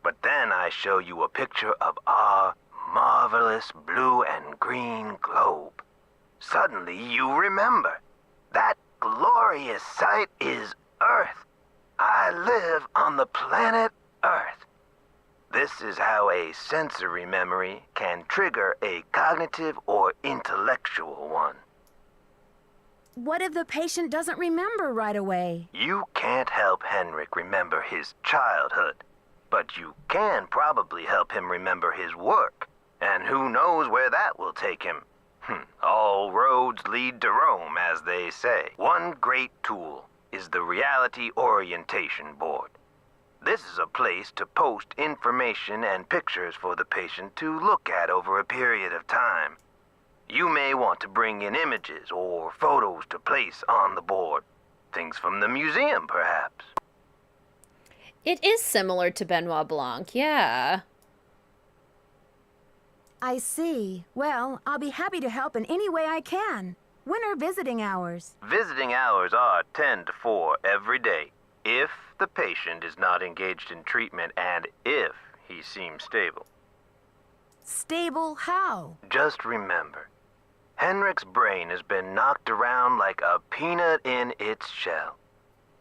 But then I show you a picture of our marvelous blue and green globe. Suddenly you remember. That glorious sight is Earth. I live on the planet Earth. This is how a sensory memory can trigger a cognitive or intellectual one. What if the patient doesn't remember right away? You can't help Henrik remember his childhood, but you can probably help him remember his work. And who knows where that will take him. All roads lead to Rome, as they say. One great tool is the Reality Orientation Board. This is a place to post information and pictures for the patient to look at over a period of time. You may want to bring in images or photos to place on the board. Things from the museum, perhaps. It is similar to Benoit Blanc, yeah. I see. Well, I'll be happy to help in any way I can. When are visiting hours? Visiting hours are 10 to 4 every day, if the patient is not engaged in treatment and if he seems stable. Stable how? Just remember, Henrik's brain has been knocked around like a peanut in its shell.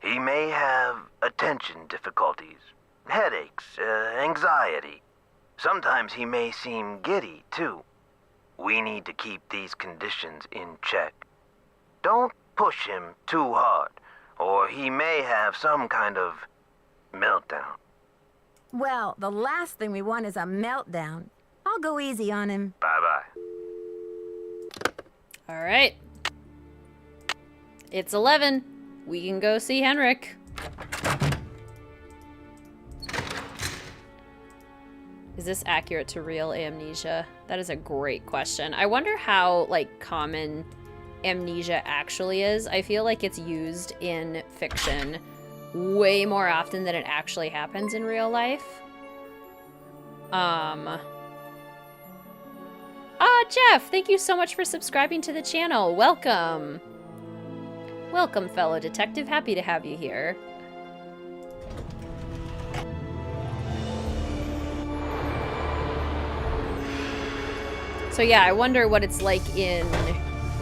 He may have attention difficulties, headaches, anxiety. Sometimes he may seem giddy, too. We need to keep these conditions in check. Don't push him too hard, or he may have some kind of meltdown. Well, the last thing we want is a meltdown. I'll go easy on him. Bye-bye. All right. It's 11. We can go see Henrik. Is this accurate to real amnesia? That is a great question. I wonder how, like, common amnesia actually is. I feel like it's used in fiction way more often than it actually happens in real life. Jeff, thank you so much for subscribing to the channel. Welcome. Welcome, fellow detective. Happy to have you here. So yeah, I wonder what it's like in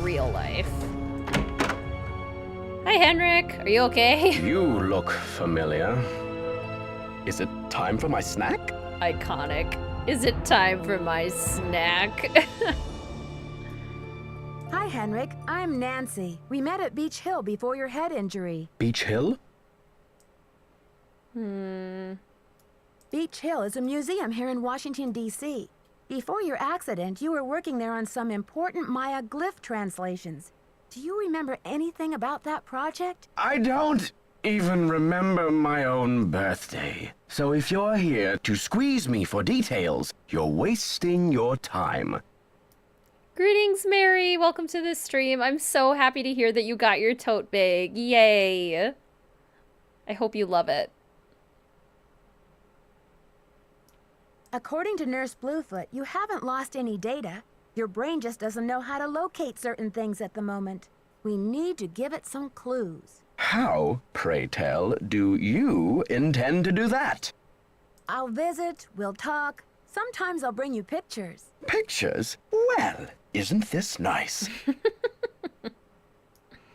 real life. Hi, Henrik. Are you okay? You look familiar. Is it time for my snack? Iconic. Is it time for my snack? Hi, Henrik. I'm Nancy. We met at Beach Hill before your head injury. Beach Hill? Beach Hill is a museum here in Washington, D.C. Before your accident, you were working there on some important Maya glyph translations. Do you remember anything about that project? I don't even remember my own birthday. So if you're here to squeeze me for details, you're wasting your time. Greetings, Mary. Welcome to the stream. I'm so happy to hear that you got your tote bag. Yay. I hope you love it. According to Nurse Bluefoot, you haven't lost any data. Your brain just doesn't know how to locate certain things at the moment. We need to give it some clues. How, pray tell, do you intend to do that? I'll visit, we'll talk. Sometimes I'll bring you pictures. Pictures? Well, isn't this nice?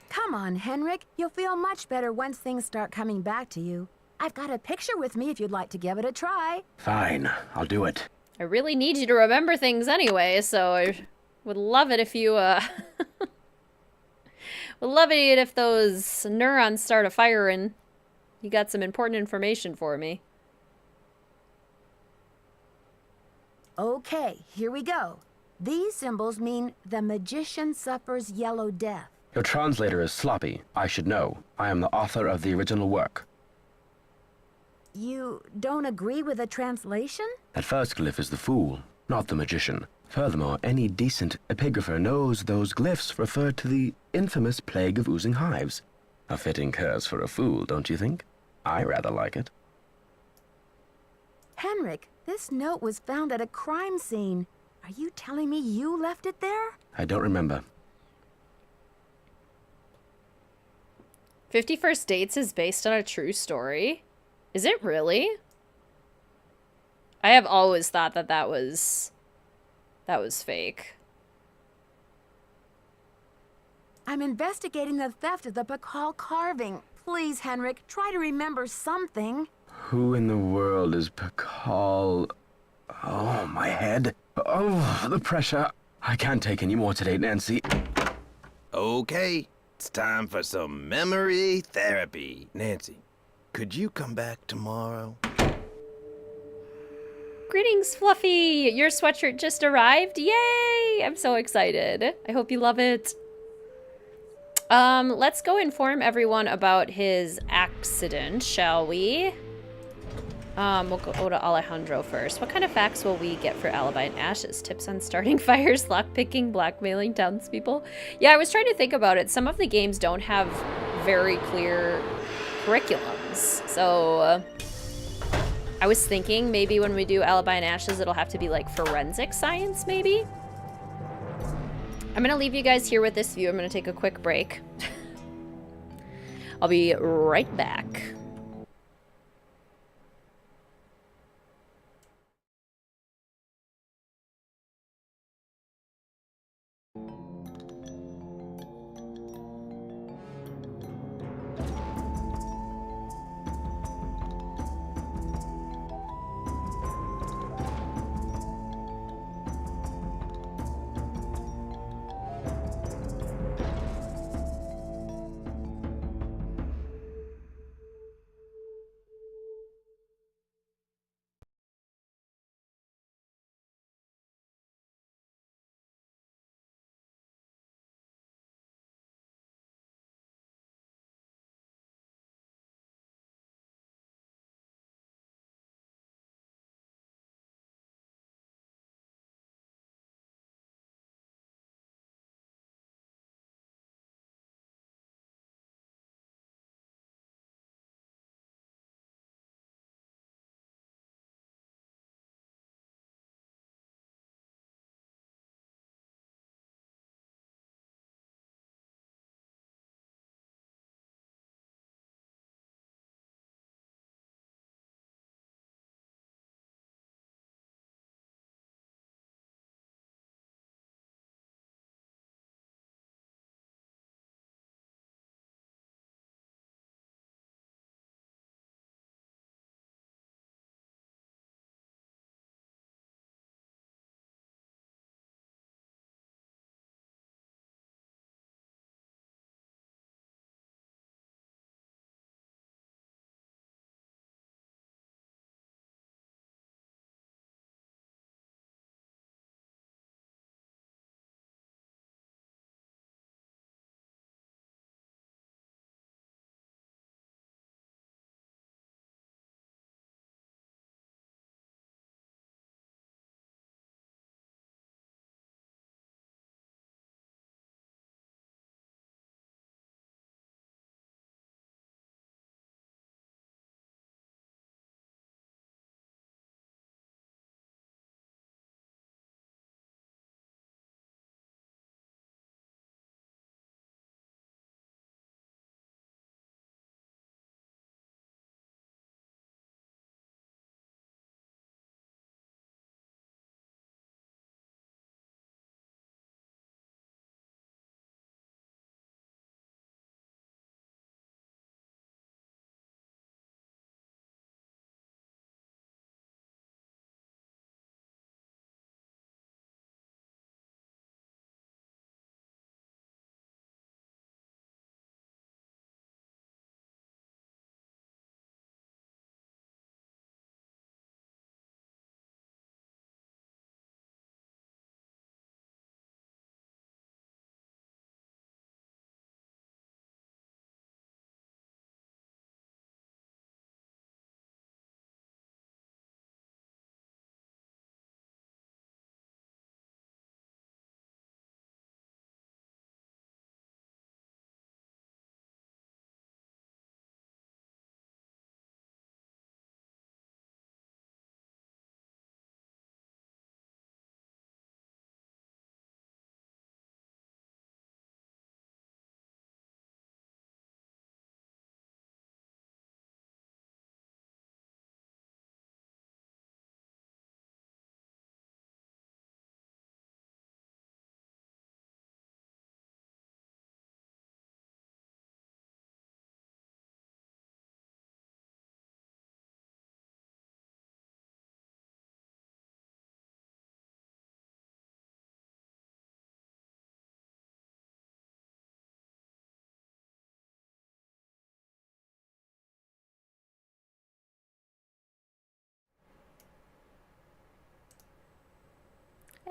Come on, Henrik. You'll feel much better once things start coming back to you. I've got a picture with me if you'd like to give it a try. Fine, I'll do it. I really need you to remember things anyway, so I would love it if you, would love it if those neurons start firing. You got some important information for me. Okay, here we go. These symbols mean the magician suffers yellow death. Your translator is sloppy. I should know. I am the author of the original work. You don't agree with the translation? That first glyph is the fool, not the magician. Furthermore, any decent epigrapher knows those glyphs refer to the infamous plague of oozing hives. A fitting curse for a fool, don't you think? I rather like it. Henrik, this note was found at a crime scene. Are you telling me you left it there? I don't remember. 50 First Dates is based on a true story? Is it really? I have always thought that that was fake. I'm investigating the theft of the Pakal carving. Please, Henrik, try to remember something. Who in the world is Pakal? Oh, my head. Oh, the pressure. I can't take any more today, Nancy. Okay, it's time for some memory therapy. Nancy, could you come back tomorrow? Greetings, Fluffy! Your sweatshirt just arrived. Yay! I'm so excited. I hope you love it. Let's go inform everyone about his accident, shall we? We'll go to Alejandro first. What kind of facts will we get for Alibi and Ashes? Tips on starting fires, lockpicking, blackmailing townspeople? Yeah, I was trying to think about it. Some of the games don't have very clear curriculums. So, I was thinking maybe when we do Alibi and Ashes, it'll have to be like forensic science, maybe? I'm gonna leave you guys here with this view. I'm gonna take a quick break. I'll be right back.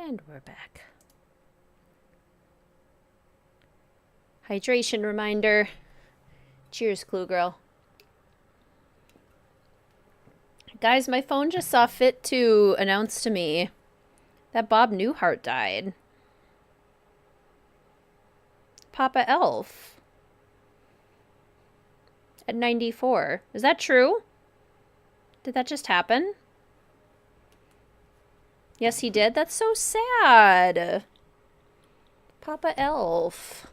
And we're back. Hydration reminder. Cheers, Clue Girl. Guys, my phone just saw fit to announce to me that Bob Newhart died. Papa Elf. At 94. Is that true? Did that just happen? Yes, he did. That's so sad. Papa Elf.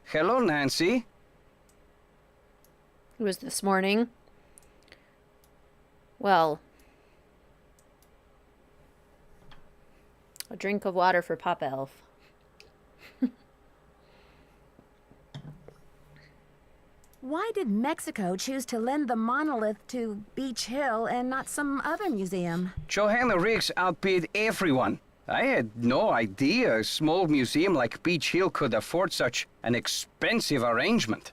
Hello, Nancy. It was this morning. Well, a drink of water for Papa Elf. Why did Mexico choose to lend the monolith to Beach Hill and not some other museum? Johanna Riggs outbid everyone. I had no idea a small museum like Beach Hill could afford such an expensive arrangement.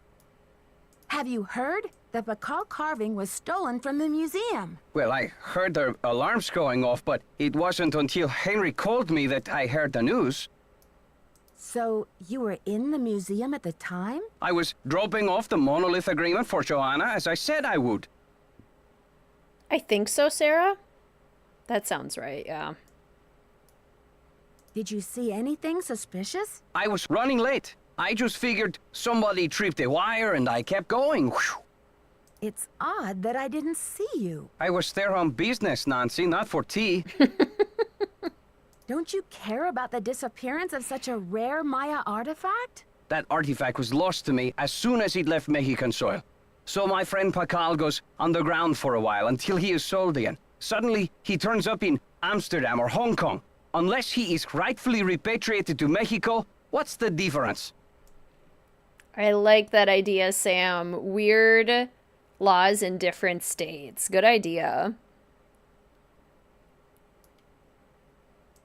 Have you heard? The Pakal carving was stolen from the museum. Well, I heard the alarms going off, but it wasn't until Henry called me that I heard the news. So, you were in the museum at the time? I was dropping off the monolith agreement for Joanna, as I said I would. I think so, Sarah. That sounds right, yeah. Did you see anything suspicious? I was running late. I just figured somebody tripped a wire and I kept going. Whew. It's odd that I didn't see you. I was there on business, Nancy, not for tea. Don't you care about the disappearance of such a rare Maya artifact? That artifact was lost to me as soon as it left Mexican soil. So my friend Pakal goes underground for a while until he is sold again. Suddenly, he turns up in Amsterdam or Hong Kong. Unless he is rightfully repatriated to Mexico, what's the difference? I like that idea, Sam. Weird laws in different states. Good idea.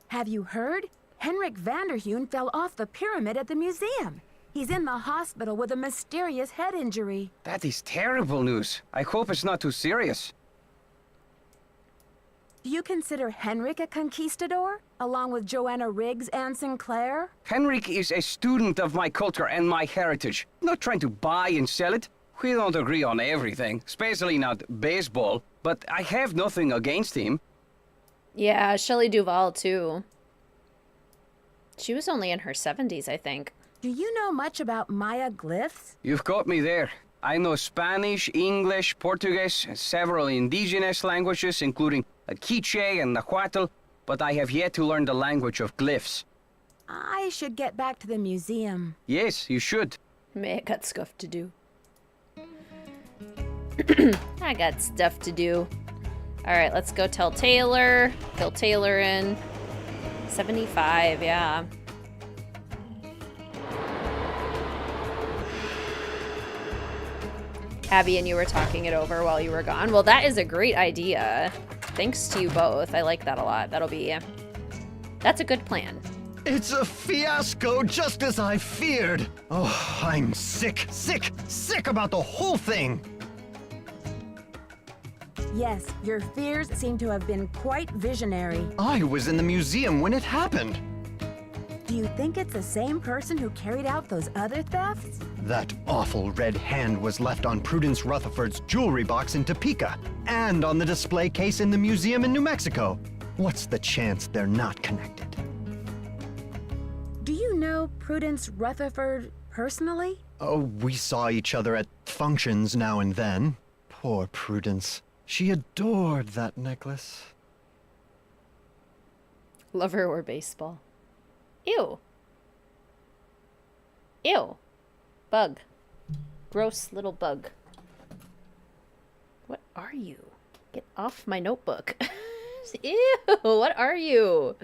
Have you heard? Henrik Vanderheun fell off the pyramid at the museum. He's in the hospital with a mysterious head injury. That is terrible news. I hope it's not too serious. Do you consider Henrik a conquistador, along with Joanna Riggs and Sinclair? Henrik is a student of my culture and my heritage. Not trying to buy and sell it. We don't agree on everything, especially not baseball, but I have nothing against him. Yeah, Shelley Duvall, too. She was only in her 70s, I think. Do you know much about Maya glyphs? You've got me there. I know Spanish, English, Portuguese, and several indigenous languages, including Quiche and Nahuatl, but I have yet to learn the language of glyphs. I should get back to the museum. Yes, you should. I got stuff to do. I got stuff to do. Alright, let's go tell Taylor. Fill Taylor in. 75, yeah. Abby and you were talking it over while you were gone. Well, that is a great idea. Thanks to you both. I like that a lot. That's a good plan. It's a fiasco, just as I feared. Oh, I'm sick about the whole thing. Yes, your fears seem to have been quite visionary. I was in the museum when it happened. Do you think it's the same person who carried out those other thefts? That awful red hand was left on Prudence Rutherford's jewelry box in Topeka, and on the display case in the museum in New Mexico. What's the chance they're not connected? Do you know Prudence Rutherford personally? Oh, we saw each other at functions now and then. Poor Prudence. She adored that necklace. Lover or baseball? Ew. Ew. Bug. Gross little bug. What are you? Get off my notebook. Ew, what are you?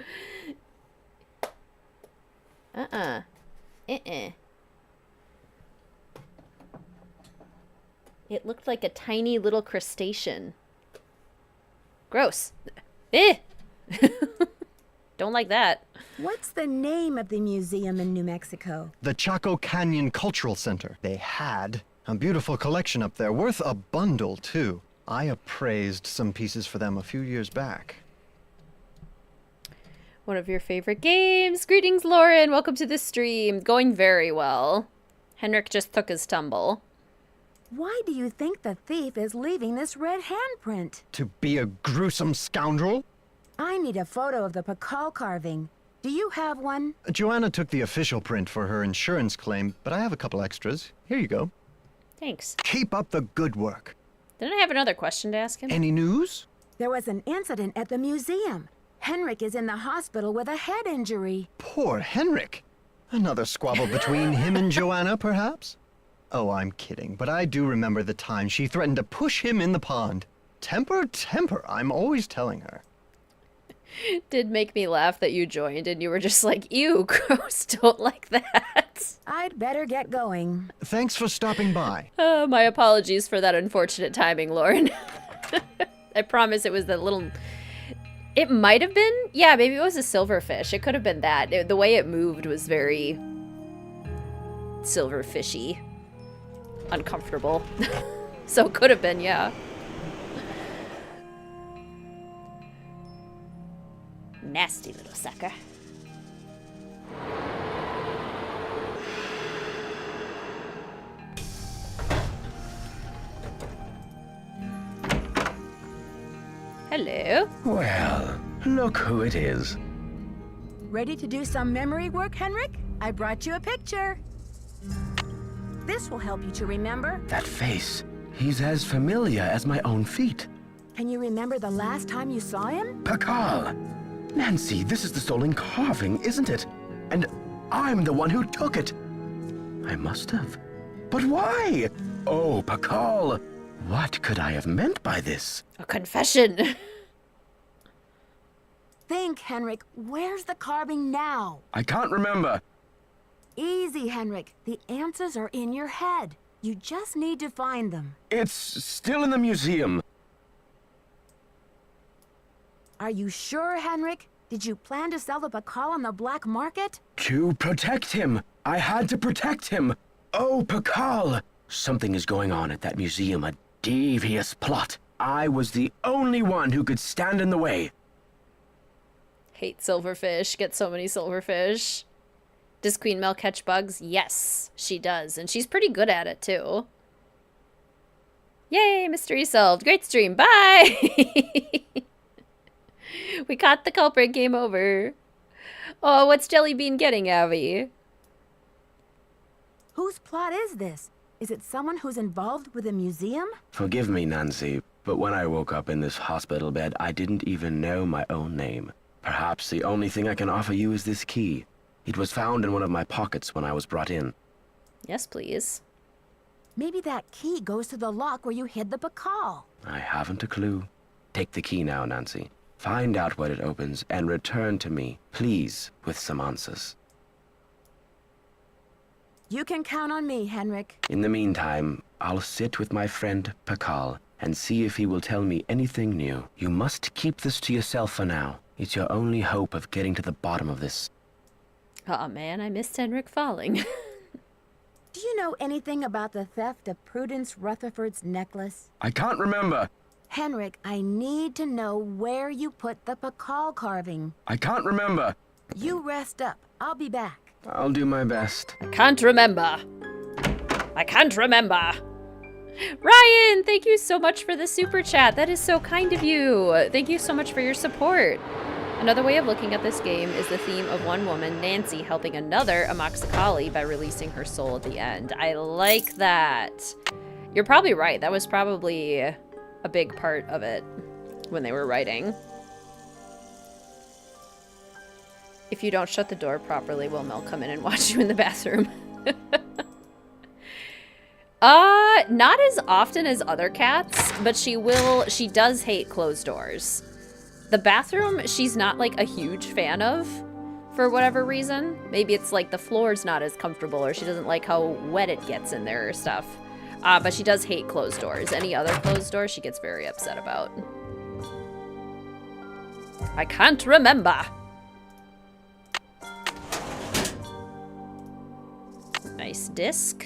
It looked like a tiny little crustacean. Gross. Eh! Don't like that. What's the name of the museum in New Mexico? The Chaco Canyon Cultural Center. They had a beautiful collection up there, worth a bundle, too. I appraised some pieces for them a few years back. One of your favorite games. Greetings, Lauren. Welcome to the stream. Going very well. Henrik just took his tumble. Why do you think the thief is leaving this red handprint? To be a gruesome scoundrel? I need a photo of the Pakal carving. Do you have one? Joanna took the official print for her insurance claim, but I have a couple extras. Here you go. Thanks. Keep up the good work. Didn't I have another question to ask him? Any news? There was an incident at the museum. Henrik is in the hospital with a head injury. Poor Henrik. Another squabble between him and Joanna, perhaps? Oh, I'm kidding, but I do remember the time she threatened to push him in the pond. Temper, temper, I'm always telling her. Did make me laugh that you joined and you were just like, ew, gross, don't like that. I'd better get going. Thanks for stopping by. My apologies for that unfortunate timing, Lauren. I promise it was the little... It might have been... Yeah, maybe it was a silverfish. It could have been that. The way it moved was very... silverfishy. Uncomfortable. So it could have been, yeah. Nasty little sucker. Hello. Well, look who it is. Ready to do some memory work, Henrik? I brought you a picture. This will help you to remember. That face. He's as familiar as my own feet. Can you remember the last time you saw him? Pakal! Nancy, this is the stolen carving, isn't it? And I'm the one who took it. I must have. But why? Oh, Pakal! What could I have meant by this? A confession. Think, Henrik. Where's the carving now? I can't remember. Easy, Henrik. The answers are in your head. You just need to find them. It's still in the museum. Are you sure, Henrik? Did you plan to sell the Pakal on the black market? To protect him. I had to protect him. Oh, Pakal! Something is going on at that museum, a devious plot. I was the only one who could stand in the way. Hate silverfish. Get so many silverfish. Does Queen Mel catch bugs? Yes, she does. And she's pretty good at it, too. Yay, mystery solved. Great stream. Bye! We caught the culprit. Game over. Oh, what's Jellybean getting, Abby? Whose plot is this? Is it someone who's involved with the museum? Forgive me, Nancy, but when I woke up in this hospital bed, I didn't even know my own name. Perhaps the only thing I can offer you is this key. It was found in one of my pockets when I was brought in. Yes, please. Maybe that key goes to the lock where you hid the Pakal. I haven't a clue. Take the key now, Nancy. Find out what it opens and return to me, please, with some answers. You can count on me, Henrik. In the meantime, I'll sit with my friend Pakal and see if he will tell me anything new. You must keep this to yourself for now. It's your only hope of getting to the bottom of this. Aw, man, I missed Henrik falling. Do you know anything about the theft of Prudence Rutherford's necklace? I can't remember. Henrik, I need to know where you put the Pakal carving. I can't remember. You rest up. I'll be back. I'll do my best. I can't remember. I can't remember. Ryan, thank you so much for the super chat. That is so kind of you. Thank you so much for your support. Another way of looking at this game is the theme of one woman, Nancy, helping another, Amaxakali, by releasing her soul at the end. I like that. You're probably right. That was probably a big part of it when they were writing. If you don't shut the door properly, will Mel come in and watch you in the bathroom? Not as often as other cats, but she does hate closed doors. The bathroom, she's not like a huge fan of for whatever reason. Maybe it's like the floor's not as comfortable or she doesn't like how wet it gets in there or stuff. But she does hate closed doors. Any other closed door she gets very upset about. I can't remember. Nice disc.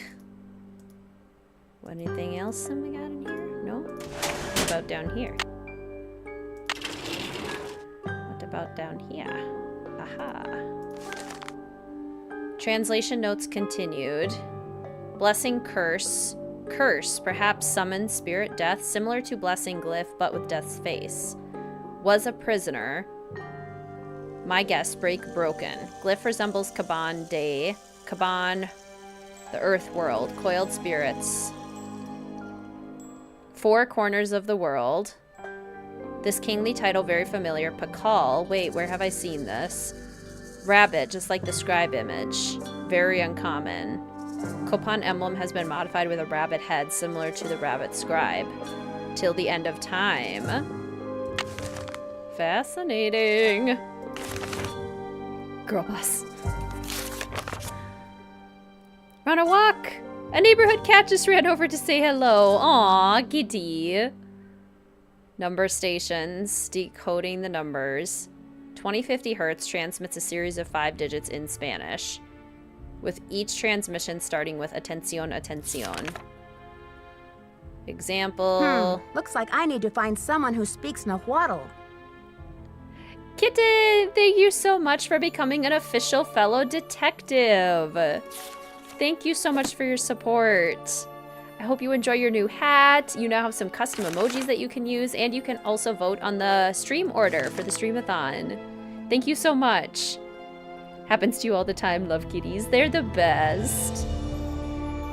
Anything else that we got in here? No? What about down here? What about down here? Aha. Translation notes continued. Blessing curse. Curse, perhaps summoned spirit death, similar to blessing glyph, but with death's face. Was a prisoner. My guess, break broken. Glyph resembles Kaban day. Kaban, the earth world. Coiled spirits. 4 corners of the world. This kingly title, very familiar. Pakal. Wait, where have I seen this? Rabbit, just like the scribe image. Very uncommon. Kopan emblem has been modified with a rabbit head, similar to the rabbit scribe. Till the end of time. Fascinating. Girl boss. We're on a walk. A neighborhood cat just ran over to say hello. Aw, giddy. Number stations. Decoding the numbers. 2050 Hertz transmits a series of 5 digits in Spanish, with each transmission starting with atención, atención. Example. Looks like I need to find someone who speaks Nahuatl. Kitten, thank you so much for becoming an official fellow detective. Thank you so much for your support. I hope you enjoy your new hat. You now have some custom emojis that you can use, and you can also vote on the stream order for the Streamathon. Thank you so much. Happens to you all the time, love kitties. They're the best.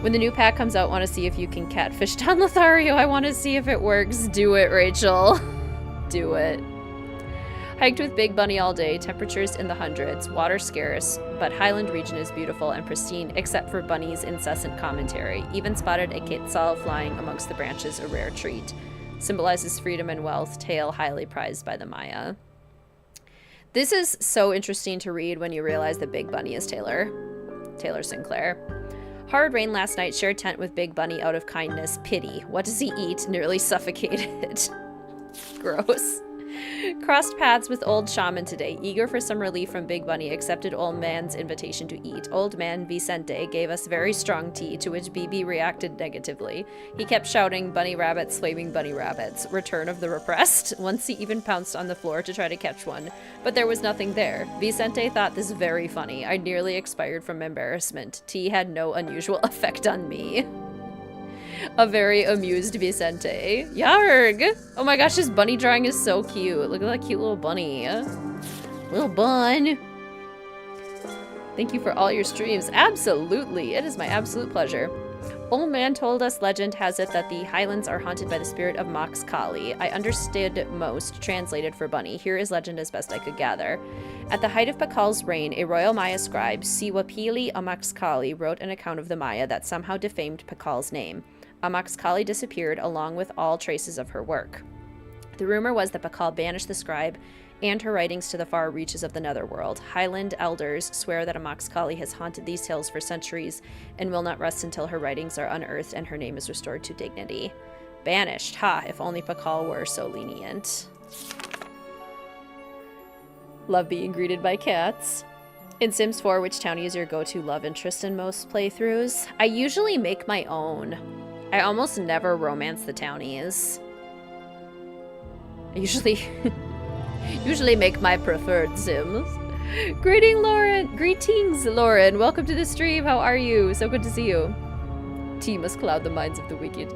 When the new pack comes out, want to see if you can catfish Don Lothario. I want to see if it works. Do it, Rachel. Do it. Hiked with Big Bunny all day. Temperatures in the hundreds. Water scarce, but Highland region is beautiful and pristine, except for Bunny's incessant commentary. Even spotted a quetzal flying amongst the branches, a rare treat. Symbolizes freedom and wealth. Tale highly prized by the Maya. This is so interesting to read when you realize that Big Bunny is Taylor Sinclair. Hard rain last night. Shared tent with Big Bunny out of kindness. Pity. What does he eat? Nearly suffocated. Gross. Crossed paths with old shaman today. Eager for some relief from Big Bunny, accepted old man's invitation to eat. Old man Vicente gave us very strong tea, to which BB reacted negatively. He kept shouting, bunny rabbits, flaming bunny rabbits. Return of the repressed. Once he even pounced on the floor to try to catch one. But there was nothing there. Vicente thought this very funny. I nearly expired from embarrassment. Tea had no unusual effect on me. A very amused Vicente. Yarg! Oh my gosh, this bunny drawing is so cute. Look at that cute little bunny. Little bun. Thank you for all your streams. Absolutely. It is my absolute pleasure. Old man told us legend has it that the Highlands are haunted by the spirit of Mox Kali. I understood most, translated for bunny. Here is legend as best I could gather. At the height of Pakal's reign, a royal Maya scribe, Siwapili Amaxkali, wrote an account of the Maya that somehow defamed Pakal's name. Amaxkali disappeared along with all traces of her work. The rumor was that Pakal banished the scribe and her writings to the far reaches of the netherworld. Highland elders swear that Amaxkali has haunted these hills for centuries and will not rest until her writings are unearthed and her name is restored to dignity. Banished. Ha, if only Pakal were so lenient. Love being greeted by cats. In Sims 4, which townie is your go-to love interest in most playthroughs? I usually make my own. I almost never romance the townies. I usually make my preferred Sims. Greetings, Lauren. Welcome to the stream. How are you? So good to see you. Tea must cloud the minds of the wicked.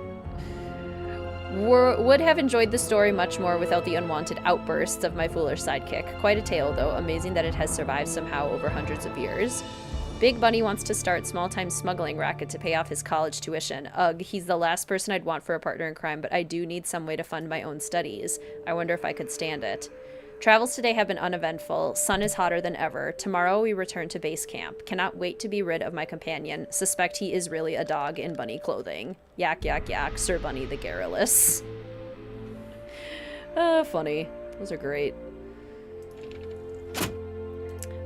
Would have enjoyed the story much more without the unwanted outbursts of my foolish sidekick. Quite a tale, though. Amazing that it has survived somehow over hundreds of years. Big Bunny wants to start small-time smuggling racket to pay off his college tuition. Ugh, he's the last person I'd want for a partner in crime, but I do need some way to fund my own studies. I wonder if I could stand it. Travels today have been uneventful. Sun is hotter than ever. Tomorrow we return to base camp. Cannot wait to be rid of my companion. Suspect he is really a dog in bunny clothing. Yak, yak, yak. Sir Bunny the Garrulous. Funny. Those are great.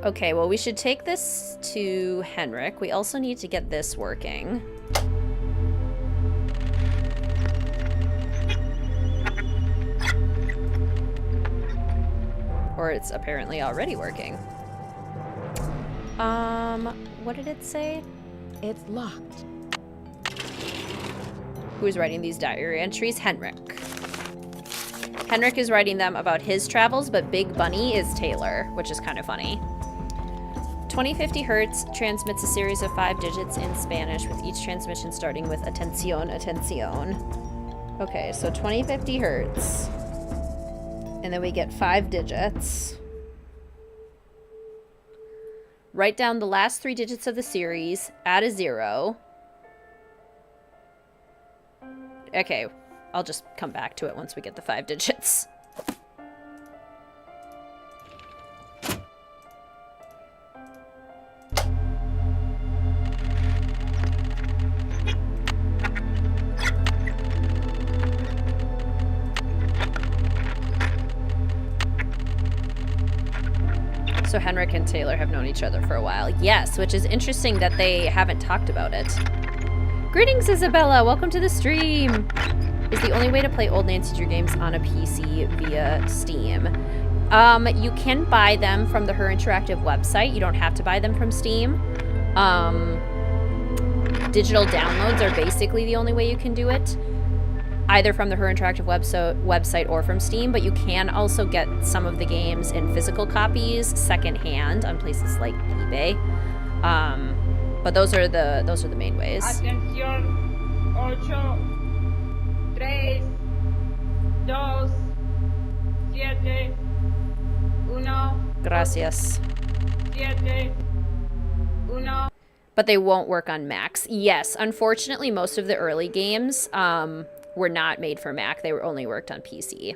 Okay, well, we should take this to Henrik. We also need to get this working. Or it's apparently already working. What did it say? It's locked. Who's writing these diary entries? Henrik. Henrik is writing them about his travels, but Big Bunny is Taylor, which is kind of funny. 2050 Hertz transmits a series of 5 digits in Spanish, with each transmission starting with atención, atención. Okay, so 2050 Hertz. And then we get 5 digits. Write down the last 3 digits of the series, add a 0. Okay, I'll just come back to it once we get the 5 digits. So Henrik and Taylor have known each other for a while. Yes, which is interesting that they haven't talked about it. Greetings, Isabella. Welcome to the stream. Is the only way to play old Nancy Drew games on a PC via Steam. You can buy them from the Her Interactive website. You don't have to buy them from Steam. Digital downloads are basically the only way you can do it. Either from the Her Interactive website or from Steam, but you can also get some of the games in physical copies secondhand on places like eBay. But those are the main ways. Atención, 8, 3, 2, 7, 1. Gracias. 7, 1. But they won't work on Macs. Yes, unfortunately, most of the early games were not made for Mac. They were only worked on PC.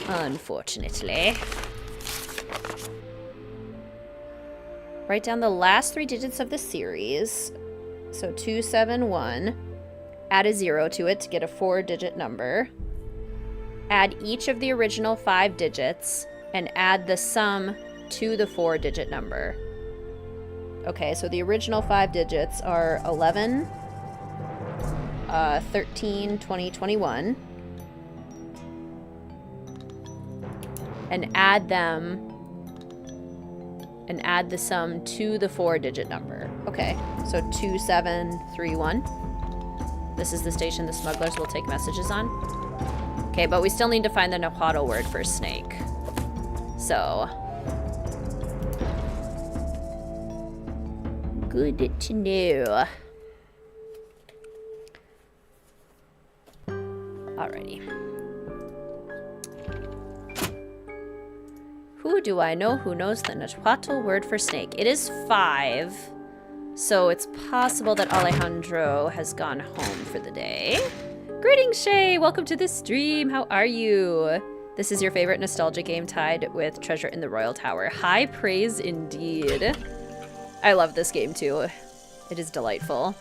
Unfortunately. Write down the last 3 digits of the series. So 271. Add a 0 to it to get a 4-digit number. Add each of the original 5 digits and add the sum to the 4-digit number. Okay, so the original 5 digits are 11, 13, 20, 21. And add them, and add the sum to the 4-digit number. Okay, so 2731. This is the station the smugglers will take messages on. Okay, but we still need to find the Nahuatl word for snake. So... good to know. Alrighty. Who do I know who knows the Nahuatl word for snake? It is 5. So it's possible that Alejandro has gone home for the day. Greetings, Shay! Welcome to the stream. How are you? This is your favorite nostalgia game tied with Treasure in the Royal Tower. High praise indeed. I love this game too. It is delightful.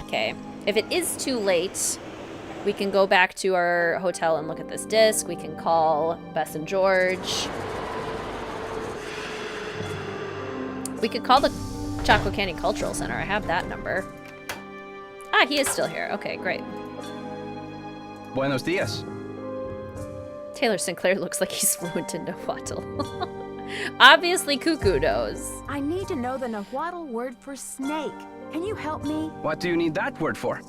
Okay. If it is too late, we can go back to our hotel and look at this disc. We can call Bess and George. We could call the Chocolate Candy Cultural Center. I have that number. Ah, he is still here. Okay, great. Buenos dias. Taylor Sinclair looks like he's fluent in Nahuatl. Obviously, Cuckoo knows. I need to know the Nahuatl word for snake. Can you help me? What do you need that word for?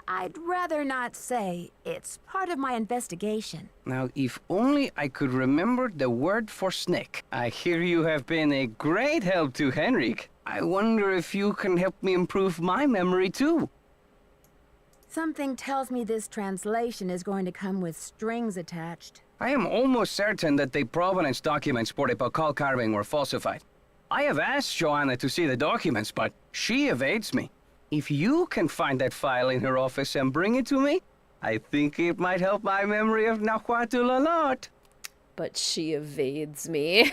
I'd rather not say. It's part of my investigation. Now, if only I could remember the word for snake. I hear you have been a great help to Henrik. I wonder if you can help me improve my memory too. Something tells me this translation is going to come with strings attached. I am almost certain that the provenance documents for the Pakal carving were falsified. I have asked Joanna to see the documents, but she evades me. If you can find that file in her office and bring it to me, I think it might help my memory of Nahuatl a lot. But she evades me.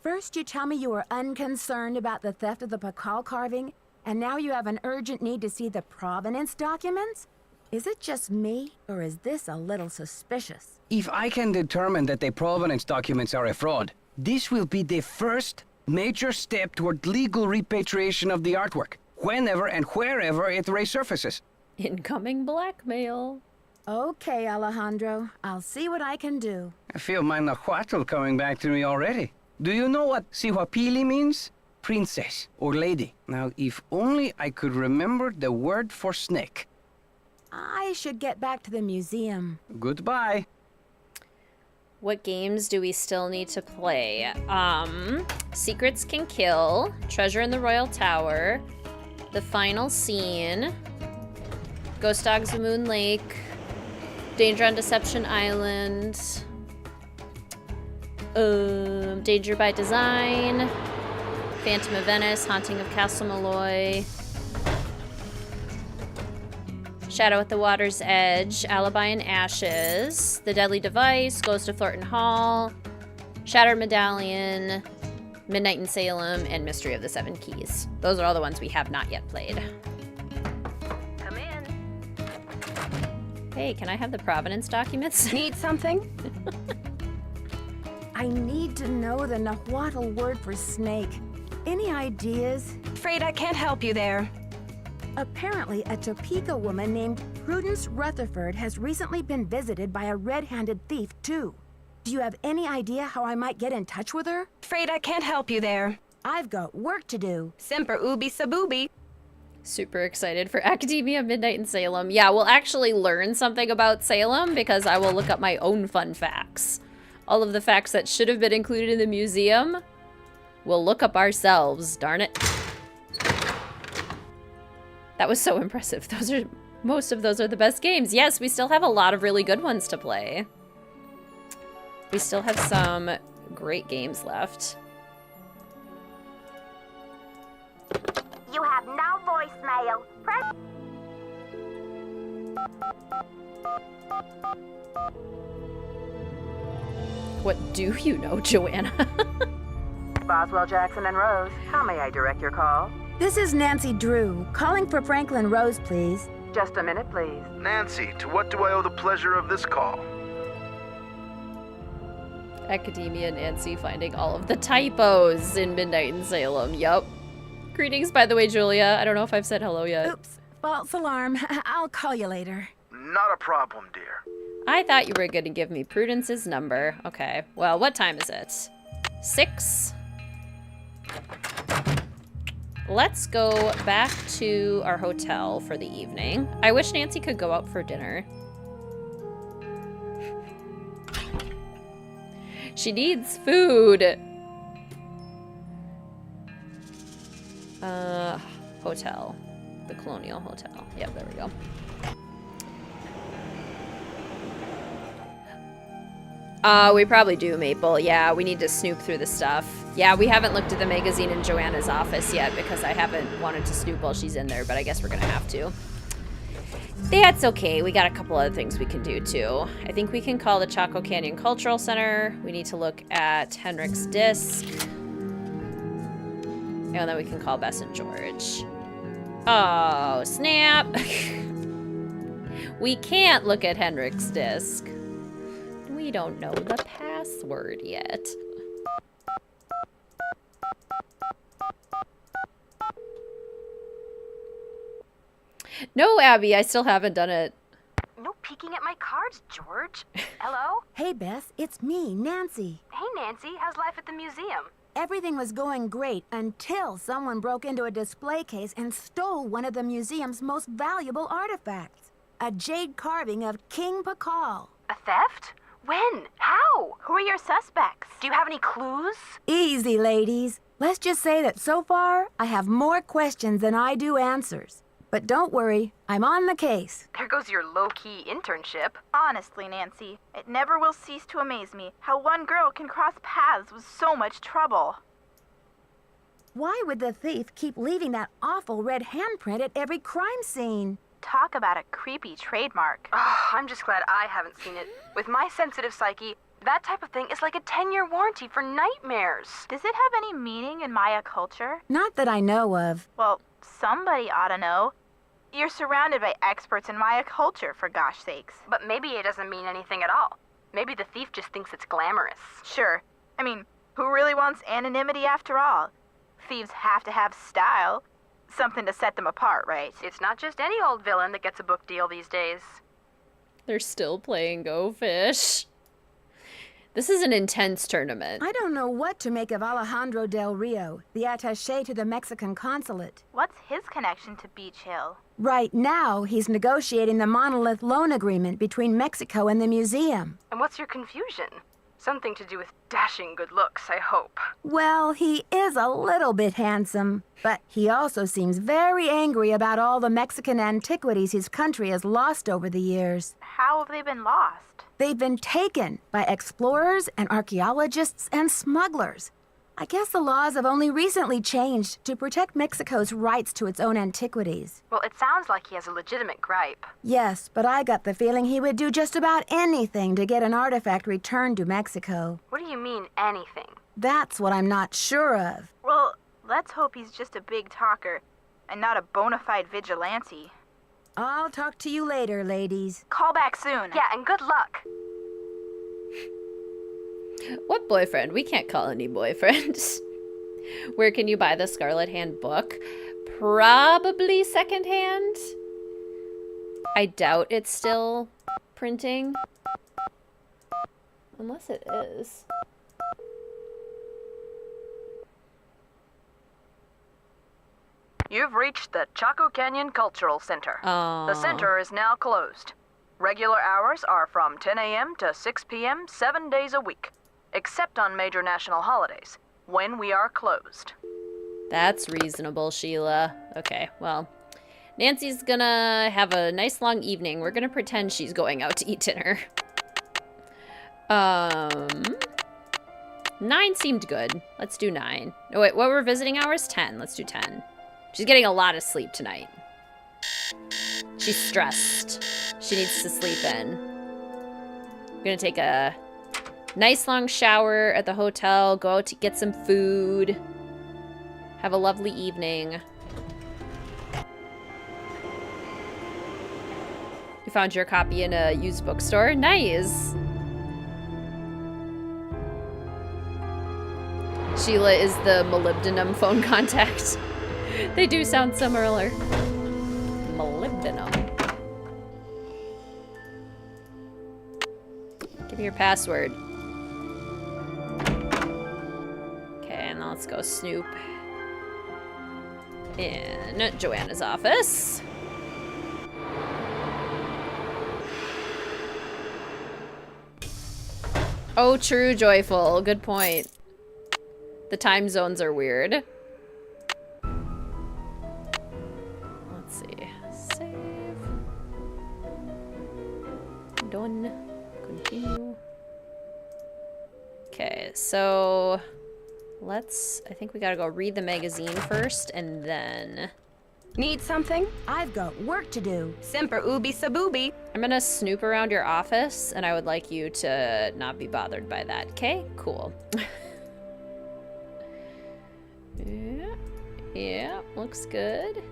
First you tell me you were unconcerned about the theft of the Pakal carving, and now you have an urgent need to see the provenance documents? Is it just me, or is this a little suspicious? If I can determine that the provenance documents are a fraud, this will be the first major step toward legal repatriation of the artwork, whenever and wherever it resurfaces. Incoming blackmail. Okay, Alejandro. I'll see what I can do. I feel my Nahuatl coming back to me already. Do you know what Sihuapili means? Princess or lady. Now, if only I could remember the word for snake. I should get back to the museum. Goodbye. What games do we still need to play? Secrets Can Kill, Treasure in the Royal Tower, The Final Scene, Ghost Dogs of Moon Lake, Danger on Deception Island. Danger by Design. Phantom of Venice, Haunting of Castle Malloy. Shadow at the Water's Edge, Alibi in Ashes. The Deadly Device, Ghost of Thornton Hall. Shattered Medallion, Midnight in Salem, and Mystery of the Seven Keys. Those are all the ones we have not yet played. Come in. Hey, can I have the Provenance documents? Need something? I need to know the Nahuatl word for snake. Any ideas? Afraid I can't help you there. Apparently, a Topeka woman named Prudence Rutherford has recently been visited by a red-handed thief, too. Do you have any idea how I might get in touch with her? Afraid I can't help you there. I've got work to do. Semper ubi sabubi. Super excited for Academia Midnight in Salem. Yeah, we'll actually learn something about Salem because I will look up my own fun facts. All of the facts that should have been included in the museum, we'll look up ourselves, darn it. That was so impressive. Most of those are the best games. Yes, we still have a lot of really good ones to play. We still have some great games left. You have no voicemail. Press... What do you know, Joanna? Boswell, Jackson, and Rose, how may I direct your call? This is Nancy Drew, calling for Franklin Rose, please. Just a minute, please. Nancy, to what do I owe the pleasure of this call? Academia Nancy finding all of the typos in Midnight in Salem. Yup. Greetings, by the way, Julia. I don't know if I've said hello yet. Oops, false alarm. I'll call you later. Not a problem, dear. I thought you were going to give me Prudence's number. Okay, well, what time is it? 6? Let's go back to our hotel for the evening. I wish Nancy could go out for dinner. She needs food. Hotel. The Colonial Hotel. Yep, there we go. We probably do, Maple. Yeah, we need to snoop through the stuff. Yeah, we haven't looked at the magazine in Joanna's office yet because I haven't wanted to snoop while she's in there, but I guess we're gonna have to. That's okay. We got a couple other things we can do, too. I think we can call the Chaco Canyon Cultural Center. We need to look at Henrik's Disc. And then we can call Bess and George. Oh, snap. We can't look at Henrik's Disc. We don't know the password yet. No, Abby, I still haven't done it. No peeking at my cards, George. Hello? Hey, Bess, it's me, Nancy. Hey, Nancy. How's life at the museum? Everything was going great until someone broke into a display case and stole one of the museum's most valuable artifacts. A jade carving of King Pakal. A theft? When? How? Who are your suspects? Do you have any clues? Easy, ladies. Let's just say that so far, I have more questions than I do answers. But don't worry, I'm on the case. There goes your low-key internship. Honestly, Nancy, it never will cease to amaze me how one girl can cross paths with so much trouble. Why would the thief keep leaving that awful red handprint at every crime scene? Talk about a creepy trademark. Oh, I'm just glad I haven't seen it. With my sensitive psyche, that type of thing is like a 10-year warranty for nightmares. Does it have any meaning in Maya culture? Not that I know of. Well, somebody ought to know. You're surrounded by experts in Maya culture, for gosh sakes. But maybe it doesn't mean anything at all. Maybe the thief just thinks it's glamorous. Sure. I mean, who really wants anonymity after all? Thieves have to have style. Something to set them apart, right? It's not just any old villain that gets a book deal these days. They're still playing Go Fish. This is an intense tournament. I don't know what to make of Alejandro Del Rio, the attaché to the Mexican consulate. What's his connection to Beach Hill? Right now, he's negotiating the monolith loan agreement between Mexico and the museum. And what's your confusion? Something to do with dashing good looks, I hope. Well, he is a little bit handsome, but he also seems very angry about all the Mexican antiquities his country has lost over the years. How have they been lost? They've been taken by explorers and archaeologists and smugglers. I guess the laws have only recently changed to protect Mexico's rights to its own antiquities. Well, it sounds like he has a legitimate gripe. Yes, but I got the feeling he would do just about anything to get an artifact returned to Mexico. What do you mean, anything? That's what I'm not sure of. Well, let's hope he's just a big talker and not a bona fide vigilante. I'll talk to you later, ladies. Call back soon. Yeah, and good luck. What boyfriend? We can't call any boyfriends. Where can you buy the Scarlet Hand book? Probably secondhand. I doubt it's still printing. Unless it is. You've reached the Chaco Canyon Cultural Center. Oh. The center is now closed. Regular hours are from 10 a.m. to 6 p.m. 7 days a week, except on major national holidays, when we are closed. That's reasonable, Sheila. Okay, well, Nancy's gonna have a nice long evening. We're gonna pretend she's going out to eat dinner. 9 seemed good. Let's do 9. Oh, wait, what were visiting hours? 10. Let's do 10. She's getting a lot of sleep tonight. She's stressed. She needs to sleep in. I'm gonna take a nice long shower at the hotel, go out to get some food. Have a lovely evening. You found your copy in a used bookstore? Nice. Sheila is the molybdenum phone contact. They do sound similar. Molybdenum. Give me your password. Okay, and now let's go snoop in Joanna's office. Oh, true, joyful. Good point. The time zones are weird. Let's see. Save. Done. Continue. Okay, so I think we gotta go read the magazine first and then... Need something? I've got work to do. Semper ubi saboobi. I'm gonna snoop around your office and I would like you to not be bothered by that, okay? Cool. Yeah, looks good.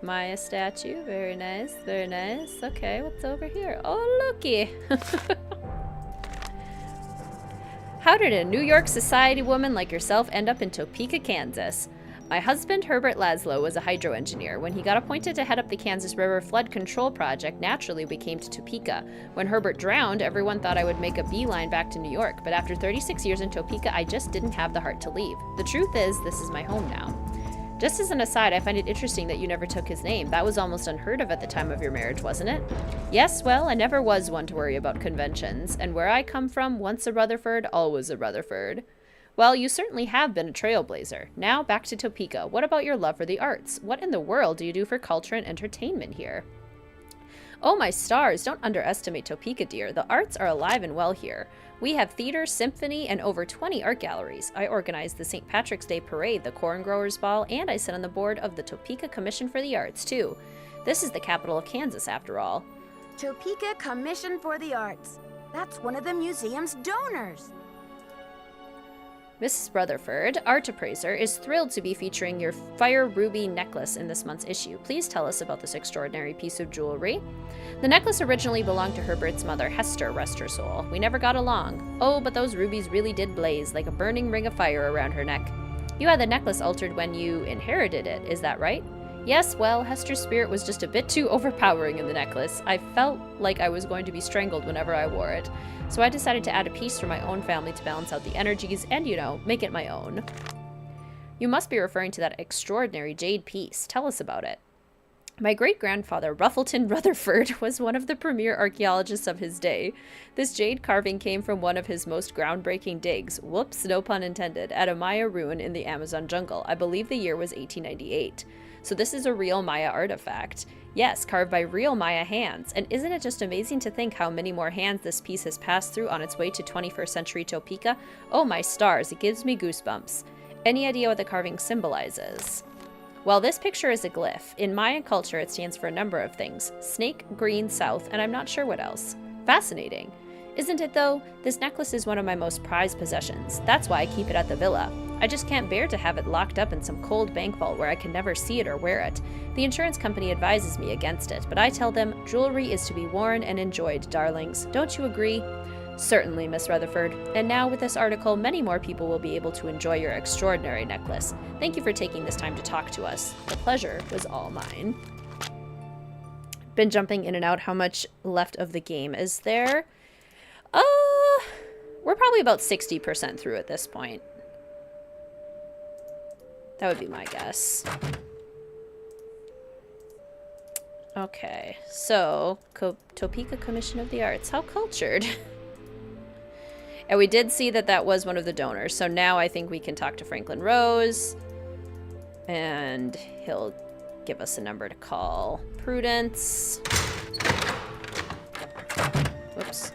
Maya statue, very nice, very nice. Okay, what's over here? Oh, looky. How did a New York society woman like yourself end up in Topeka, Kansas? My husband, Herbert Laszlo, was a hydro engineer. When he got appointed to head up the Kansas River Flood Control Project, naturally we came to Topeka. When Herbert drowned, everyone thought I would make a beeline back to New York, but after 36 years in Topeka, I just didn't have the heart to leave. The truth is, this is my home now. Just as an aside, I find it interesting that you never took his name. That was almost unheard of at the time of your marriage, wasn't it? Yes, well, I never was one to worry about conventions, and where I come from, once a Rutherford, always a Rutherford. Well, you certainly have been a trailblazer. Now, back to Topeka. What about your love for the arts? What in the world do you do for culture and entertainment here? Oh, my stars, don't underestimate Topeka, dear. The arts are alive and well here. We have theater, symphony, and over 20 art galleries. I organize the St. Patrick's Day Parade, the Corn Growers Ball, and I sit on the board of the Topeka Commission for the Arts, too. This is the capital of Kansas, after all. Topeka Commission for the Arts. That's one of the museum's donors. Mrs. Rutherford, art appraiser, is thrilled to be featuring your fire ruby necklace in this month's issue. Please tell us about this extraordinary piece of jewelry. The necklace originally belonged to Herbert's mother, Hester, rest her soul. We never got along. Oh, but those rubies really did blaze, like a burning ring of fire around her neck. You had the necklace altered when you inherited it, is that right? Yes, well, Hester's spirit was just a bit too overpowering in the necklace. I felt like I was going to be strangled whenever I wore it. So I decided to add a piece for my own family to balance out the energies and, you know, make it my own. You must be referring to that extraordinary jade piece. Tell us about it. My great-grandfather, Ruffleton Rutherford, was one of the premier archaeologists of his day. This jade carving came from one of his most groundbreaking digs, whoops, no pun intended, at a Maya ruin in the Amazon jungle. I believe the year was 1898. So this is a real Maya artifact. Yes, carved by real Maya hands. And isn't it just amazing to think how many more hands this piece has passed through on its way to 21st century Topeka? Oh my stars, it gives me goosebumps. Any idea what the carving symbolizes? Well, this picture is a glyph. In Mayan culture, it stands for a number of things. Snake, green, south, and I'm not sure what else. Fascinating. Isn't it, though? This necklace is one of my most prized possessions. That's why I keep it at the villa. I just can't bear to have it locked up in some cold bank vault where I can never see it or wear it. The insurance company advises me against it, but I tell them, jewelry is to be worn and enjoyed, darlings. Don't you agree? Certainly, Miss Rutherford. And now with this article, many more people will be able to enjoy your extraordinary necklace. Thank you for taking this time to talk to us. The pleasure was all mine. Been jumping in and out. How much left of the game is there? We're probably about 60% through at this point. That would be my guess. Okay, so Topeka Commission of the Arts. How cultured. And we did see that that was one of the donors. So now I think we can talk to Franklin Rose. And he'll give us a number to call. Prudence. Whoops.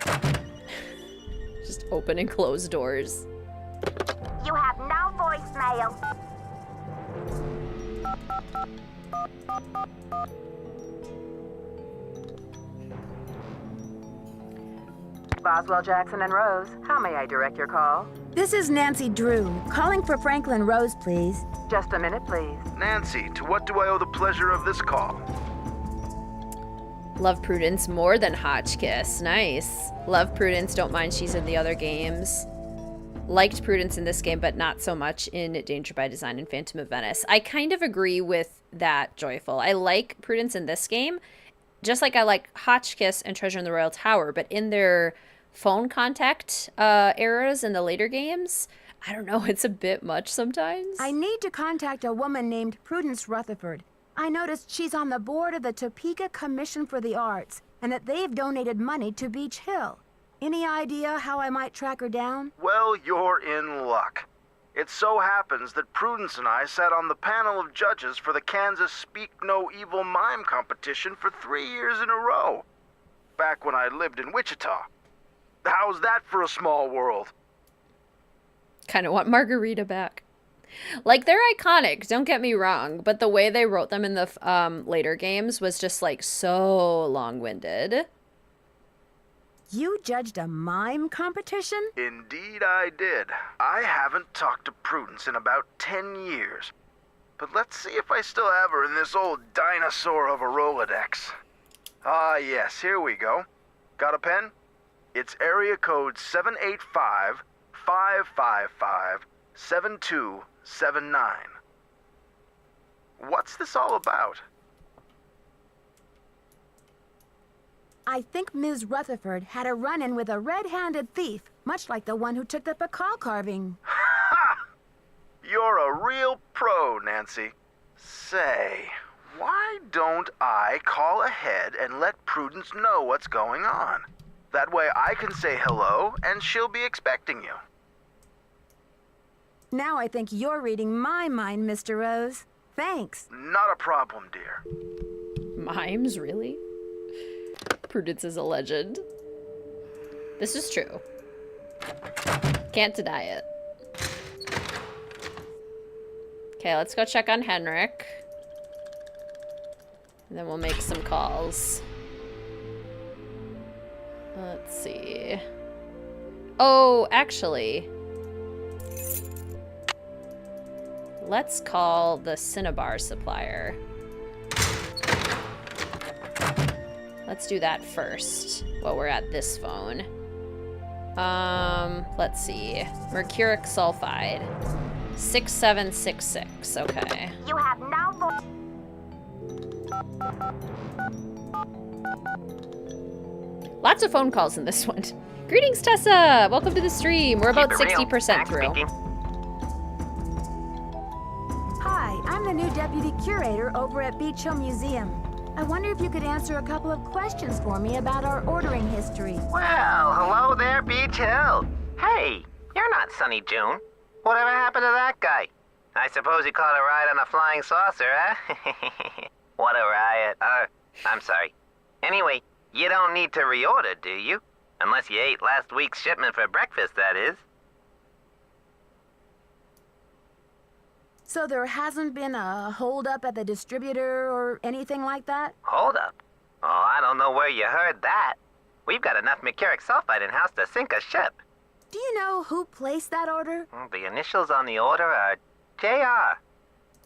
Just open and close doors. You have no voicemail. Boswell, Jackson, and Rose, how may I direct your call? This is Nancy Drew, calling for Franklin Rose, please. Just a minute, please. Nancy, to what do I owe the pleasure of this call? Love Prudence more than Hotchkiss. Nice. Love Prudence, don't mind she's in the other games. Liked Prudence in this game, but not so much in Danger by Design and Phantom of Venice. I kind of agree with that, Joyful. I like Prudence in this game, just like I like Hotchkiss and Treasure in the Royal Tower, but in their phone contact eras in the later games, I don't know, it's a bit much sometimes. I need to contact a woman named Prudence Rutherford. I noticed she's on the board of the Topeka Commission for the Arts, and that they've donated money to Beach Hill. Any idea how I might track her down? Well, you're in luck. It so happens that Prudence and I sat on the panel of judges for the Kansas Speak No Evil Mime competition for 3 years in a row. Back when I lived in Wichita. How's that for a small world? Kind of want Margarita back. Like, they're iconic, don't get me wrong, but the way they wrote them in the later games was just, like, so long-winded. You judged a mime competition? Indeed I did. I haven't talked to Prudence in about 10 years. But let's see if I still have her in this old dinosaur of a Rolodex. Ah, yes, here we go. Got a pen? It's area code 785-555-7279. What's this all about? I think Ms. Rutherford had a run-in with a red-handed thief, much like the one who took the Pakal carving. Ha! You're a real pro, Nancy. Say, why don't I call ahead and let Prudence know what's going on? That way I can say hello, and she'll be expecting you. Now I think you're reading my mind, Mr. Rose. Thanks. Not a problem, dear. Mimes, really? Prudence is a legend. This is true. Can't deny it. Okay, let's go check on Henrik. And then we'll make some calls. Let's see. Oh, actually. Let's call the Cinnabar supplier. Let's do that first while we're at this phone. Let's see. Mercuric sulfide. 6766. Okay. You have no voice. Lots of phone calls in this one. Greetings, Tessa! Welcome to the stream. We're about 60% through. Hi, I'm the new deputy curator over at Beach Hill Museum. I wonder if you could answer a couple of questions for me about our ordering history. Well, hello there, Beach Hill. Hey, you're not Sunny June. Whatever happened to that guy? I suppose he caught a ride on a flying saucer, huh? What a riot. I'm sorry. Anyway, you don't need to reorder, do you? Unless you ate last week's shipment for breakfast, that is. So there hasn't been a hold-up at the distributor or anything like that? Hold up. Oh, I don't know where you heard that. We've got enough mercuric sulfide in-house to sink a ship. Do you know who placed that order? The initials on the order are JR.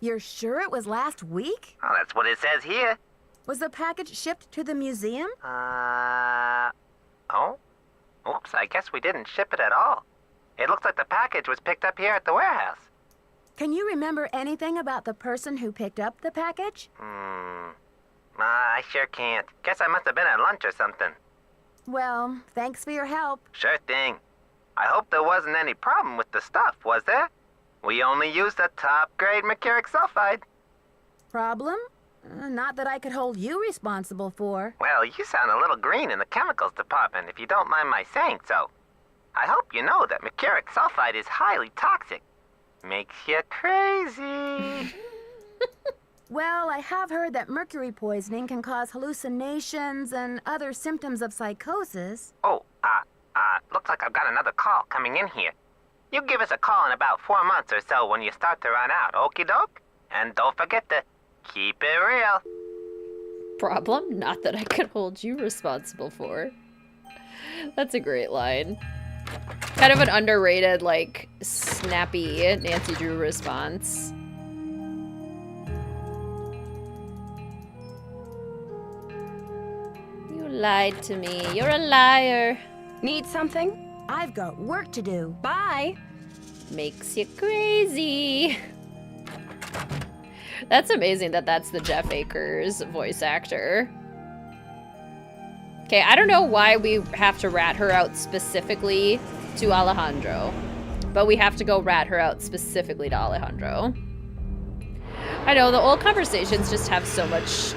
You're sure it was last week? Oh, that's what it says here. Was the package shipped to the museum? Oh? Oops, I guess we didn't ship it at all. It looks like the package was picked up here at the warehouse. Can you remember anything about the person who picked up the package? I sure can't. Guess I must have been at lunch or something. Well, thanks for your help. Sure thing. I hope there wasn't any problem with the stuff, was there? We only used the top-grade mercuric sulfide. Problem? Not that I could hold you responsible for. Well, you sound a little green in the chemicals department, if you don't mind my saying so. I hope you know that mercuric sulfide is highly toxic. Makes you crazy. Well, I have heard that mercury poisoning can cause hallucinations and other symptoms of psychosis. Oh, looks like I've got another call coming in here. You give us a call in about 4 months or so when you start to run out, okie doke? And don't forget to keep it real. Problem? Not that I could hold you responsible for. That's a great line. Kind of an underrated, like, snappy Nancy Drew response. You lied to me. You're a liar. Need something? I've got work to do. Bye. Makes you crazy. That's amazing that that's the Jeff Akers voice actor. Okay, I don't know why we have to rat her out specifically to Alejandro, but we have to go rat her out specifically to Alejandro. I know, the old conversations just have so much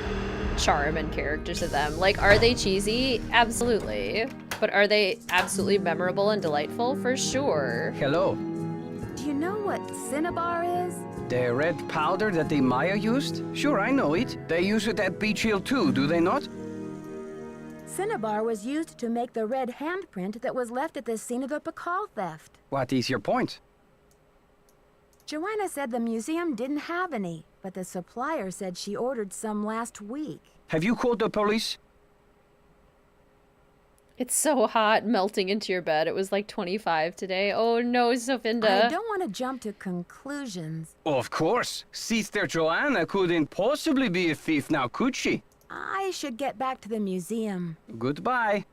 charm and character to them. Like, are they cheesy? Absolutely. But are they absolutely memorable and delightful? For sure. Hello. Do you know what cinnabar is? The red powder that the Maya used? Sure, I know it. They use it at Beach Hill too, do they not? Cinnabar was used to make the red handprint that was left at the scene of the Pakal theft. What is your point? Joanna said the museum didn't have any, but the supplier said she ordered some last week. Have you called the police? It's so hot melting into your bed. It was like 25 today. Oh no, Sofinda. I don't want to jump to conclusions. Of course. Sister Joanna couldn't possibly be a thief now, could she? I should get back to the museum. Goodbye.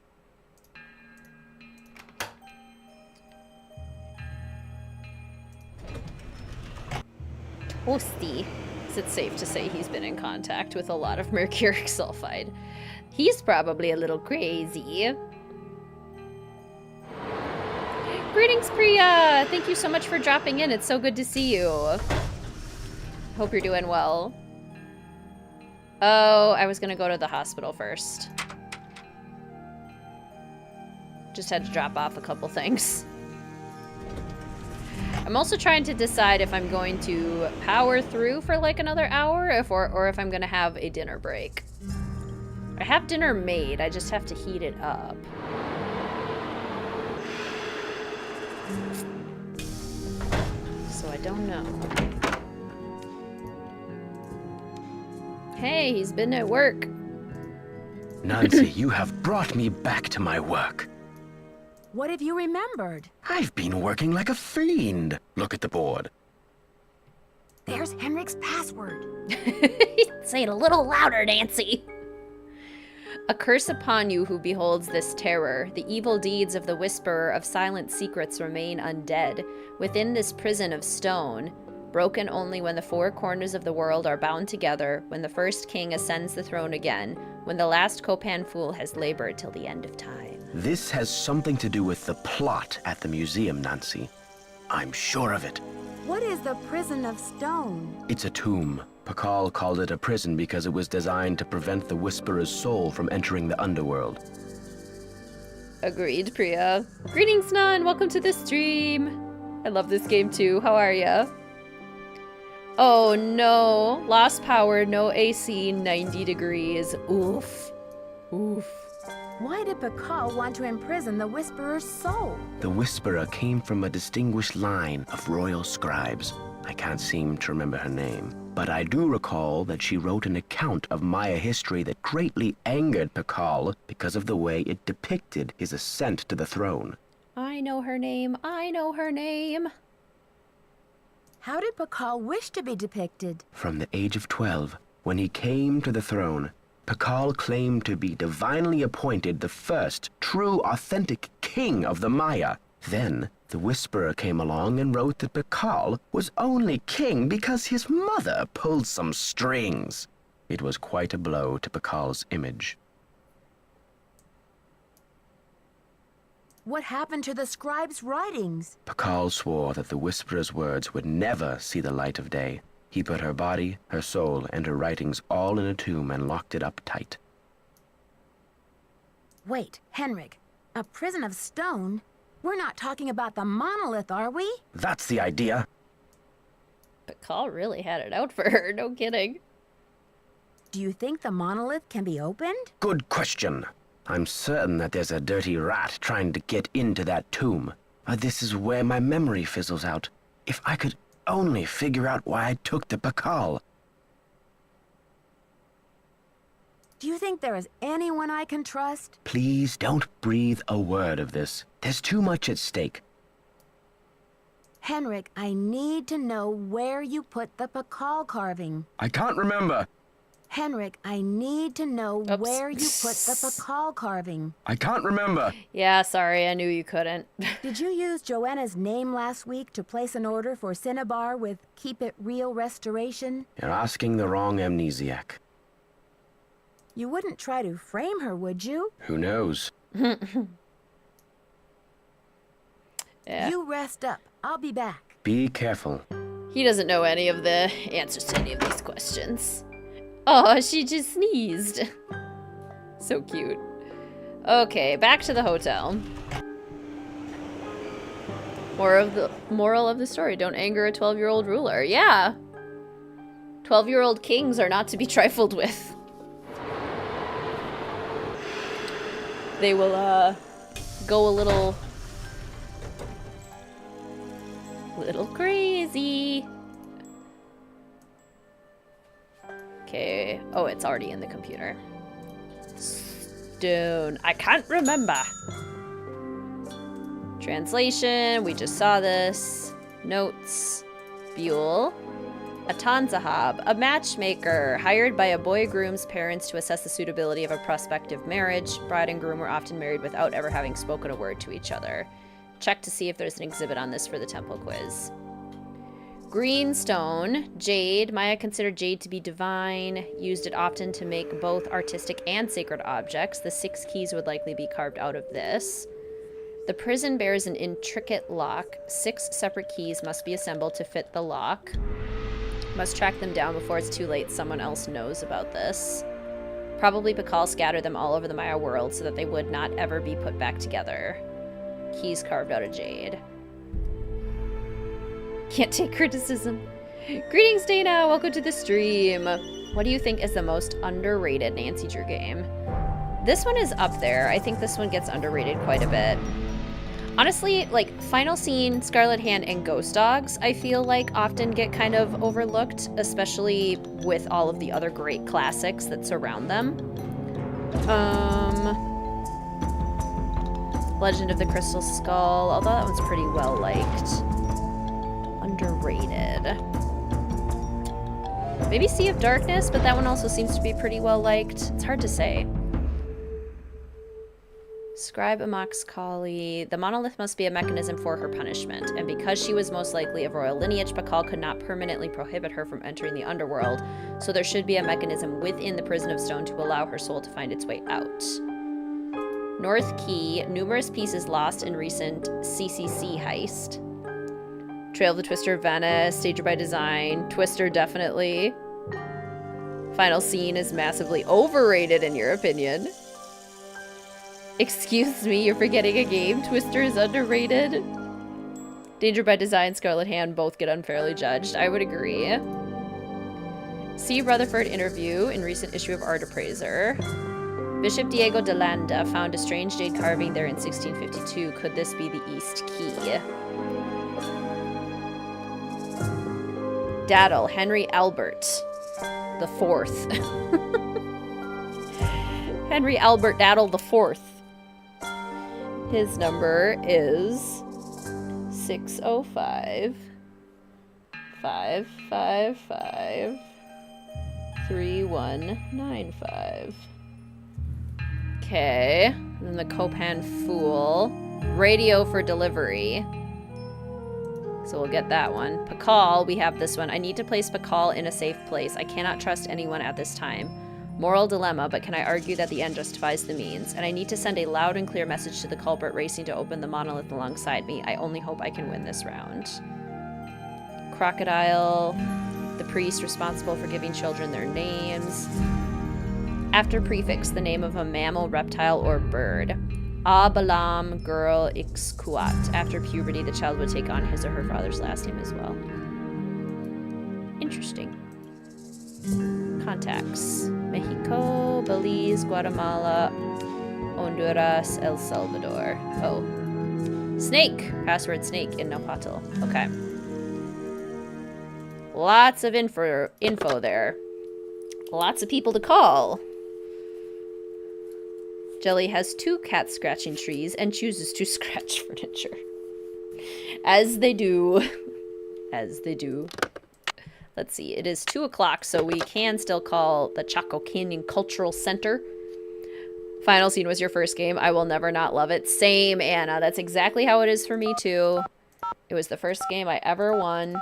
Toasty. Is it safe to say he's been in contact with a lot of mercuric sulfide? He's probably a little crazy. Greetings, Priya! Thank you so much for dropping in. It's so good to see you. Hope you're doing well. Oh, I was gonna go to the hospital first. Just had to drop off a couple things. I'm also trying to decide if I'm going to power through for like another hour or if I'm gonna have a dinner break. I have dinner made, I just have to heat it up. So I don't know. Hey, he's been at work. Nancy, you have brought me back to my work. What have you remembered? I've been working like a fiend. Look at the board. There's Henrik's password. Say it a little louder, Nancy. A curse upon you who beholds this terror. The evil deeds of the whisperer of silent secrets remain undead. Within this prison of stone, broken only when the four corners of the world are bound together, when the first king ascends the throne again, when the last Copan fool has labored till the end of time. This has something to do with the plot at the museum, Nancy. I'm sure of it. What is the prison of stone? It's a tomb, Pakal called it a prison because it was designed to prevent the Whisperer's soul from entering the underworld. Agreed, Priya. Greetings, Nun. Welcome to the stream. I love this game too. How are ya? Oh no. Lost power, no AC, 90 degrees. Oof. Oof. Why did Pakal want to imprison the Whisperer's soul? The Whisperer came from a distinguished line of royal scribes. I can't seem to remember her name, but I do recall that she wrote an account of Maya history that greatly angered Pakal because of the way it depicted his ascent to the throne. I know her name. I know her name. How did Pakal wish to be depicted? From the age of 12, when he came to the throne, Pakal claimed to be divinely appointed the first true authentic king of the Maya. Then, the Whisperer came along and wrote that Pakal was only king because his mother pulled some strings. It was quite a blow to Pakal's image. What happened to the scribe's writings? Pakal swore that the Whisperer's words would never see the light of day. He put her body, her soul, and her writings all in a tomb and locked it up tight. Wait, Henrik, a prison of stone? We're not talking about the monolith, are we? That's the idea. Pakal really had it out for her, no kidding. Do you think the monolith can be opened? Good question. I'm certain that there's a dirty rat trying to get into that tomb. This is where my memory fizzles out. If I could only figure out why I took the Pakal. Do you think there is anyone I can trust? Please don't breathe a word of this. There's too much at stake. Henrik, I need to know where you put the Pakal carving. I can't remember. Henrik, I need to know where you put the Pakal carving. I can't remember. Yeah, sorry, I knew you couldn't. Did you use Joanna's name last week to place an order for Cinnabar with Keep It Real Restoration? You're asking the wrong amnesiac. You wouldn't try to frame her, would you? Who knows? Yeah. You rest up. I'll be back. Be careful. He doesn't know any of the answers to any of these questions. Oh, she just sneezed. So cute. Okay, back to the hotel. Moral of the story, don't anger a 12-year-old ruler. Yeah. 12-year-old kings are not to be trifled with. They will, go a little crazy. Okay. Oh, it's already in the computer. Stone. I can't remember. Translation. We just saw this. Notes. Buell. A Tanzahab, a matchmaker, hired by a boy groom's parents to assess the suitability of a prospective marriage. Bride and groom were often married without ever having spoken a word to each other. Check to see if there's an exhibit on this for the temple quiz. Greenstone, jade. Maya considered jade to be divine, used it often to make both artistic and sacred objects. The 6 keys would likely be carved out of this. The prison bears an intricate lock. 6 separate keys must be assembled to fit the lock. Must track them down before it's too late. Someone else knows about this. Probably Pakal scattered them all over the Maya world so that they would not ever be put back together. Keys carved out of jade. Can't take criticism. Greetings, Dana. Welcome to the stream. What do you think is the most underrated Nancy Drew game? This one is up there. I think this one gets underrated quite a bit. Honestly, like, Final Scene, Scarlet Hand, and Ghost Dogs, I feel like often get kind of overlooked, especially with all of the other great classics that surround them. Legend of the Crystal Skull, although that one's pretty well liked. Underrated. Maybe Sea of Darkness, but that one also seems to be pretty well liked. It's hard to say. Scribe Amox Kali. The monolith must be a mechanism for her punishment, and because she was most likely of royal lineage, Pakal could not permanently prohibit her from entering the underworld, so there should be a mechanism within the prison of stone to allow her soul to find its way out. North Key. Numerous pieces lost in recent CCC heist. Trail of the Twister of Venice, Stager by Design, Twister definitely. Final scene is massively overrated in your opinion. Excuse me, you're forgetting a game. Twister is underrated. Danger by Design, Scarlet Hand both get unfairly judged. I would agree. C. Rutherford interview in recent issue of Art Appraiser. Bishop Diego de Landa found a strange jade carving there in 1652. Could this be the East Key? Daddle, Henry Albert the Fourth. Henry Albert Daddle the Fourth. His number is 605 555 3195. Okay. And then the Copan Fool. Radio for delivery. So we'll get that one. Pakal, we have this one. I need to place Pakal in a safe place. I cannot trust anyone at this time. Moral dilemma, but can I argue that the end justifies the means? And I need to send a loud and clear message to the culprit racing to open the monolith alongside me. I only hope I can win this round. Crocodile, the priest responsible for giving children their names. After prefix, the name of a mammal, reptile, or bird. Abalam, girl, Ixcuat. After puberty, the child would take on his or her father's last name as well. Interesting. Contacts. Mexico, Belize, Guatemala, Honduras, El Salvador. Oh. Snake. Password snake in Nahuatl. Okay. Lots of info there. Lots of people to call. Jelly has 2 cats scratching trees and chooses to scratch furniture. As they do. As they do. Let's see. It is 2 o'clock, so we can still call the Chaco Canyon Cultural Center. Final scene was your first game. I will never not love it. Same, Anna. That's exactly how it is for me, too. It was the first game I ever won.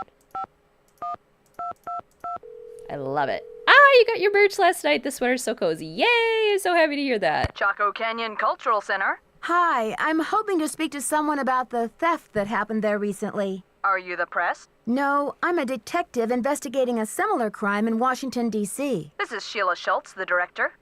I love it. You got your merch last night. The sweater's so cozy. Yay! I'm so happy to hear that. Chaco Canyon Cultural Center. Hi, I'm hoping to speak to someone about the theft that happened there recently. Are you the press? No, I'm a detective investigating a similar crime in Washington, D.C. This is Sheila Schultz, the director.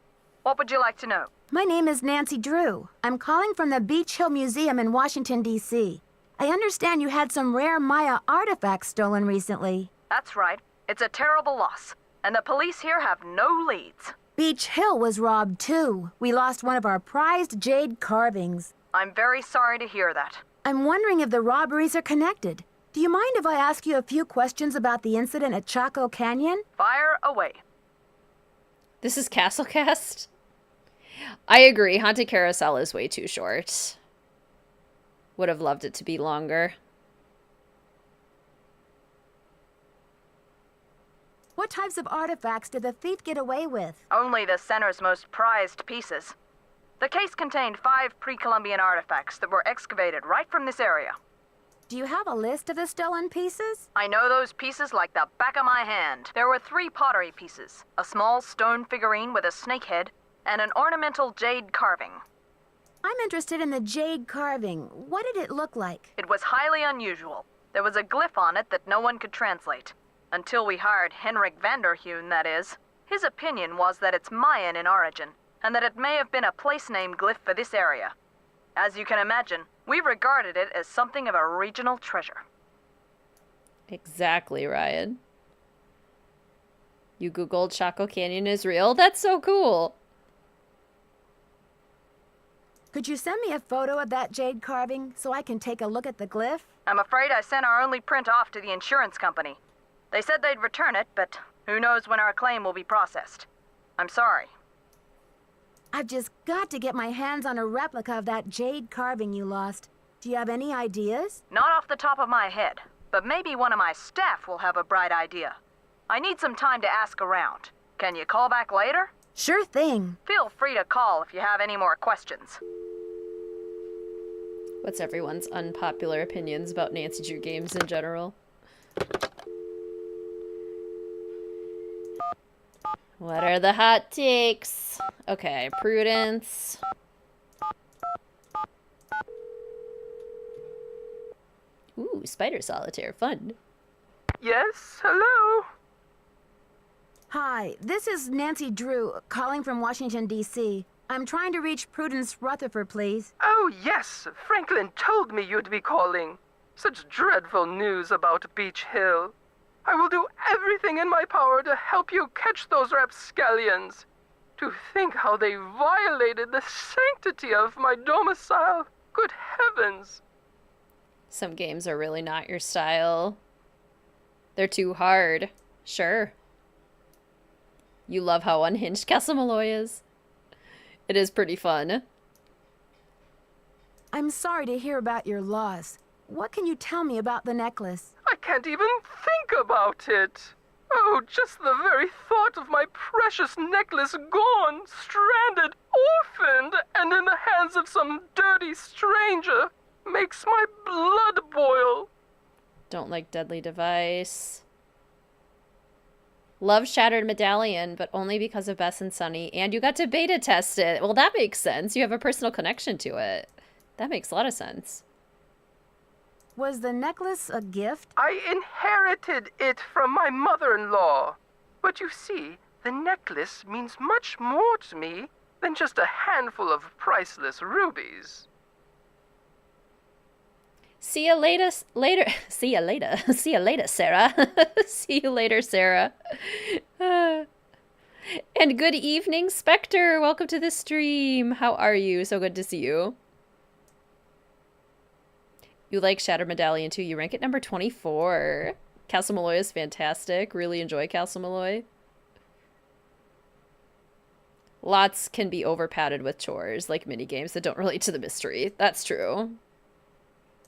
What would you like to know? My name is Nancy Drew. I'm calling from the Beach Hill Museum in Washington, D.C. I understand you had some rare Maya artifacts stolen recently. That's right. It's a terrible loss. And the police here have no leads. Beach Hill was robbed, too. We lost one of our prized jade carvings. I'm very sorry to hear that. I'm wondering if the robberies are connected. Do you mind if I ask you a few questions about the incident at Chaco Canyon? Fire away. This is Castlecast? I agree. Haunted Carousel is way too short. Would have loved it to be longer. What types of artifacts did the thief get away with? Only the center's most prized pieces. The case contained 5 pre-Columbian artifacts that were excavated right from this area. Do you have a list of the stolen pieces? I know those pieces like the back of my hand. There were 3 pottery pieces, a small stone figurine with a snake head, and an ornamental jade carving. I'm interested in the jade carving. What did it look like? It was highly unusual. There was a glyph on it that no one could translate. Until we hired Henrik Vanderheun, that is. His opinion was that it's Mayan in origin, and that it may have been a place-name glyph for this area. As you can imagine, we regarded it as something of a regional treasure. Exactly, Ryan. You Googled Chaco Canyon is real? That's so cool! Could you send me a photo of that jade carving so I can take a look at the glyph? I'm afraid I sent our only print off to the insurance company. They said they'd return it, but who knows when our claim will be processed. I'm sorry. I've just got to get my hands on a replica of that jade carving you lost. Do you have any ideas? Not off the top of my head, but maybe one of my staff will have a bright idea. I need some time to ask around. Can you call back later? Sure thing. Feel free to call if you have any more questions. What's everyone's unpopular opinions about Nancy Drew games in general? What are the hot takes? Okay, Prudence. Ooh, Spider Solitaire, fun. Yes, hello? Hi, this is Nancy Drew, calling from Washington, D.C. I'm trying to reach Prudence Rutherford, please. Oh, yes. Franklin told me you'd be calling. Such dreadful news about Beach Hill. I will do everything in my power to help you catch those rapscallions. To think how they violated the sanctity of my domicile. Good heavens. Some games are really not your style. They're too hard. Sure. You love how unhinged Castle Malloy is. It is pretty fun. I'm sorry to hear about your loss. What can you tell me about the necklace? I can't even think about it. Oh, just the very thought of my precious necklace gone, stranded, orphaned, and in the hands of some dirty stranger makes my blood boil. Don't like Deadly Device. Love Shattered Medallion, but only because of Bess and Sunny, and you got to beta test it. Well, that makes sense. You have a personal connection to it. That makes a lot of sense. Was the necklace a gift? I inherited it from my mother-in-law. But you see, the necklace means much more to me than just a handful of priceless rubies. See you later. See you later. See you later, Sarah. See you later, Sarah. And good evening, Spectre. Welcome to the stream. How are you? So good to see you. You like Shattered Medallion too. You rank it number 24. Castle Malloy is fantastic. Really enjoy Castle Malloy. Lots can be over-padded with chores, like mini-games that don't relate to the mystery. That's true.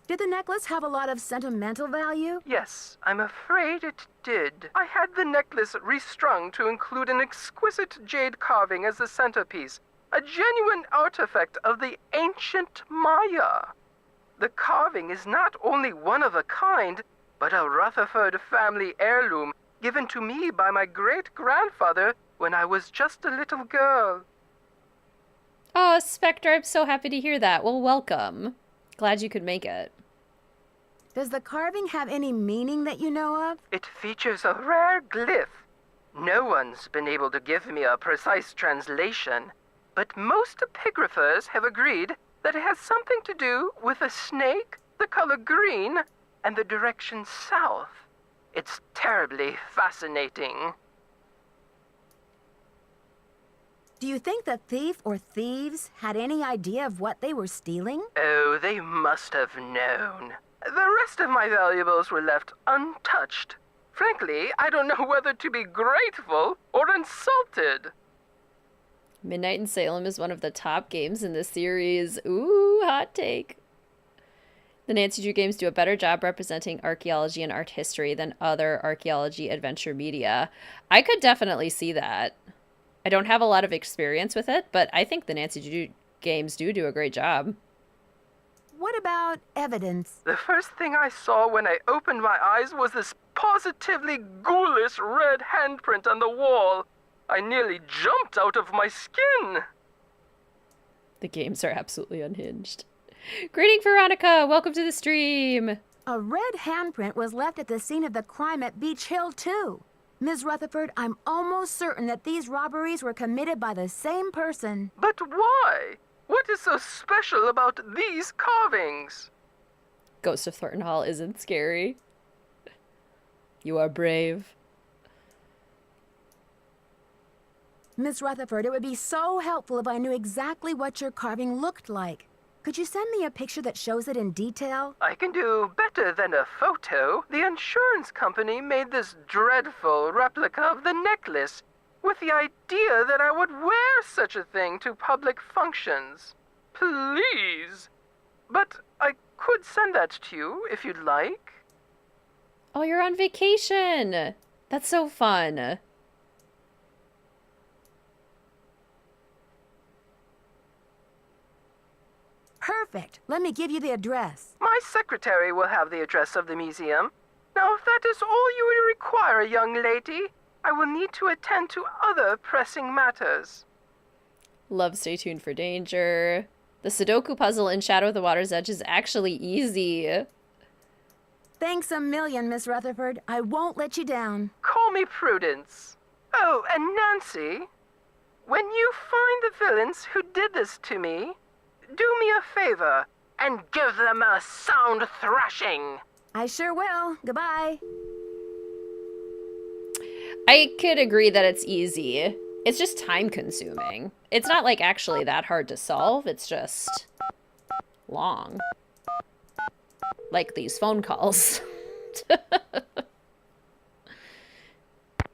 Did the necklace have a lot of sentimental value? Yes, I'm afraid it did. I had the necklace restrung to include an exquisite jade carving as the centerpiece, a genuine artifact of the ancient Maya. The carving is not only one of a kind, but a Rutherford family heirloom given to me by my great-grandfather when I was just a little girl. Oh, Spectre, I'm so happy to hear that. Well, welcome. Glad you could make it. Does the carving have any meaning that you know of? It features a rare glyph. No one's been able to give me a precise translation, but most epigraphers have agreed that it has something to do with a snake, the color green, and the direction south. It's terribly fascinating. Do you think the thief or thieves had any idea of what they were stealing? Oh, they must have known. The rest of my valuables were left untouched. Frankly, I don't know whether to be grateful or insulted. Midnight in Salem is one of the top games in the series. Ooh, hot take. The Nancy Drew games do a better job representing archaeology and art history than other archaeology adventure media. I could definitely see that. I don't have a lot of experience with it, but I think the Nancy Drew games do a great job. What about evidence? The first thing I saw when I opened my eyes was this positively ghoulish red handprint on the wall. I nearly jumped out of my skin. The games are absolutely unhinged. Greeting, Veronica. Welcome to the stream. A red handprint was left at the scene of the crime at Beach Hill, too. Ms. Rutherford, I'm almost certain that these robberies were committed by the same person. But why? What is so special about these carvings? Ghost of Thornton Hall isn't scary. You are brave. Miss Rutherford, it would be so helpful if I knew exactly what your carving looked like. Could you send me a picture that shows it in detail? I can do better than a photo. The insurance company made this dreadful replica of the necklace with the idea that I would wear such a thing to public functions. Please. But I could send that to you if you'd like. Oh, you're on vacation. That's so fun. Perfect. Let me give you the address. My secretary will have the address of the museum. Now, if that is all you require, young lady, I will need to attend to other pressing matters. Love Stay Tuned for Danger. The Sudoku puzzle in Shadow of the Water's Edge is actually easy. Thanks a million, Miss Rutherford. I won't let you down. Call me Prudence. Oh, and Nancy, when you find the villains who did this to me, do me a favor and give them a sound thrashing. I sure will. Goodbye. I could agree that it's easy. It's just time consuming. It's not like actually that hard to solve. It's just long. Like these phone calls.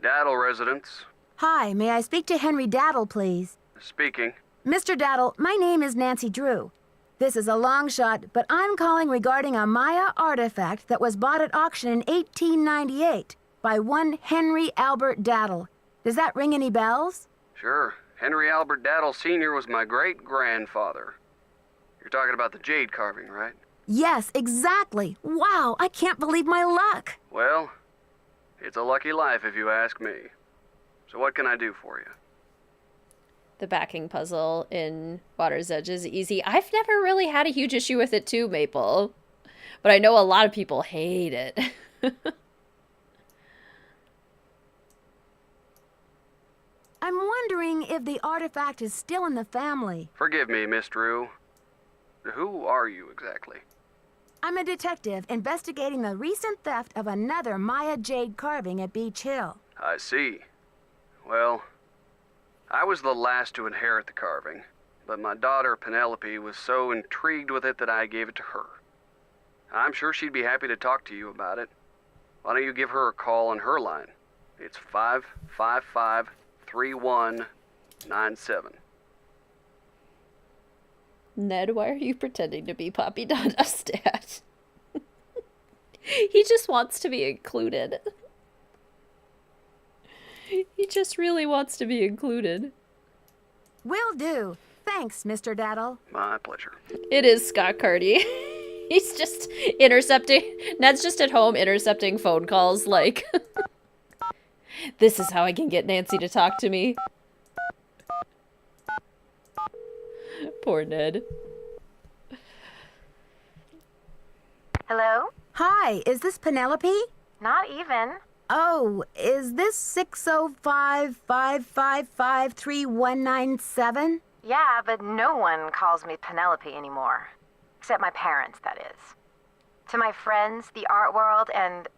Daddle residence. Hi, may I speak to Henry Daddle, please? Speaking. Mr. Daddle, my name is Nancy Drew. This is a long shot, but I'm calling regarding a Maya artifact that was bought at auction in 1898 by one Henry Albert Daddle. Does that ring any bells? Sure. Henry Albert Daddle Sr. was my great-grandfather. You're talking about the jade carving, right? Yes, exactly. Wow, I can't believe my luck. Well, it's a lucky life if you ask me. So what can I do for you? The backing puzzle in Water's Edge is easy. I've never really had a huge issue with it too, Maple. But I know a lot of people hate it. I'm wondering if the artifact is still in the family. Forgive me, Miss Drew. Who are you exactly? I'm a detective investigating the recent theft of another Maya jade carving at Beach Hill. I see. Well, I was the last to inherit the carving, but my daughter Penelope was so intrigued with it that I gave it to her. I'm sure she'd be happy to talk to you about it. Why don't you give her a call on her line? It's 555-3197. Ned, why are you pretending to be Poppy Donda's dad? He just wants to be included. He just really wants to be included. Will do. Thanks, Mr. Daddle. My pleasure. It is Scott Carty. He's just intercepting. Ned's just at home intercepting phone calls like, this is how I can get Nancy to talk to me. Poor Ned. Hello? Hi, is this Penelope? Not even. Oh, is this 605-555-3197? Yeah, but no one calls me Penelope anymore. Except my parents, that is. To my friends, the art world, and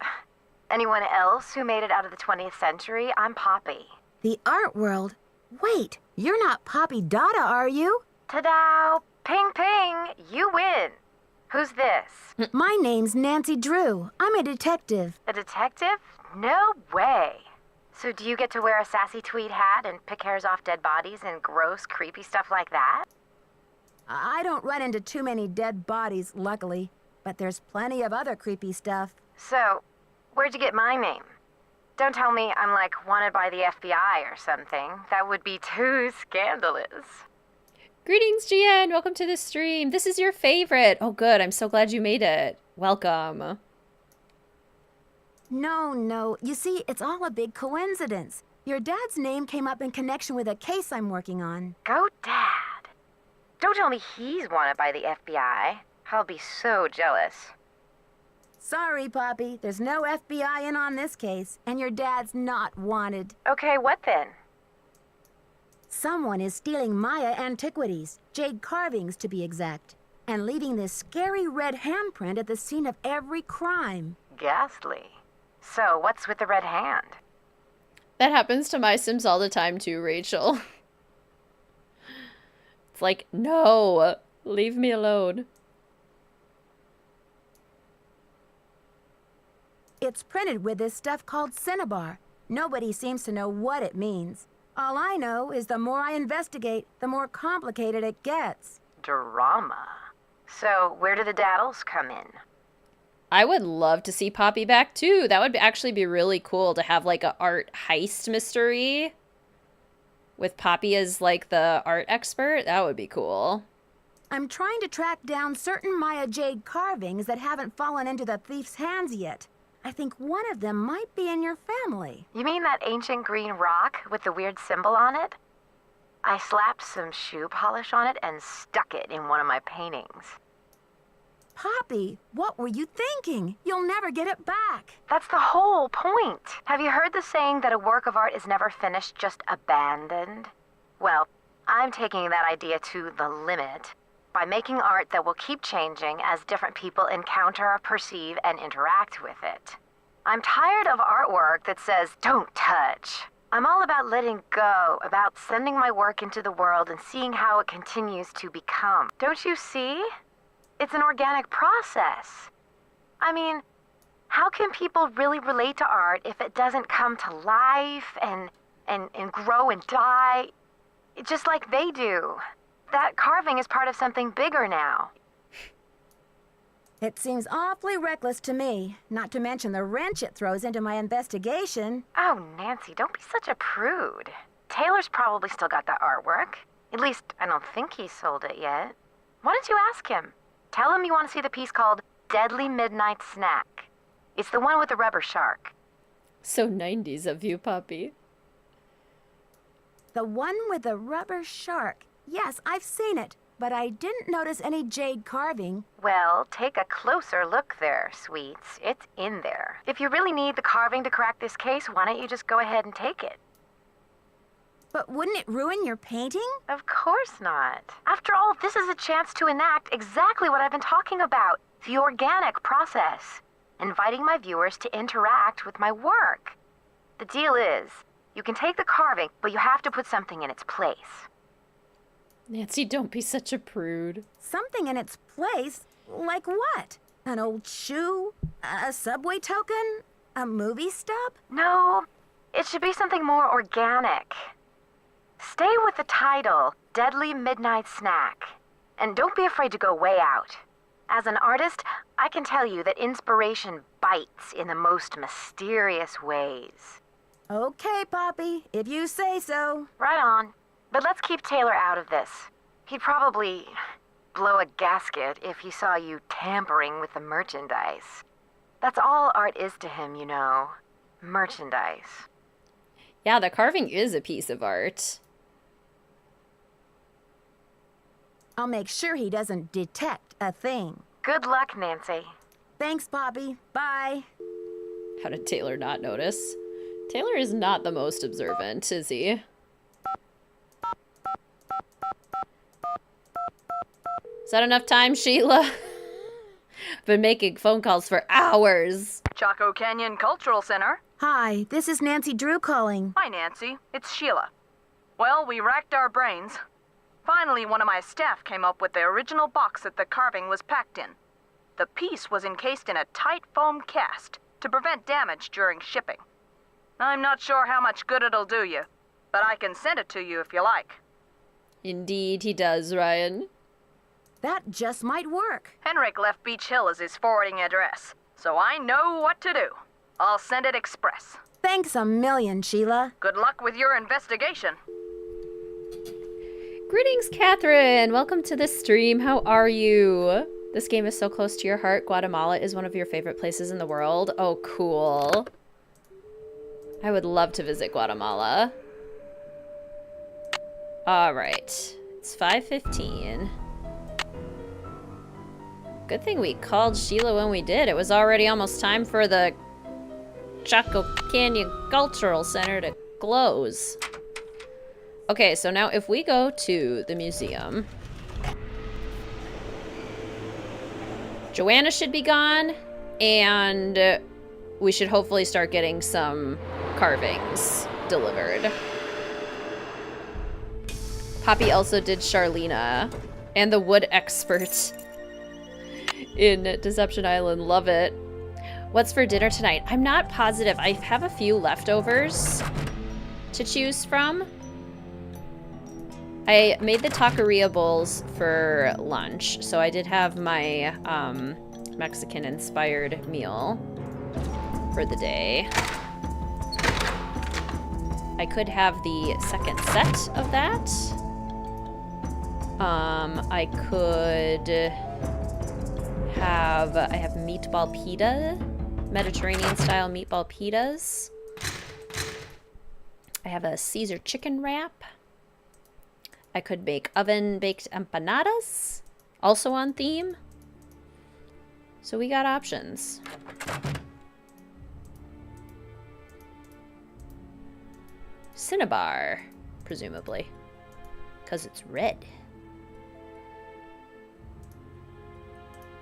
anyone else who made it out of the 20th century, I'm Poppy. The art world? Wait, you're not Poppy Dada, are you? Ta-da! Ping ping! You win! Who's this? My name's Nancy Drew. I'm a detective. A detective? No way! So do you get to wear a sassy tweed hat and pick hairs off dead bodies and gross, creepy stuff like that? I don't run into too many dead bodies, luckily. But there's plenty of other creepy stuff. So, where'd you get my name? Don't tell me I'm like wanted by the FBI or something. That would be too scandalous. Greetings, GN. Welcome to the stream. This is your favorite. Oh, good. I'm so glad you made it. Welcome. No. You see, it's all a big coincidence. Your dad's name came up in connection with a case I'm working on. Go Dad. Don't tell me he's wanted by the FBI. I'll be so jealous. Sorry, Poppy. There's no FBI in on this case, and your dad's not wanted. Okay, what then? Someone is stealing Maya antiquities, jade carvings to be exact, and leaving this scary red handprint at the scene of every crime. Ghastly. So, what's with the red hand? That happens to my Sims all the time too, Rachel. It's like, no, leave me alone. It's printed with this stuff called cinnabar. Nobody seems to know what it means. All I know is the more I investigate, the more complicated it gets. Drama. So, where do the daddles come in? I would love to see Poppy back too. That would actually be really cool to have like a art heist mystery with Poppy as like the art expert. That would be cool. I'm trying to track down certain Maya jade carvings that haven't fallen into the thief's hands yet. I think one of them might be in your family. You mean that ancient green rock with the weird symbol on it? I slapped some shoe polish on it and stuck it in one of my paintings. Poppy, what were you thinking? You'll never get it back. That's the whole point. Have you heard the saying that a work of art is never finished, just abandoned? Well, I'm taking that idea to the limit by making art that will keep changing as different people encounter, perceive, and interact with it. I'm tired of artwork that says, don't touch. I'm all about letting go, about sending my work into the world and seeing how it continues to become. Don't you see? It's an organic process. I mean, how can people really relate to art if it doesn't come to life and grow and die, just like they do? That carving is part of something bigger now. It seems awfully reckless to me, not to mention the wrench it throws into my investigation. Oh, Nancy, don't be such a prude. Taylor's probably still got that artwork. At least, I don't think he's sold it yet. Why don't you ask him? Tell him you want to see the piece called Deadly Midnight Snack. It's the one with the rubber shark. So 90s of you, Poppy. The one with the rubber shark. Yes, I've seen it, but I didn't notice any jade carving. Well, take a closer look there, sweets. It's in there. If you really need the carving to crack this case, why don't you just go ahead and take it? But wouldn't it ruin your painting? Of course not. After all, this is a chance to enact exactly what I've been talking about. The organic process. Inviting my viewers to interact with my work. The deal is, you can take the carving, but you have to put something in its place. Nancy, don't be such a prude. Something in its place? Like what? An old shoe? A subway token? A movie stub? No, it should be something more organic. Stay with the title, Deadly Midnight Snack. And don't be afraid to go way out. As an artist, I can tell you that inspiration bites in the most mysterious ways. Okay, Poppy, if you say so. Right on. But let's keep Taylor out of this. He'd probably blow a gasket if he saw you tampering with the merchandise. That's all art is to him, you know. Merchandise. Yeah, the carving is a piece of art. I'll make sure he doesn't detect a thing. Good luck, Nancy. Thanks, Poppy. Bye. How did Taylor not notice? Taylor is not the most observant, is he? Is that enough time, Sheila? Been making phone calls for hours. Chaco Canyon Cultural Center. Hi, this is Nancy Drew calling. Hi, Nancy. It's Sheila. Well, we racked our brains. Finally, one of my staff came up with the original box that the carving was packed in. The piece was encased in a tight foam cast to prevent damage during shipping. I'm not sure how much good it'll do you, but I can send it to you if you like. Indeed he does, Ryan. That just might work. Henrik left Beach Hill as his forwarding address, so I know what to do. I'll send it express. Thanks a million, Sheila. Good luck with your investigation. Greetings, Catherine. Welcome to the stream. How are you? This game is so close to your heart. Guatemala is one of your favorite places in the world. Oh, cool. I would love to visit Guatemala. All right. It's 5:15. Good thing we called Sheila when we did. It was already almost time for the Chaco Canyon Cultural Center to close. Okay, so now if we go to the museum, Joanna should be gone, and we should hopefully start getting some carvings delivered. Poppy also did Charlena and the wood expert in Deception Island. Love it. What's for dinner tonight? I'm not positive. I have a few leftovers to choose from. I made the taqueria bowls for lunch, so I did have my Mexican-inspired meal for the day. I could have the second set of that. I could have, I have meatball pita, Mediterranean-style meatball pitas. I have a Caesar chicken wrap. I could make oven-baked empanadas, also on theme. So we got options. Cinnabar, presumably. Because it's red.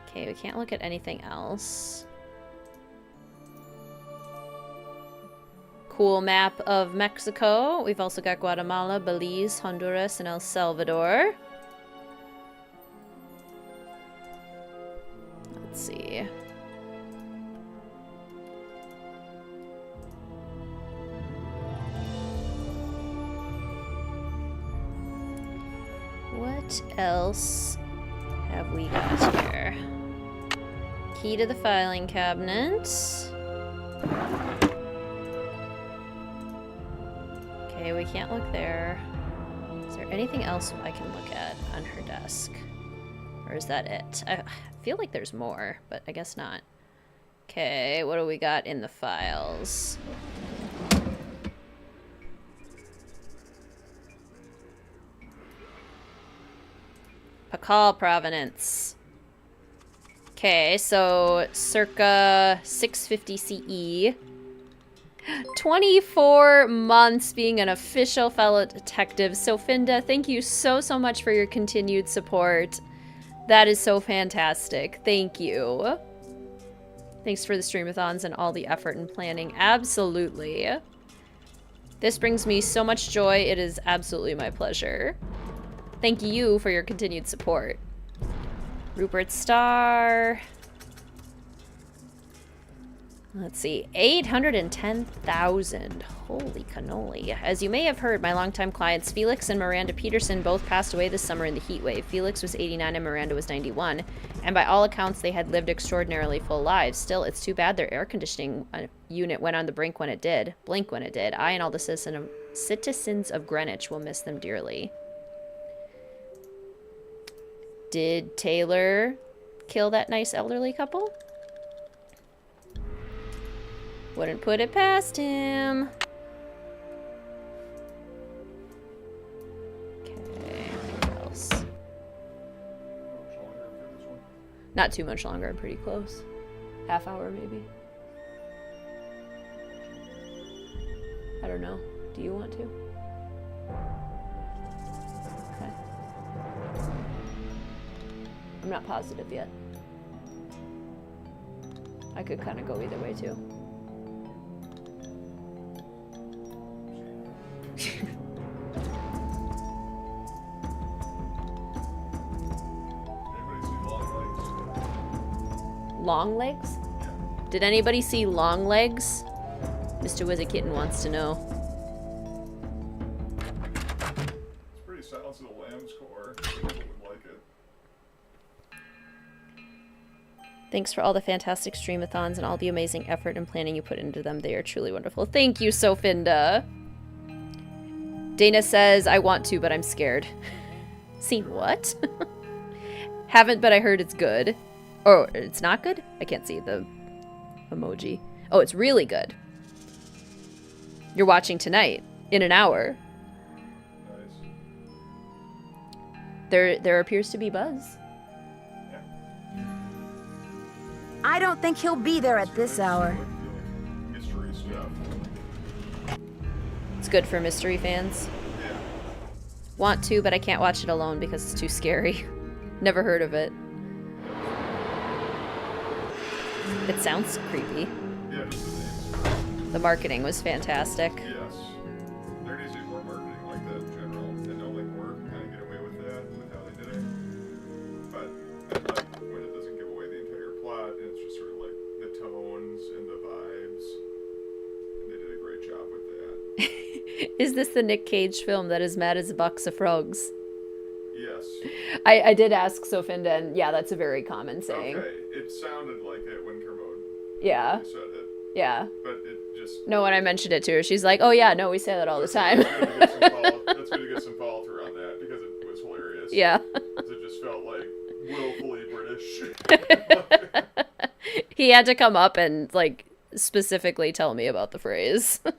Okay, we can't look at anything else. Cool map of Mexico. We've also got Guatemala, Belize, Honduras, and El Salvador. Let's see. What else have we got here? Key to the filing cabinet. Okay, we can't look there. Is there anything else I can look at on her desk? Or is that it? I feel like there's more, but I guess not. Okay, what do we got in the files? Pakal provenance. Okay, so circa 650 CE. 24 months being an official fellow detective. Sofinda, thank you so much for your continued support. That is so fantastic. Thank you. Thanks for the streamathons and all the effort and planning. Absolutely. This brings me so much joy. It is absolutely my pleasure. Thank you for your continued support. Rupert Starr. Let's see, 810,000. Holy cannoli. As you may have heard, my longtime clients Felix and Miranda Peterson both passed away this summer in the heat wave. Felix was 89 and Miranda was 91, and by all accounts they had lived extraordinarily full lives. Still, it's too bad their air conditioning unit went on the blink when it did. I and all the citizens of Greenwich will miss them dearly. Did Taylor kill that nice elderly couple? Wouldn't put it past him. Okay, what else? Not too much longer, I'm pretty close. Half hour, maybe. I don't know. Do you want to? Okay. I'm not positive yet. I could kind of go either way, too. Long legs? Did anybody see long legs? Mr. Wizzy wants to know. It's pretty Silence of the Lambs core. People would like it. Thanks for all the fantastic streamathons and all the amazing effort and planning you put into them. They are truly wonderful. Thank you, Sofinda. Dana says, I want to, but I'm scared. Seen what? Haven't, but I heard it's good. Oh, it's not good? I can't see the emoji. Oh, it's really good. You're watching tonight, in an hour. Nice. There appears to be buzz. I don't think he'll be there at this hour. Mystery stuff. It's good for mystery fans. Yeah. Want to, but I can't watch it alone because it's too scary. Never heard of it. It sounds creepy. Yeah, just the names. The marketing was fantastic. Yes. There needs to be more marketing like that in general. And don't like work kind of get away with that, with how they did it. But I like when it doesn't give away the entire plot, and it's just sort of like the tones and the vibes. And they did a great job with that. Is this the Nick Cage film that is mad as a box of frogs? Yes. I did ask Sofinda, and yeah, that's a very common saying. Okay, it sounded like it when Kermode Yeah. said it. Yeah. But it just... No, when I mentioned it to her, she's like, oh yeah, no, we say that all the time. That's good to get some follow-through on that, because it was hilarious. Yeah. It just felt like willfully British. He had to come up and, like, specifically tell me about the phrase. Yeah,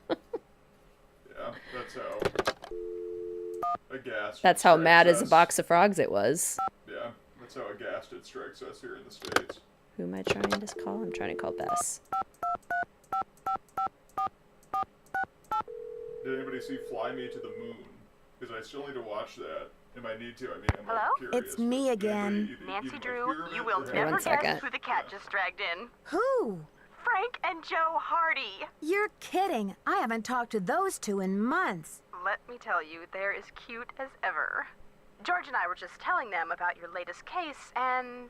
that's how aghast. That's how mad as a box of frogs it was. Yeah, that's how aghast it strikes us here in the States. Who am I trying to call? I'm trying to call Bess. Did anybody see Fly Me to the Moon? Because I still need to watch that. It might need to. I mean, I'm Hello? curious. It's me again. Nancy Drew, you will One never second. guess who the cat just dragged in. Who? Frank and Joe Hardy. You're kidding. I haven't talked to those two in months. Let me tell you, they're as cute as ever. George and I were just telling them about your latest case, and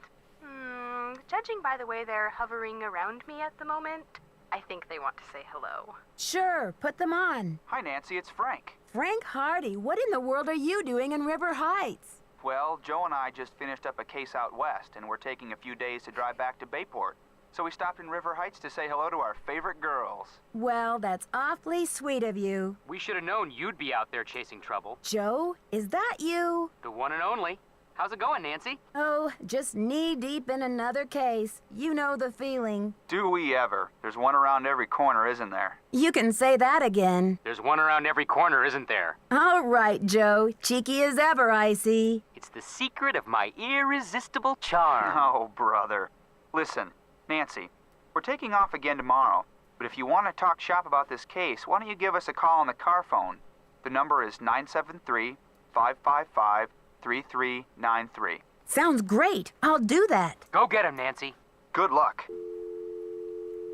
judging by the way they're hovering around me at the moment, I think they want to say hello. Sure, put them on. Hi, Nancy, it's Frank. Frank Hardy, what in the world are you doing in River Heights? Well, Joe and I just finished up a case out west, and we're taking a few days to drive back to Bayport. So we stopped in River Heights to say hello to our favorite girls. Well, that's awfully sweet of you. We should have known you'd be out there chasing trouble. Joe, is that you? The one and only. How's it going, Nancy? Oh, just knee-deep in another case. You know the feeling. Do we ever? There's one around every corner, isn't there? You can say that again. There's one around every corner, isn't there? All right, Joe. Cheeky as ever, I see. It's the secret of my irresistible charm. Oh, brother. Listen, Nancy, we're taking off again tomorrow, but if you want to talk shop about this case, why don't you give us a call on the car phone? The number is 973-555-3393. Sounds great. I'll do that. Go get him, Nancy. Good luck.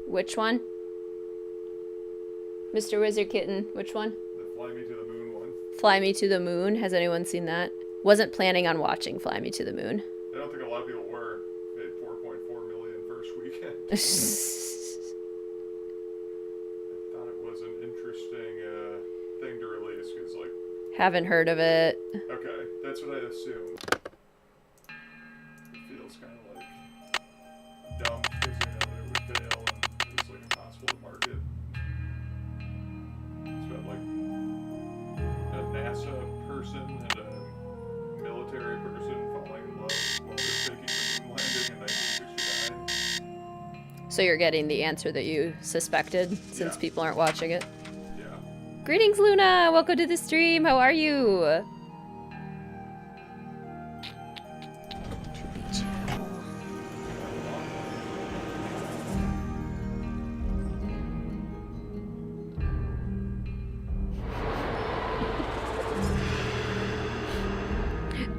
Which one? Mr. Wizard Kitten, which one? The Fly Me to the Moon one. Fly Me to the Moon. Has anyone seen that? Wasn't planning on watching Fly Me to the Moon. I don't think a lot of people were. They had 4.4 million first weekend. I thought it was an interesting thing to release, because, like... Haven't heard of it. Okay, that's what I assumed. It feels kind of like dumb, because they know that it would fail, and it's, like, impossible to market. It's about, like, a NASA person and a military person falling in love while they're taking the moon landing in 1969. So you're getting the answer that you suspected, since people aren't watching it? Yeah. Greetings, Luna! Welcome to the stream! How are you?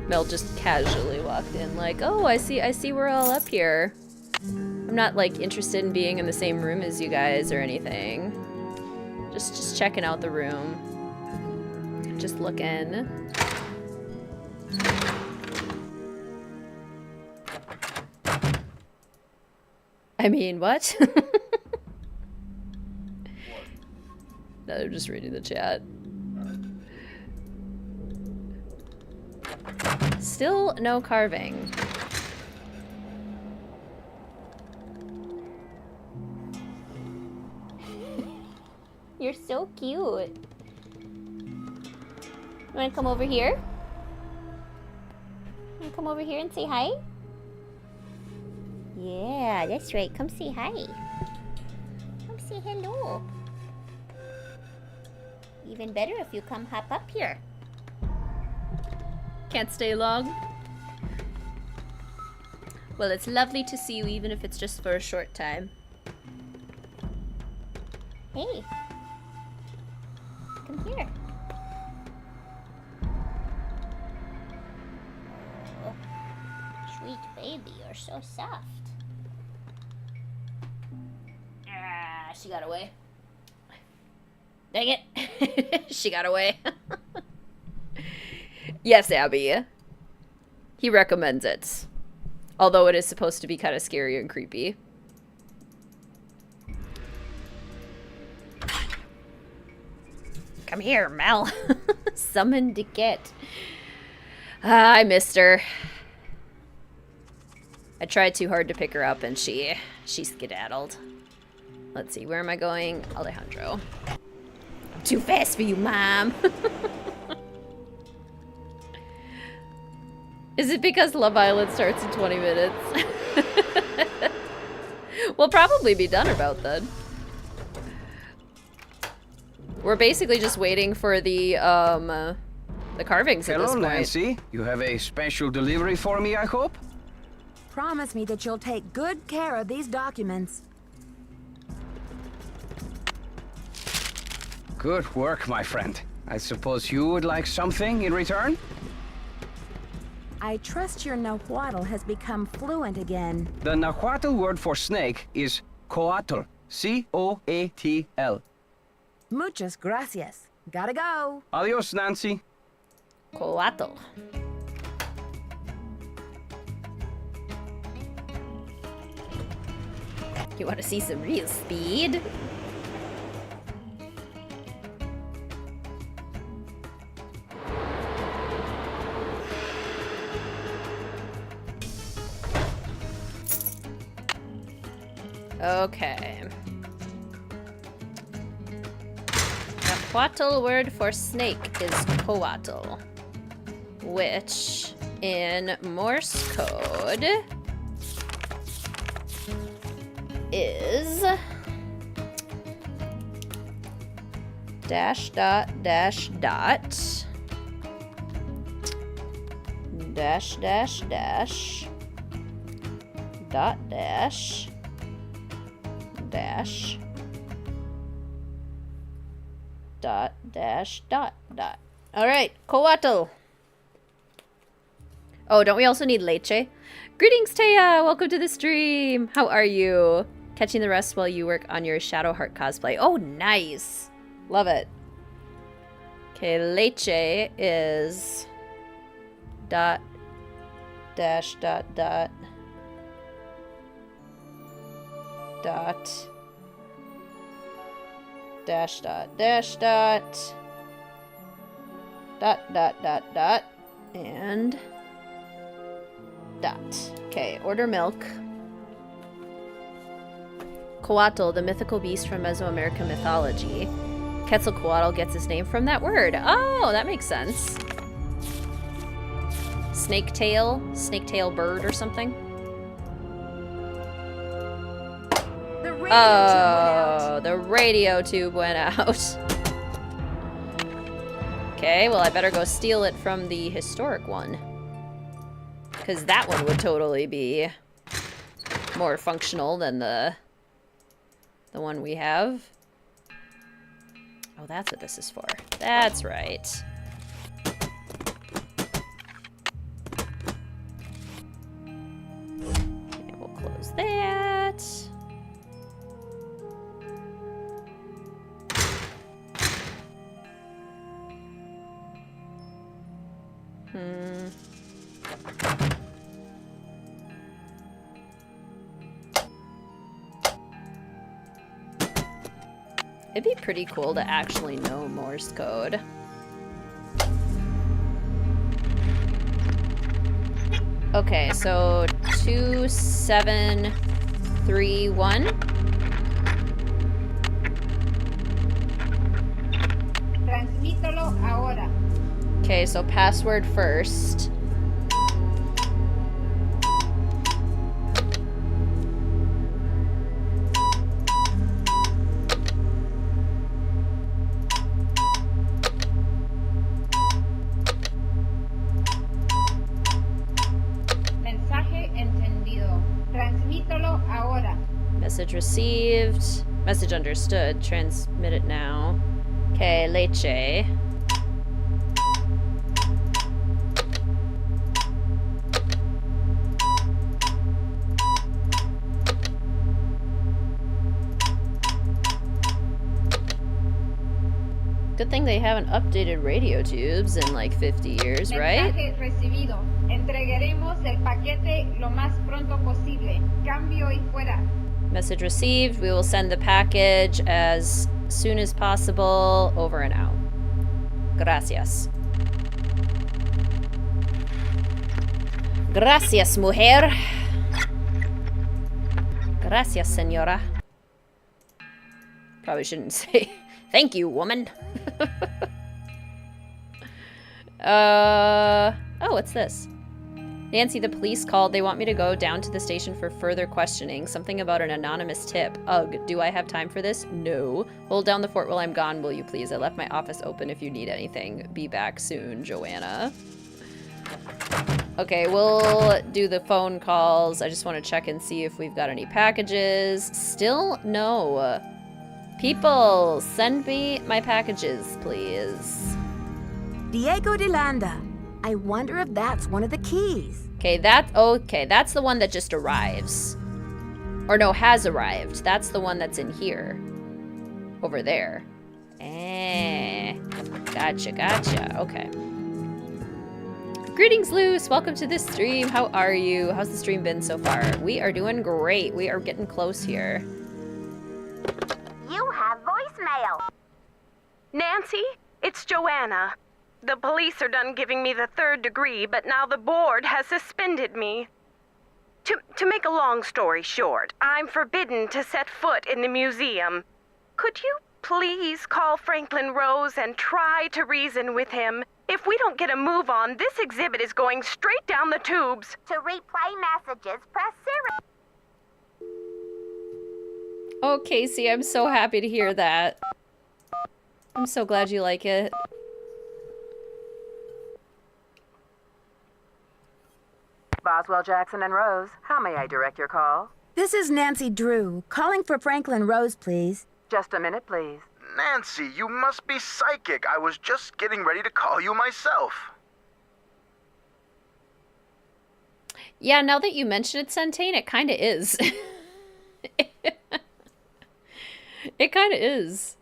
Mel just casually walked in like, oh, I see we're all up here. I'm not like interested in being in the same room as you guys or anything. Just checking out the room. Just looking. I mean, what? No, they're just reading the chat. Still no carving. You're so cute. You wanna come over here? Wanna come over here and say hi? Yeah, that's right. Come say hi. Come say hello. Even better if you come hop up here. Can't stay long. Well, it's lovely to see you, even if it's just for a short time. Hey. Come here. Oh, sweet baby, you're so soft. Ah, she got away. Dang it. She got away. Yes, Abby. He recommends it. Although it is supposed to be kind of scary and creepy. Come here, Mel. Summoned to get. I missed her. I tried too hard to pick her up and she skedaddled. Let's see, where am I going? Alejandro. I'm too fast for you, Mom. Is it because Love Island starts in 20 minutes? We'll probably be done about then. We're basically just waiting for the carvings at this Hello, point. Nancy. You have a special delivery for me, I hope? Promise me that you'll take good care of these documents. Good work, my friend. I suppose you would like something in return? I trust your Nahuatl has become fluent again. The Nahuatl word for snake is coatl. C-O-A-T-L. Muchas gracias. Gotta go. Adios, Nancy. Coatl. You want to see some real speed? Okay. The Nahuatl word for snake is coatl, which in Morse code is dash dot dash dot dash dash dash dot dash dash dot dash dot dot. All right, coatl. Oh, don't we also need leche? Greetings, Taya. Welcome to the stream. How are you? Catching the rest while you work on your Shadowheart cosplay. Oh, nice. Love it. Okay, leche is dot dash dot dot dot dash dot dash dot dot dot dot dot and dot. Okay, order milk. Coatl, the mythical beast from Mesoamerican mythology. Quetzalcoatl gets his name from that word. Oh, that makes sense. Snake-tail bird or something. The radio tube went out. Okay, well I better go steal it from the historic one. Because that one would totally be more functional than the one we have. Oh, that's what this is for. That's right. Okay, we'll close that. It'd be pretty cool to actually know Morse code. Okay, so 2731. Transmítelo ahora. Okay, so password first. Message received. Message understood. Transmit it now. Okay, leche. Good thing they haven't updated radio tubes in like 50 years, right? Mensaje recibido. Entregaremos el paquete lo más pronto posible. Cambio y fuera. Message received. We will send the package as soon as possible. Over and out. Gracias. Gracias, mujer. Gracias, señora. Probably shouldn't say thank you, woman. Oh, what's this? Nancy, the police called. They want me to go down to the station for further questioning. Something about an anonymous tip. Ugh, do I have time for this? No. Hold down the fort while I'm gone, will you please? I left my office open if you need anything. Be back soon, Joanna. Okay, we'll do the phone calls. I just want to check and see if we've got any packages. Still no. People, send me my packages, please. Diego de Landa. I wonder if that's one of the keys. Okay, that's the one that just arrives. Or no, has arrived. That's the one that's in here. Over there. Gotcha. Okay. Greetings, Luce. Welcome to this stream. How are you? How's the stream been so far? We are doing great. We are getting close here. You have voicemail. Nancy, it's Joanna. The police are done giving me the 3rd degree, but now the board has suspended me. To make a long story short, I'm forbidden to set foot in the museum. Could you please call Franklin Rose and try to reason with him? If we don't get a move on, this exhibit is going straight down the tubes. To replay messages, press 0. Oh, Casey, I'm so happy to hear that. I'm so glad you like it. Boswell, Jackson, and Rose, how may I direct your call? This is Nancy Drew, calling for Franklin Rose, please. Just a minute, please. Nancy, you must be psychic. I was just getting ready to call you myself. Yeah, now that you mention it, Centane, it kind of is. It kind of is.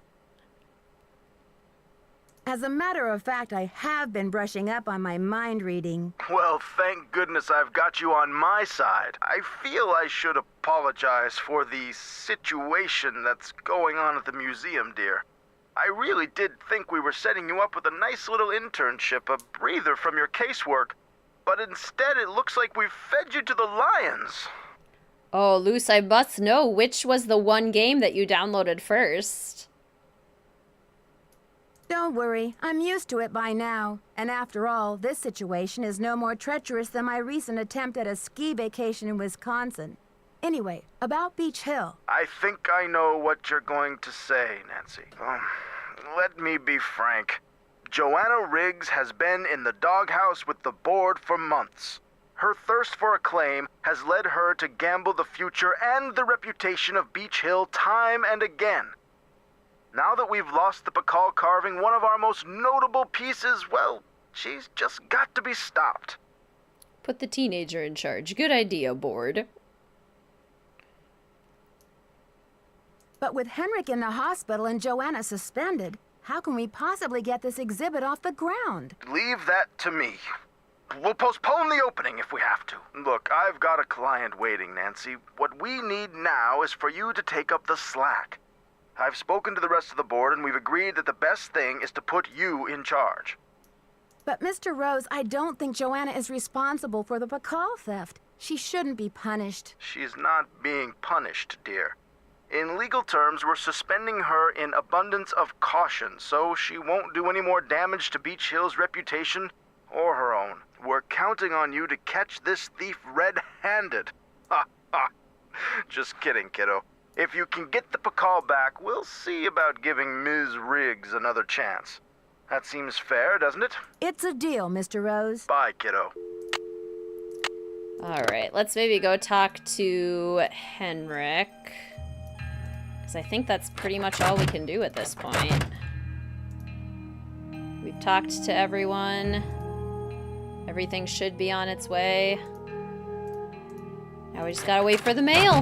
As a matter of fact, I have been brushing up on my mind reading. Well, thank goodness I've got you on my side. I feel I should apologize for the situation that's going on at the museum, dear. I really did think we were setting you up with a nice little internship, a breather from your casework. But instead, it looks like we've fed you to the lions. Oh, Luce, I must know which was the one game that you downloaded first. Don't worry, I'm used to it by now. And after all, this situation is no more treacherous than my recent attempt at a ski vacation in Wisconsin. Anyway, about Beach Hill. I think I know what you're going to say, Nancy. Let me be frank. Joanna Riggs has been in the doghouse with the board for months. Her thirst for acclaim has led her to gamble the future and the reputation of Beach Hill time and again. Now that we've lost the Pakal carving, one of our most notable pieces, well, she's just got to be stopped. Put the teenager in charge. Good idea, board. But with Henrik in the hospital and Joanna suspended, how can we possibly get this exhibit off the ground? Leave that to me. We'll postpone the opening if we have to. Look, I've got a client waiting, Nancy. What we need now is for you to take up the slack. I've spoken to the rest of the board, and we've agreed that the best thing is to put you in charge. But Mr. Rose, I don't think Joanna is responsible for the Pakal theft. She shouldn't be punished. She's not being punished, dear. In legal terms, we're suspending her in abundance of caution, so she won't do any more damage to Beach Hill's reputation or her own. We're counting on you to catch this thief red-handed. Ha ha. Just kidding, kiddo. If you can get the Pakal back, we'll see about giving Ms. Riggs another chance. That seems fair, doesn't it? It's a deal, Mr. Rose. Bye, kiddo. All right, let's maybe go talk to Henrik. Because I think that's pretty much all we can do at this point. We've talked to everyone. Everything should be on its way. Now we just gotta wait for the mail.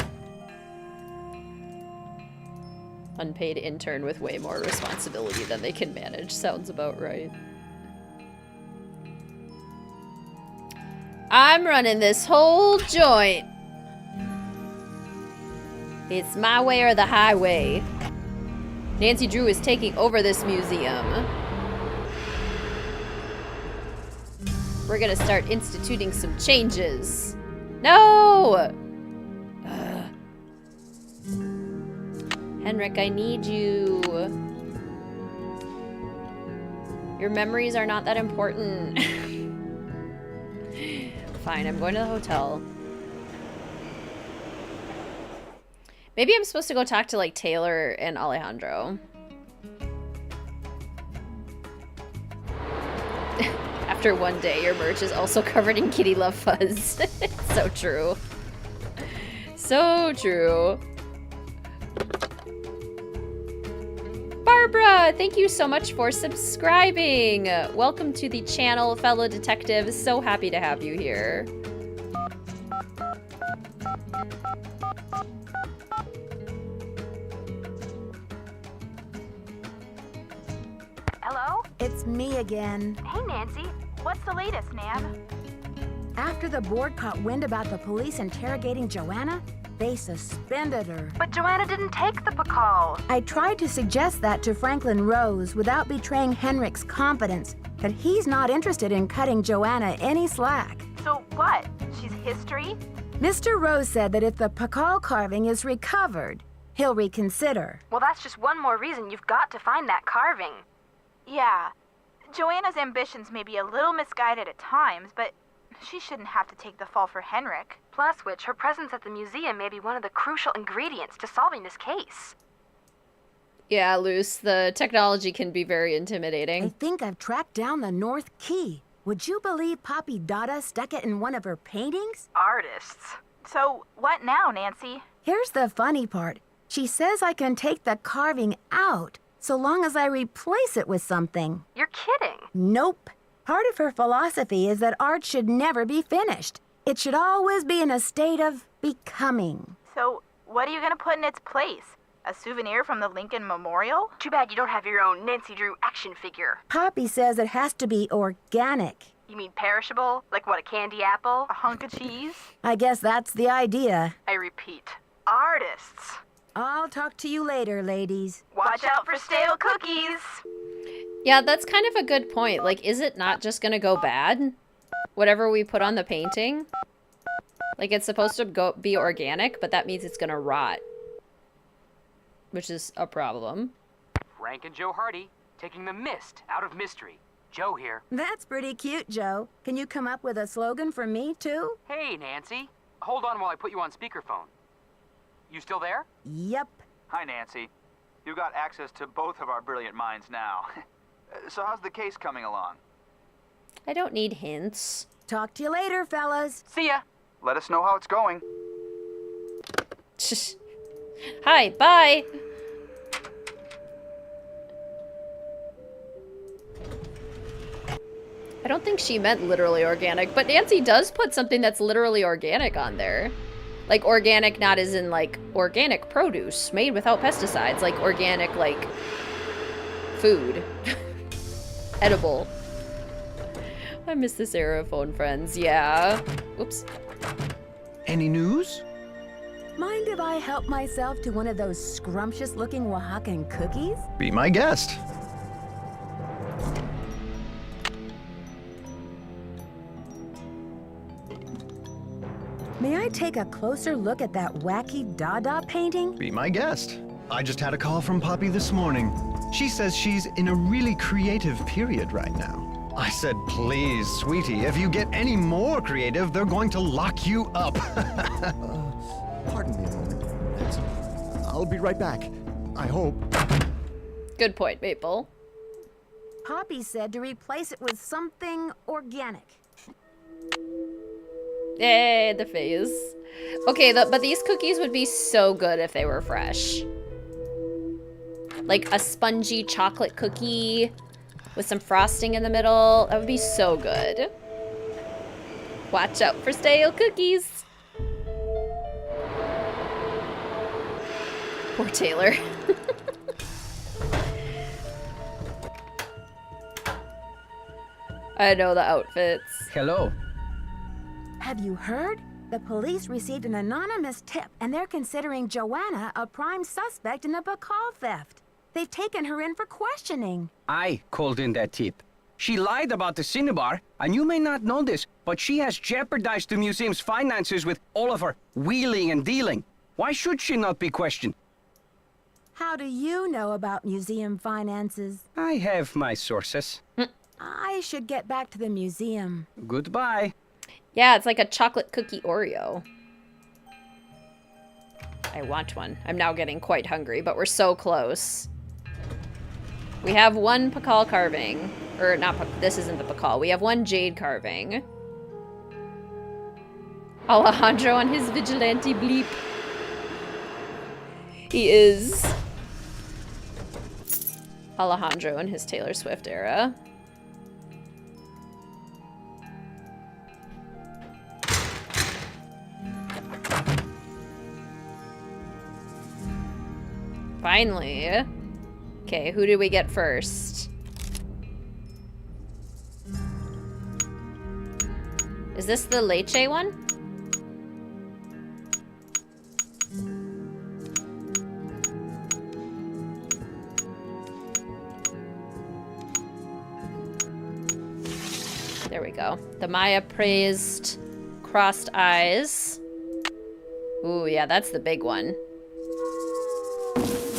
Unpaid intern with way more responsibility than they can manage. Sounds about right. I'm running this whole joint. It's my way or the highway. Nancy Drew is taking over this museum. We're gonna start instituting some changes. No! Henrik, I need you. Your memories are not that important. Fine, I'm going to the hotel. Maybe I'm supposed to go talk to, like, Taylor and Alejandro. After one day, your merch is also covered in kitty love fuzz. It's so true. So true. Barbara, thank you so much for subscribing. Welcome to the channel, fellow detectives. So happy to have you here. Hello? It's me again. Hey, Nancy. What's the latest, Nan? After the board caught wind about the police interrogating Joanna, they suspended her. But Joanna didn't take the Pakal. I tried to suggest that to Franklin Rose without betraying Henrik's confidence, but he's not interested in cutting Joanna any slack. So what? She's history? Mr. Rose said that if the Pakal carving is recovered, he'll reconsider. Well, that's just one more reason you've got to find that carving. Yeah. Joanna's ambitions may be a little misguided at times, but she shouldn't have to take the fall for Henrik. Plus which, her presence at the museum may be one of the crucial ingredients to solving this case. Yeah, Luce, the technology can be very intimidating. I think I've tracked down the North Key. Would you believe Poppy Dada stuck it in one of her paintings? Artists. So, what now, Nancy? Here's the funny part. She says I can take the carving out, so long as I replace it with something. You're kidding. Nope. Part of her philosophy is that art should never be finished. It should always be in a state of becoming. So, what are you gonna put in its place? A souvenir from the Lincoln Memorial? Too bad you don't have your own Nancy Drew action figure. Poppy says it has to be organic. You mean perishable? Like what, a candy apple? A hunk of cheese? I guess that's the idea. I repeat, artists. I'll talk to you later, ladies. Watch out for stale cookies. Yeah, that's kind of a good point. Like, is it not just gonna go bad? Whatever we put on the painting? Like, it's supposed to be organic, but that means it's gonna rot. Which is a problem. Frank and Joe Hardy, taking the mist out of mystery. Joe here. That's pretty cute, Joe. Can you come up with a slogan for me, too? Hey, Nancy. Hold on while I put you on speakerphone. You still there? Yep. Hi, Nancy. You've got access to both of our brilliant minds now. So how's the case coming along? I don't need hints. Talk to you later, fellas. See ya. Let us know how it's going. Hi, bye. I don't think she meant literally organic, but Nancy does put something that's literally organic on there. Like organic, not as in like organic produce made without pesticides, like organic, like food. Edible. I miss this era of phone friends, yeah. Oops. Any news? Mind if I help myself to one of those scrumptious-looking Oaxacan cookies? Be my guest. May I take a closer look at that wacky Dada painting? Be my guest. I just had a call from Poppy this morning. She says she's in a really creative period right now. I said, please, sweetie, if you get any more creative, they're going to lock you up. Pardon me a moment, Nancy. I'll be right back. I hope. Good point, Maple. Poppy said to replace it with something organic. Yay, the phase. Okay, but these cookies would be so good if they were fresh. Like a spongy chocolate cookie with some frosting in the middle. That would be so good. Watch out for stale cookies. Poor Taylor. I know the outfits. Hello. Have you heard? The police received an anonymous tip, and they're considering Joanna a prime suspect in a Bacall theft. They've taken her in for questioning. I called in that tip. She lied about the Cinnabar, and you may not know this, but she has jeopardized the museum's finances with all of her wheeling and dealing. Why should she not be questioned? How do you know about museum finances? I have my sources. I should get back to the museum. Goodbye. Yeah, it's like a chocolate cookie Oreo. I want one. I'm now getting quite hungry, but we're so close. We have one Bacall carving. Or not, this isn't the Pakal. We have one jade carving. Alejandro on his vigilante bleep. He is Alejandro in his Taylor Swift era. Finally. Okay, who did we get first? Is this the Leche one? There we go. The Maya praised crossed eyes. Ooh, yeah, that's the big one.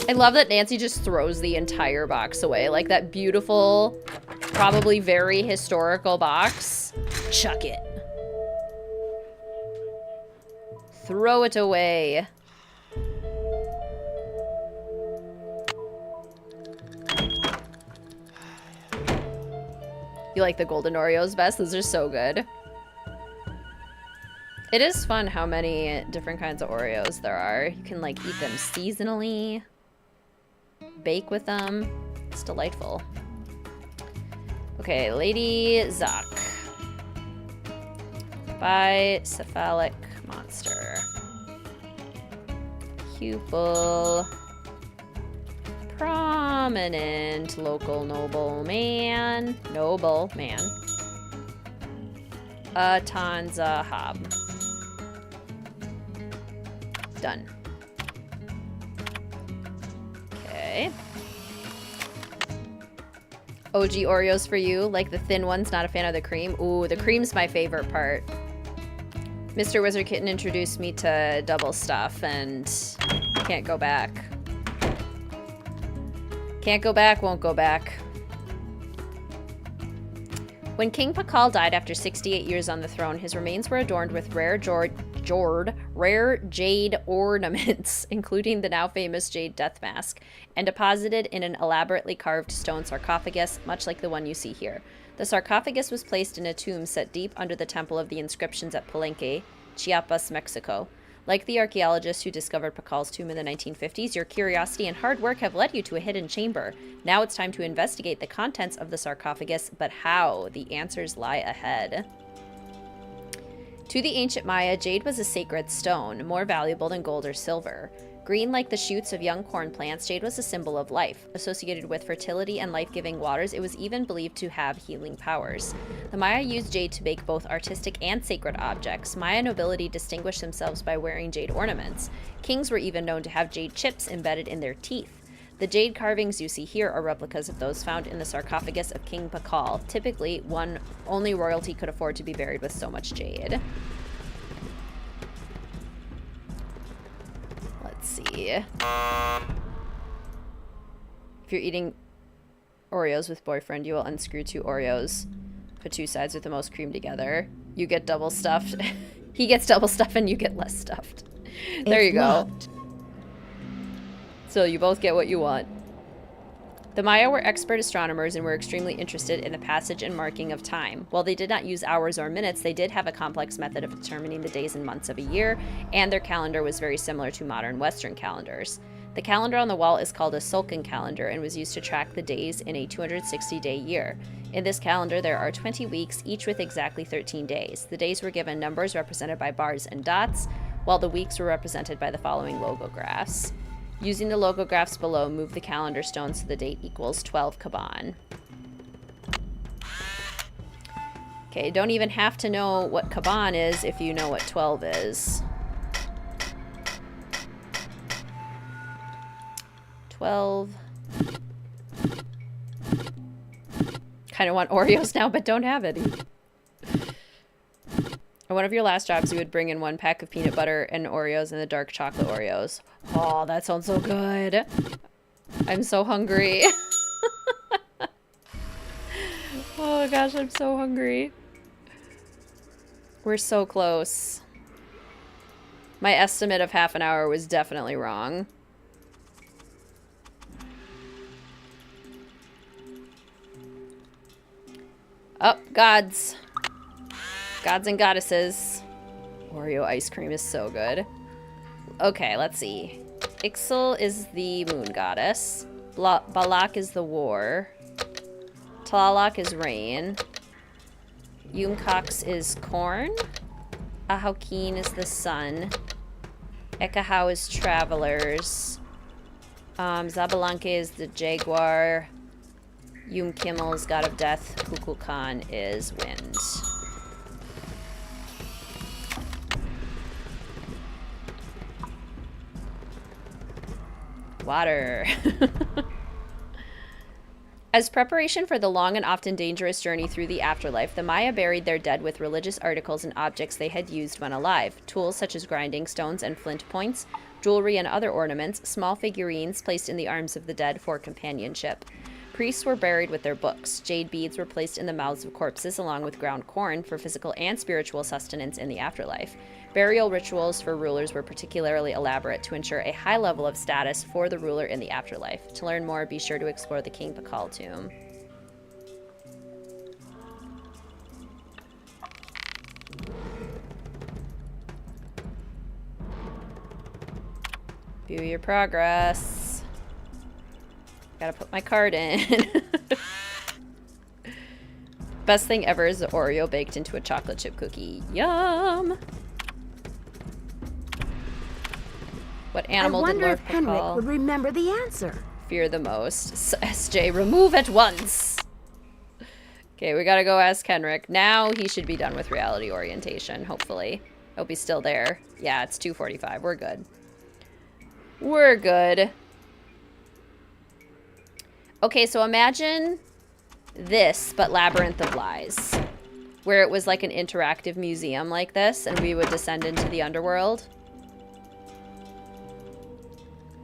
I love that Nancy just throws the entire box away. Like that beautiful, probably very historical box. Chuck it. Throw it away. You like the golden Oreos best? Those are so good. It is fun how many different kinds of Oreos there are. You can like eat them seasonally, bake with them. It's delightful. Okay, Lady Zoc. Bicephalic monster. Pupil. Prominent local nobleman. Nobleman. Atanza Hob. Done. Okay. OG Oreos for you. Like the thin ones, not a fan of the cream. Ooh, the cream's my favorite part. Mr. Wizard Kitten introduced me to double stuff and can't go back. Can't go back, won't go back. When King Pakal died after 68 years on the throne, his remains were adorned with rare jade ornaments, including the now famous jade death mask, and deposited in an elaborately carved stone sarcophagus, much like the one you see here. The sarcophagus was placed in a tomb set deep under the Temple of the Inscriptions at Palenque, Chiapas, Mexico. Like the archaeologists who discovered Pakal's tomb in the 1950s, your curiosity and hard work have led you to a hidden chamber. Now it's time to investigate the contents of the sarcophagus, but how? The answers lie ahead. To the ancient Maya, jade was a sacred stone, more valuable than gold or silver. Green like the shoots of young corn plants, jade was a symbol of life. Associated with fertility and life-giving waters, it was even believed to have healing powers. The Maya used jade to make both artistic and sacred objects. Maya nobility distinguished themselves by wearing jade ornaments. Kings were even known to have jade chips embedded in their teeth. The jade carvings you see here are replicas of those found in the sarcophagus of King Pakal. Typically, only royalty could afford to be buried with so much jade. Let's see. If you're eating Oreos with boyfriend, you will unscrew 2 Oreos, put 2 sides with the most cream together. You get double stuffed. He gets double stuffed and you get less stuffed. There you go. So you both get what you want. The Maya were expert astronomers and were extremely interested in the passage and marking of time. While they did not use hours or minutes, they did have a complex method of determining the days and months of a year, and their calendar was very similar to modern Western calendars. The calendar on the wall is called a Sulcan calendar and was used to track the days in a 260-day year. In this calendar, there are 20 weeks, each with exactly 13 days. The days were given numbers represented by bars and dots, while the weeks were represented by the following logographs. Using the logographs below, move the calendar stone so the date equals 12 Kaban. Okay, don't even have to know what Kaban is if you know what 12 is. 12. Kind of want Oreos now, but don't have any. On one of your last jobs, you would bring in 1 pack of peanut butter and Oreos and the dark chocolate Oreos. Oh, that sounds so good. I'm so hungry. Oh gosh, I'm so hungry. We're so close. My estimate of half an hour was definitely wrong. Oh, gods. Gods and goddesses. Oreo ice cream is so good. Okay, let's see. Ixal is the moon goddess. Balak is the war. Tlaloc is rain. Yumcox is corn. Ahaukin is the sun. Ekahau is travelers. Zabalanque is the jaguar. Yumkimmel is god of death. Kukulkan is wind. Water. As preparation for the long and often dangerous journey through the afterlife, the Maya buried their dead with religious articles and objects they had used when alive. Tools such as grinding stones and flint points, jewelry and other ornaments, small figurines placed in the arms of the dead for companionship. Priests were buried with their books. Jade beads were placed in the mouths of corpses along with ground corn for physical and spiritual sustenance in the afterlife. Burial rituals for rulers were particularly elaborate to ensure a high level of status for the ruler in the afterlife. To learn more, be sure to explore the King Pakal tomb. View your progress. Gotta put my card in. Best thing ever is the Oreo baked into a chocolate chip cookie. Yum! What animal did Lord Henrik Pakal would remember the answer. fear the most? SJ, remove at once! Okay, we gotta go ask Henrik. Now he should be done with reality orientation, hopefully. Hope he's still there. Yeah, it's 2:45. We're good. We're good. Okay, so imagine this, but Labyrinth of Lies. Where it was like an interactive museum like this, and we would descend into the underworld.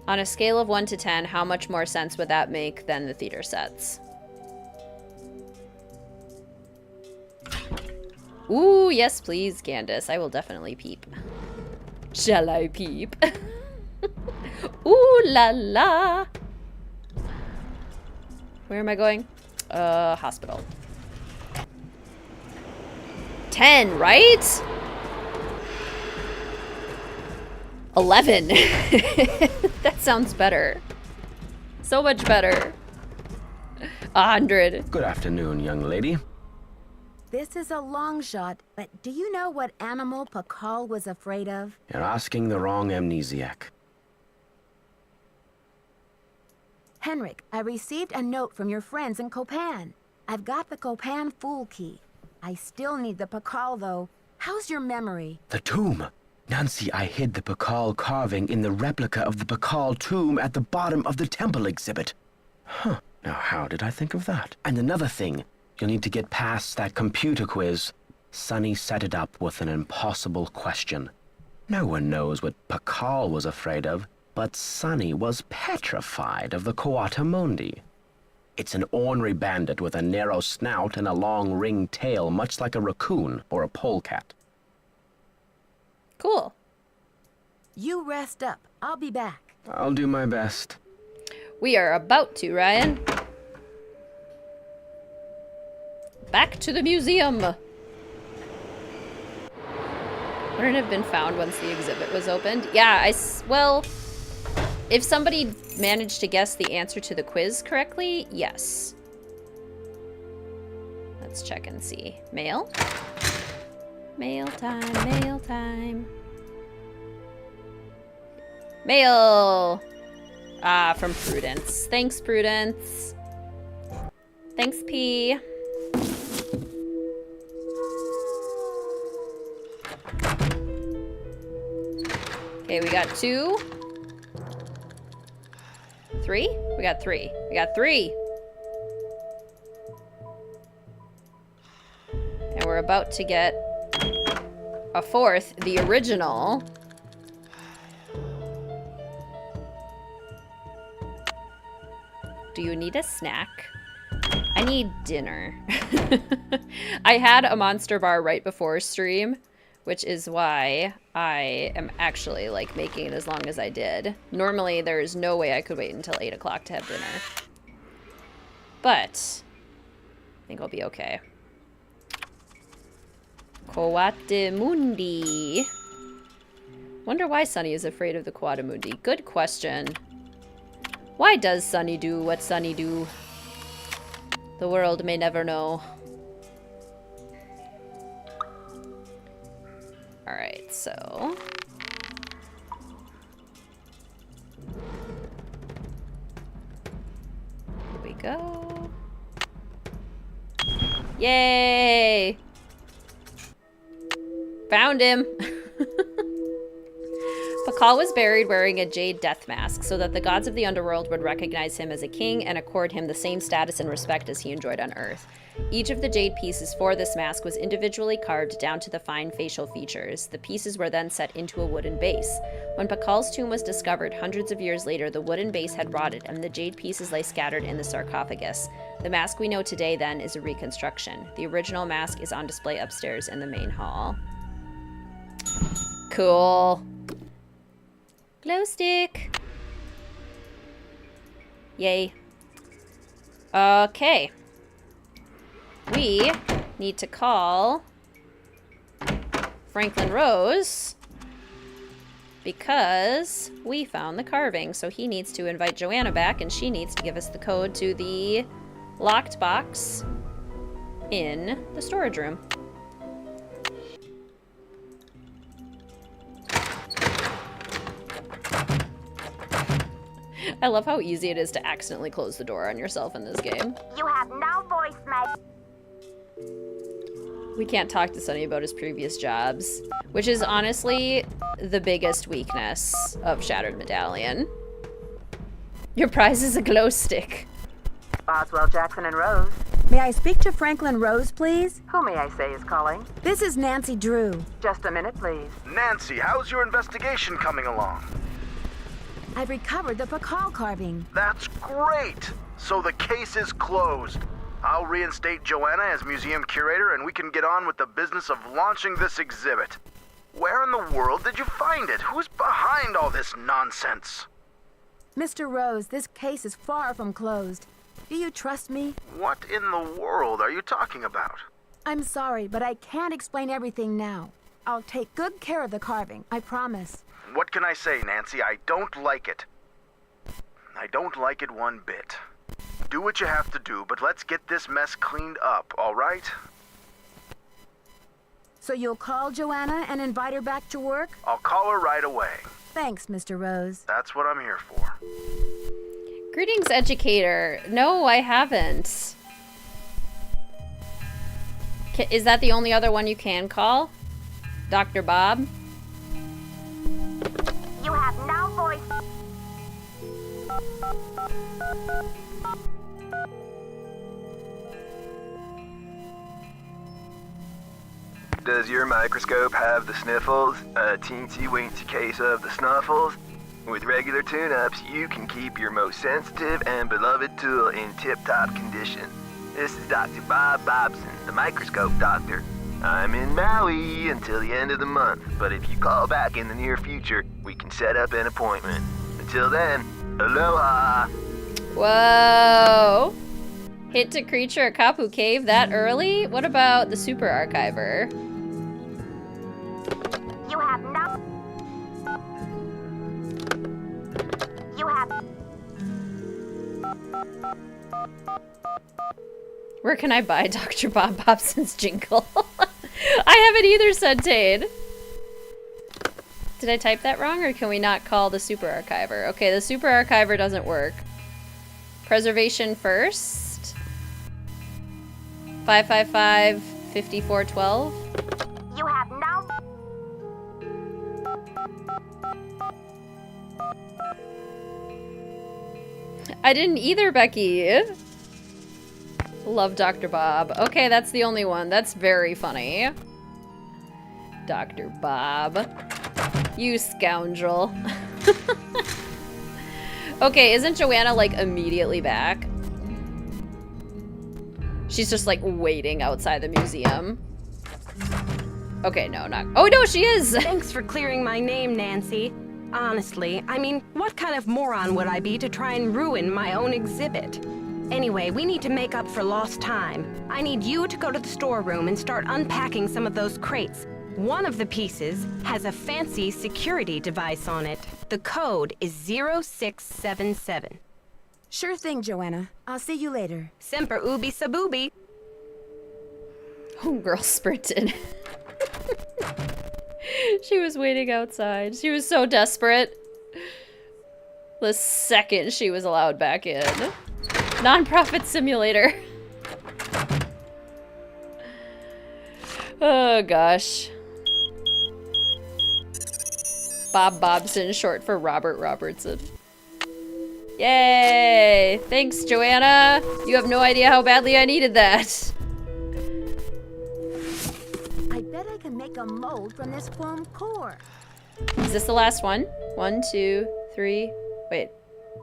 On a scale of 1 to 10, how much more sense would that make than the theater sets? Ooh, yes please, Candace. I will definitely peep. Shall I peep? Ooh la la! Where am I going? Hospital. 10, right? 11. That sounds better. So much better. 100. Good afternoon, young lady. This is a long shot, but do you know what animal Pakal was afraid of? You're asking the wrong amnesiac. Henrik, I received a note from your friends in Copan. I've got the Copan Fool Key. I still need the Pakal, though. How's your memory? The tomb. Nancy, I hid the Pakal carving in the replica of the Pakal tomb at the bottom of the temple exhibit. Huh. Now, how did I think of that? And another thing, you'll need to get past that computer quiz. Sonny set it up with an impossible question. No one knows what Pakal was afraid of, but Sonny was petrified of the Coatamundi. It's an ornery bandit with a narrow snout and a long ringed tail, much like a raccoon or a polecat. Cool. You rest up. I'll be back. I'll do my best. We are about to, Ryan. Back to the museum. Wouldn't have been found once the exhibit was opened. Yeah, well, if somebody managed to guess the answer to the quiz correctly, yes. Let's check and see. Mail? Mail time, mail time. Mail! Ah, from Prudence. Thanks, Prudence. Thanks, P. Okay, we got 2. 3? We got 3. We got 3! And we're about to get a 4th, the original. Do you need a snack? I need dinner. I had a Monster Bar right before stream, which is why I am actually like making it as long as I did. Normally there's no way I could wait until 8 o'clock to have dinner. But I think I'll be okay. Coatimundi. Wonder why Sunny is afraid of the Coatimundi. Good question. Why does Sunny do what Sunny do? The world may never know. Alright, so... here we go. Yay! Found him! Pakal was buried wearing a jade death mask so that the gods of the underworld would recognize him as a king and accord him the same status and respect as he enjoyed on Earth. Each of the jade pieces for this mask was individually carved down to the fine facial features. The pieces were then set into a wooden base. When Pakal's tomb was discovered hundreds of years later, the wooden base had rotted and the jade pieces lay scattered in the sarcophagus. The mask we know today, then, is a reconstruction. The original mask is on display upstairs in the main hall. Cool. Glow stick. Yay. Okay. We need to call Franklin Rose because we found the carving. So he needs to invite Joanna back and she needs to give us the code to the locked box in the storage room. I love how easy it is to accidentally close the door on yourself in this game. You have no voice, mate. We can't talk to Sunny about his previous jobs, which is honestly the biggest weakness of Shattered Medallion. Your prize is a glow stick. Boswell, Jackson, and Rose. May I speak to Franklin Rose, please? Who may I say is calling? This is Nancy Drew. Just a minute, please. Nancy, how's your investigation coming along? I've recovered the Pakal carving. That's great! So the case is closed. I'll reinstate Joanna as museum curator and we can get on with the business of launching this exhibit. Where in the world did you find it? Who's behind all this nonsense? Mr. Rose, this case is far from closed. Do you trust me? What in the world are you talking about? I'm sorry, but I can't explain everything now. I'll take good care of the carving, I promise. What can I say, Nancy? I don't like it. I don't like it one bit. Do what you have to do, but let's get this mess cleaned up, all right? So you'll call Joanna and invite her back to work? I'll call her right away. Thanks, Mr. Rose. That's what I'm here for. Greetings, educator. No, I haven't. Is that the only other one you can call? Dr. Bob? You have no voice. Does your microscope have the sniffles? A teensy-weensy case of the snuffles? With regular tune-ups, you can keep your most sensitive and beloved tool in tip-top condition. This is Dr. Bob Bobson, the microscope doctor. I'm in Maui until the end of the month, but if you call back in the near future, we can set up an appointment. Until then, aloha! Whoa! Hit to creature at Kapu Cave that early? What about the Super Archiver? You have no... You have... Where can I buy Dr. Bob Bobson's jingle? I haven't either, Suntade. Did I type that wrong, or can we not call the Super Archiver? Okay, the Super Archiver doesn't work. Preservation first. 555-5412. You have no... I didn't either, Becky. Love Dr. Bob. Okay, that's the only one. That's very funny. Dr. Bob. You scoundrel. Okay, isn't Joanna, like, immediately back? She's just, like, waiting outside the museum. Okay, no, not... Oh, no, she is! Thanks for clearing my name, Nancy. Honestly, I mean, what kind of moron would I be to try and ruin my own exhibit? Anyway, we need to make up for lost time. I need you to go to the storeroom and start unpacking some of those crates. One of the pieces has a fancy security device on it. The code is 0677. Sure thing, Joanna. I'll see you later. Semper ubi sabubi. Homegirl sprinted. She was waiting outside. She was so desperate. The second she was allowed back in. Nonprofit simulator. Oh gosh. Bob Bobson, short for Robert Robertson. Yay! Thanks, Joanna! You have no idea how badly I needed that. I bet I can make a mold from this foam core. Is this the last one? 1, 2, 3. Wait.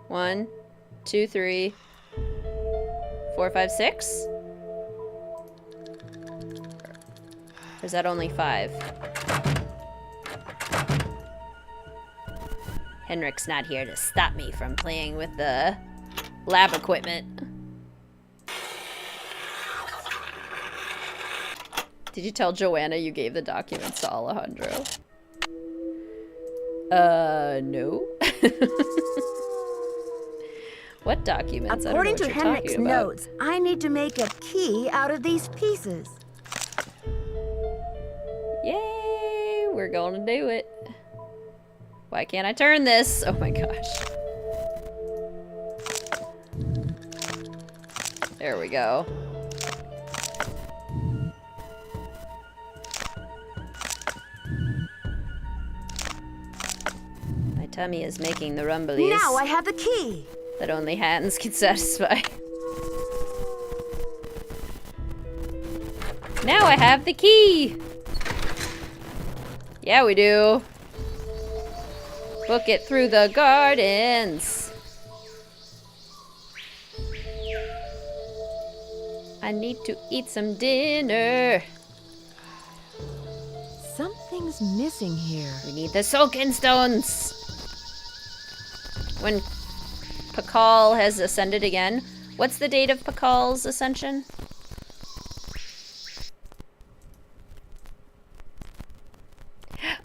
1, 2, 3. 4, 5, 6? Or is that only 5? Henrik's not here to stop me from playing with the lab equipment. Did you tell Joanna you gave the documents to Alejandro? No. What documents? According to I don't know what you're Henrik's talking about. notes, I need to make a key out of these pieces. Yay! We're gonna do it. Why can't I turn this? Oh my gosh. There we go. My tummy is making the rumblies. Now I have the key. That only hands can satisfy. Now I have the key! Yeah, we do. Book it through the gardens. I need to eat some dinner. Something's missing here. We need the soaking stones. When Pakal has ascended again. What's the date of Pakal's ascension?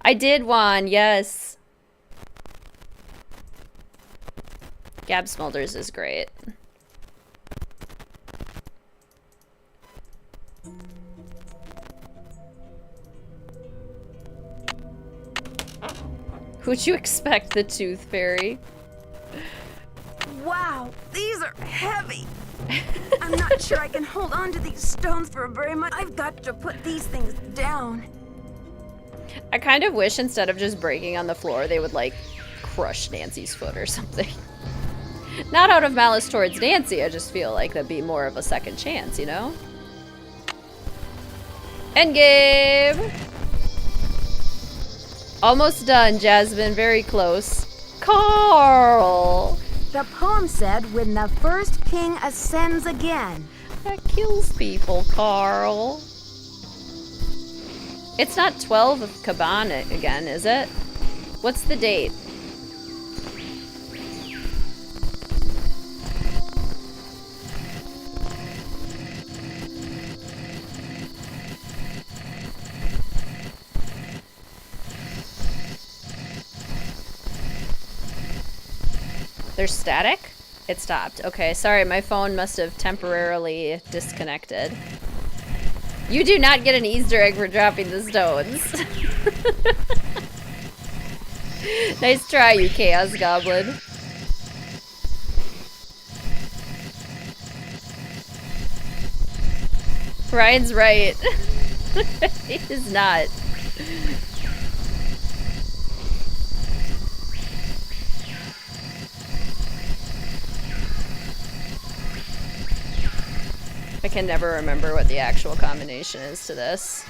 I did one, yes. Gab Smulders is great. Who'd you expect, the Tooth Fairy? Wow, these are heavy. I'm not sure I can hold on to these stones for very much. I've got to put these things down. I kind of wish instead of just breaking on the floor, they would like crush Nancy's foot or something. Not out of malice towards Nancy, I just feel like that'd be more of a second chance, you know? Endgame! Almost done, Jasmine, very close. Carl! The poem said, when the first king ascends again. That kills people, Carl. It's not 12 of Kaban again, is it? What's the date? There's static? It stopped. Okay, sorry, my phone must have temporarily disconnected. You do not get an Easter egg for dropping the stones. Nice try, you Chaos Goblin. Ryan's right. He is not. I can never remember what the actual combination is to this.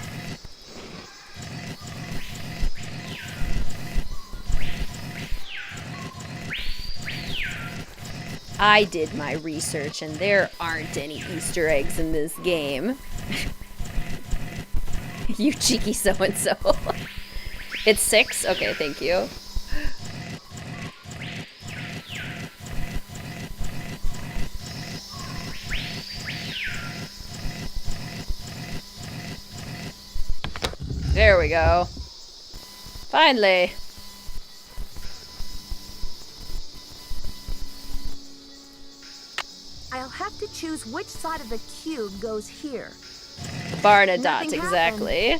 I did my research and there aren't any Easter eggs in this game. You cheeky so-and-so. It's 6? Okay, thank you. There we go. Finally. I'll have to choose which side of the cube goes here. Barnadot, Nothing exactly.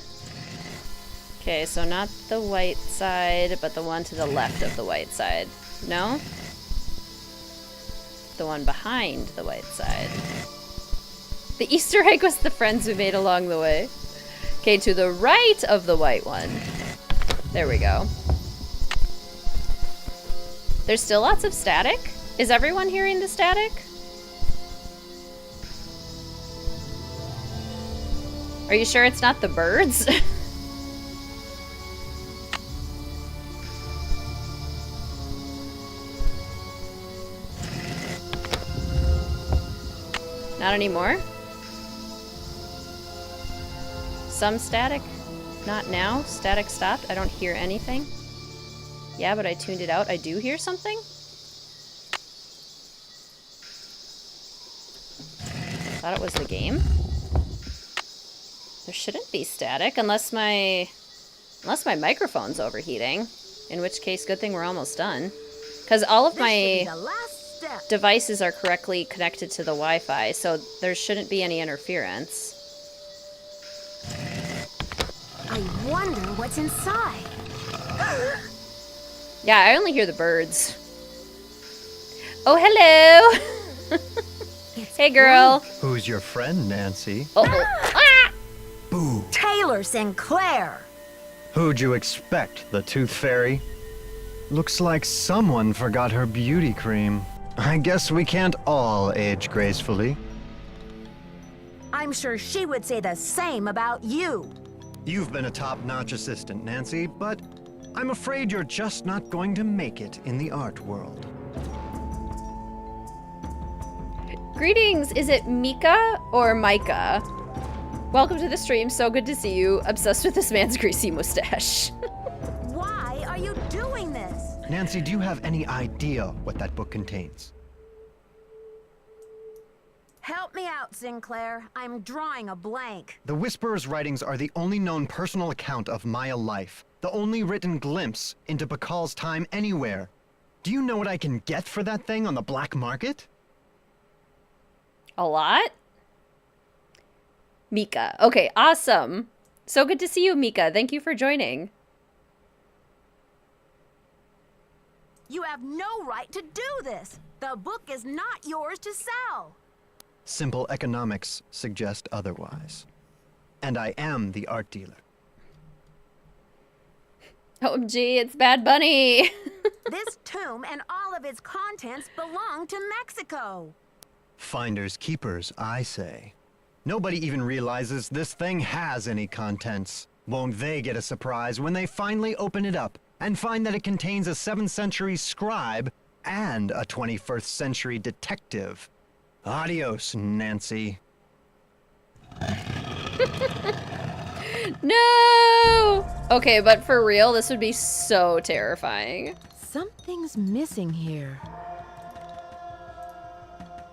Okay, so not the white side, but the one to the left of the white side. No? The one behind the white side. The Easter egg was the friends we made along the way. Okay, to the right of the white one. There we go. There's still lots of static? Is everyone hearing the static? Are you sure it's not the birds? Not anymore? Some static? Not now? Static stopped? I don't hear anything? Yeah, but I tuned it out. I do hear something? Thought it was the game. There shouldn't be static unless my microphone's overheating. In which case, good thing we're almost done. Because all of my devices are correctly connected to the Wi-Fi, so there shouldn't be any interference. I wonder what's inside. Yeah, I only hear the birds. Oh, hello! Hey, girl. Who's your friend, Nancy? Uh-oh. Ah! Boo. Taylor Sinclair. Who'd you expect, the Tooth Fairy? Looks like someone forgot her beauty cream. I guess we can't all age gracefully. I'm sure she would say the same about you. You've been a top-notch assistant, Nancy, but I'm afraid you're just not going to make it in the art world. Greetings, is it Mika or Micah? Welcome to the stream, so good to see you. Obsessed with this man's greasy mustache. Why are you doing this? Nancy, do you have any idea what that book contains? Help me out, Sinclair. I'm drawing a blank. The Whisperer's writings are the only known personal account of Maya life, the only written glimpse into Bakal's time anywhere. Do you know what I can get for that thing on the black market? A lot? Mika. Okay, awesome. So good to see you, Mika. Thank you for joining. You have no right to do this. The book is not yours to sell. Simple economics suggest otherwise. And I am the art dealer. OMG, it's Bad Bunny. This tomb and all of its contents belong to Mexico. Finders keepers, I say. Nobody even realizes this thing has any contents. Won't they get a surprise when they finally open it up and find that it contains a 7th century scribe and a 21st century detective? Adios, Nancy. No! Okay, but for real, this would be so terrifying. Something's missing here.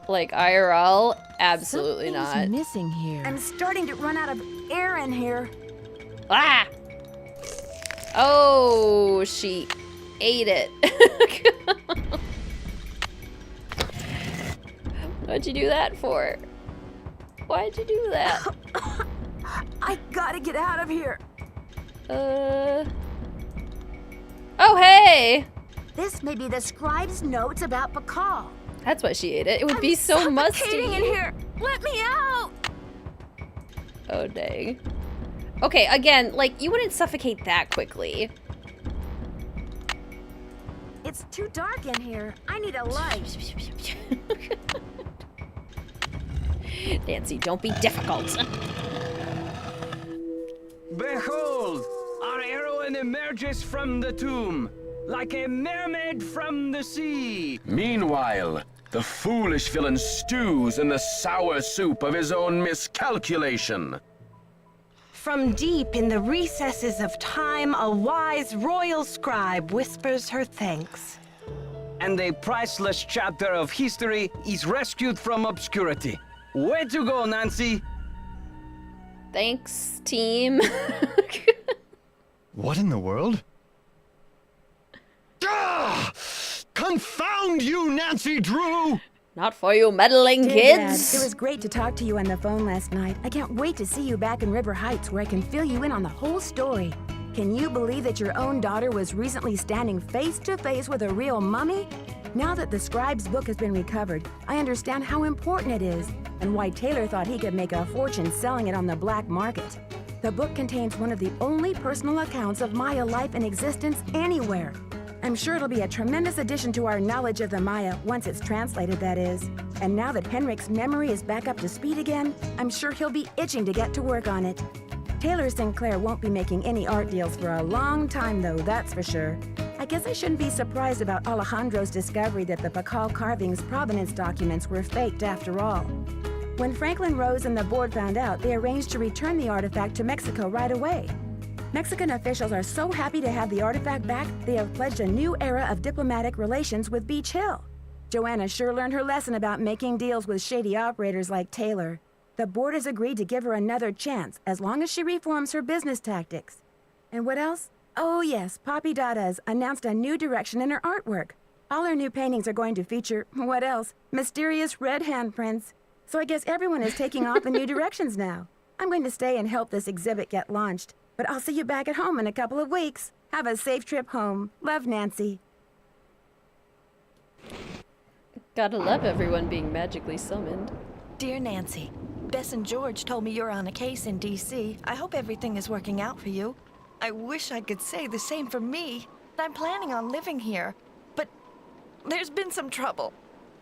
Like IRL, absolutely Something's not. Missing here. I'm starting to run out of air in here. Ah! Oh, she ate it. What'd you do that for? Why'd you do that? I gotta get out of here. Oh, hey! This may be the scribe's notes about Bakal. That's why she ate it. It would be so musty. Suffocating in here. Let me out. Oh, dang. Okay, again, like, you wouldn't suffocate that quickly. It's too dark in here. I need a light. Nancy, don't be difficult. Behold! Our heroine emerges from the tomb, like a mermaid from the sea. Meanwhile, the foolish villain stews in the sour soup of his own miscalculation. From deep in the recesses of time, a wise royal scribe whispers her thanks. And a priceless chapter of history is rescued from obscurity. Way to go, Nancy! Thanks, team. What in the world? Ah! Confound you, Nancy Drew! Not for you meddling Dear kids. Dad, it was great to talk to you on the phone last night. I can't wait to see you back in River Heights where I can fill you in on the whole story. Can you believe that your own daughter was recently standing face to face with a real mummy? Now that the scribe's book has been recovered, I understand how important it is and why Taylor thought he could make a fortune selling it on the black market. The book contains one of the only personal accounts of Maya life in existence anywhere. I'm sure it'll be a tremendous addition to our knowledge of the Maya, once it's translated, that is. And now that Henrik's memory is back up to speed again, I'm sure he'll be itching to get to work on it. Taylor Sinclair won't be making any art deals for a long time, though, that's for sure. I guess I shouldn't be surprised about Alejandro's discovery that the Pakal carving's provenance documents were faked after all. When Franklin Rose and the board found out, they arranged to return the artifact to Mexico right away. Mexican officials are so happy to have the artifact back, they have pledged a new era of diplomatic relations with Beach Hill. Joanna sure learned her lesson about making deals with shady operators like Taylor. The board has agreed to give her another chance, as long as she reforms her business tactics. And what else? Oh yes, Poppy Dada's announced a new direction in her artwork. All her new paintings are going to feature, what else? Mysterious red handprints. So I guess everyone is taking off in new directions now. I'm going to stay and help this exhibit get launched. But I'll see you back at home in a couple of weeks. Have a safe trip home. Love, Nancy. Gotta love everyone being magically summoned. Dear Nancy, Bess and George told me you're on a case in D.C. I hope everything is working out for you. I wish I could say the same for me. I'm planning on living here, but there's been some trouble.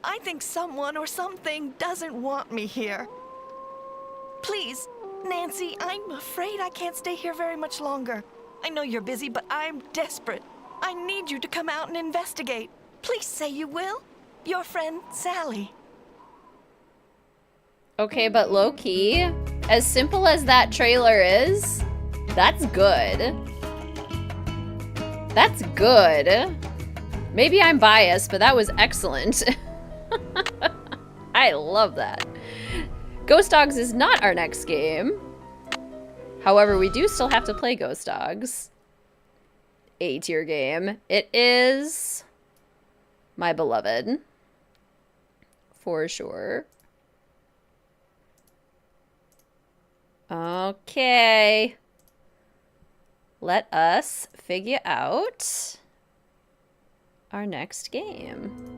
I think someone or something doesn't want me here. Please, Nancy, I'm afraid I can't stay here very much longer. I know you're busy, but I'm desperate. I need you to come out and investigate. Please say you will. Your friend, Sally. Okay, but low-key, as simple as that trailer is, that's good. That's good. Maybe I'm biased, but that was excellent. I love that. Ghost Dogs is not our next game. However, we do still have to play Ghost Dogs. A-tier game. It is my beloved. For sure. Okay. Let us figure out our next game.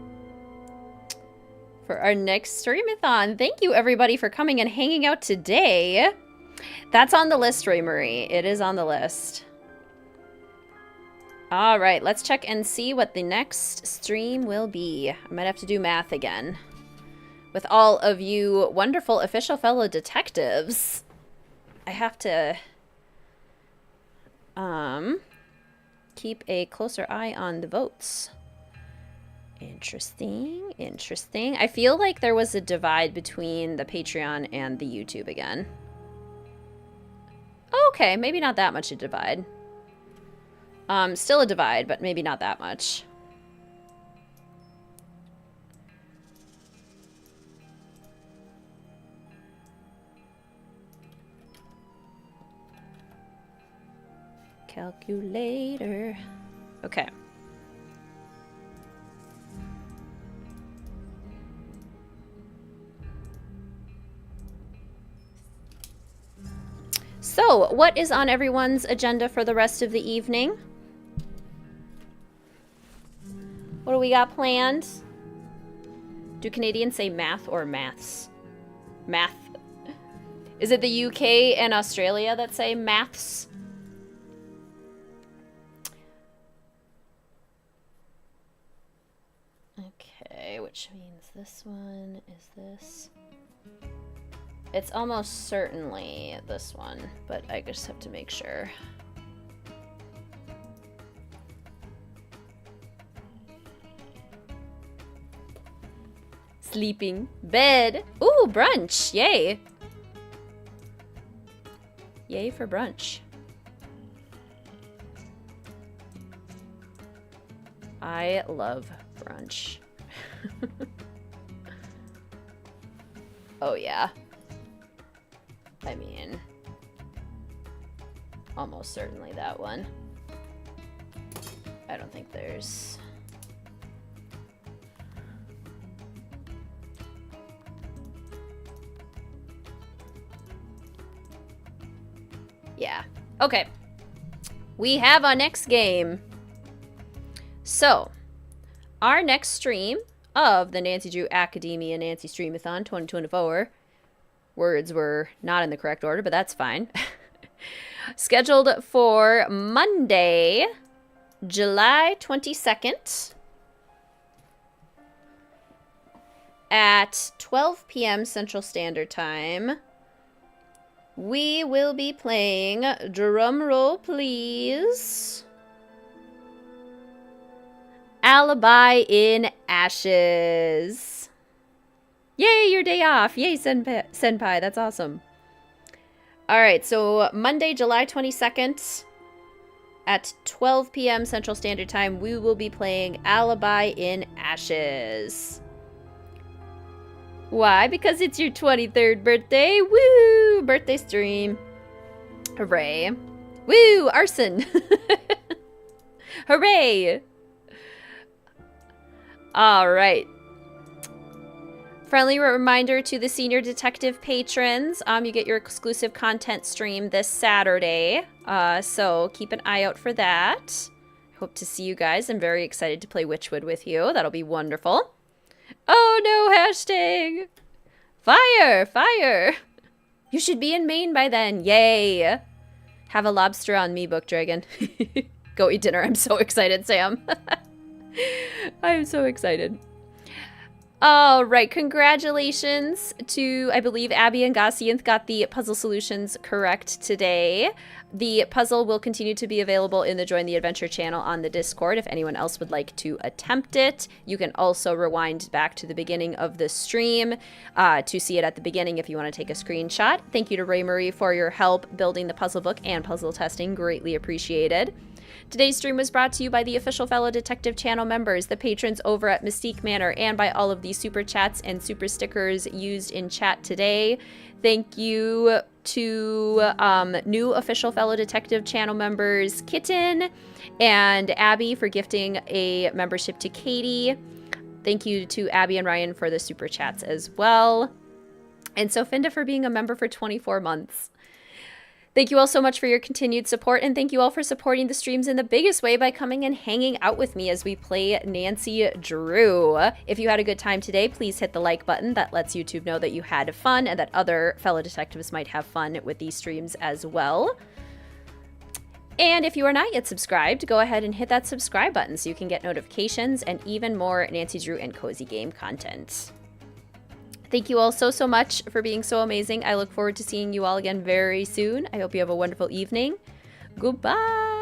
For our next Streamathon. Thank you everybody for coming and hanging out today. That's on the list, Ray Marie. It is on the list. All right, let's check and see what the next stream will be. I might have to do math again. With all of you wonderful official fellow detectives, I have to keep a closer eye on the votes. Interesting, interesting. I feel like there was a divide between the Patreon and the YouTube again. Okay, maybe not that much a divide. Still a divide, but maybe not that much. Calculator. Okay. So, what is on everyone's agenda for the rest of the evening? What do we got planned? Do Canadians say math or maths? Math. Is it the UK and Australia that say maths? Okay, which means this one is this. It's almost certainly this one, but I just have to make sure. Sleeping. Bed. Ooh, brunch. Yay. Yay for brunch. I love brunch. Oh, yeah. I mean, almost certainly that one. I don't think there's... Yeah. Okay. We have our next game. So, our next stream of the Nancy Drew Academia Nancy Streamathon 2024. Words were not in the correct order, but that's fine. Scheduled for Monday, July 22nd at 12 p.m. Central Standard Time. We will be playing, drum roll please, Alibi in Ashes. Yay, your day off. Yay, Senpai. That's awesome. Alright, so Monday, July 22nd at 12 p.m. Central Standard Time, we will be playing Alibi in Ashes. Why? Because it's your 23rd birthday. Woo! Birthday stream. Hooray. Woo! Arson. Hooray! All right. Friendly reminder to the senior detective patrons. You get your exclusive content stream this Saturday. So keep an eye out for that. Hope to see you guys. I'm very excited to play Witchwood with you. That'll be wonderful. Oh no, hashtag! Fire! Fire! You should be in Maine by then. Yay! Have a lobster on me, Book Dragon. Go eat dinner. I'm so excited, Sam. I'm so excited. All right, congratulations to, I believe, Abby and Gossianth got the puzzle solutions correct today. The puzzle will continue to be available in the Join the Adventure channel on the Discord if anyone else would like to attempt it. You can also rewind back to the beginning of the stream to see it at the beginning if you want to take a screenshot. Thank you to Ray Marie for your help building the puzzle book and puzzle testing. Greatly appreciated. Today's stream was brought to you by the official Fellow Detective channel members, the patrons over at Mystique Manor, and by all of the super chats and super stickers used in chat today. Thank you to new official Fellow Detective channel members, Kitten and Abby, for gifting a membership to Katie. Thank you to Abby and Ryan for the super chats as well. And Sofinda for being a member for 24 months. Thank you all so much for your continued support, and thank you all for supporting the streams in the biggest way by coming and hanging out with me as we play Nancy Drew. If you had a good time today, please hit the like button. That lets YouTube know that you had fun and that other fellow detectives might have fun with these streams as well. And if you are not yet subscribed, go ahead and hit that subscribe button so you can get notifications and even more Nancy Drew and Cozy Game content. Thank you all so much for being so amazing. I look forward to seeing you all again very soon. I hope you have a wonderful evening. Goodbye.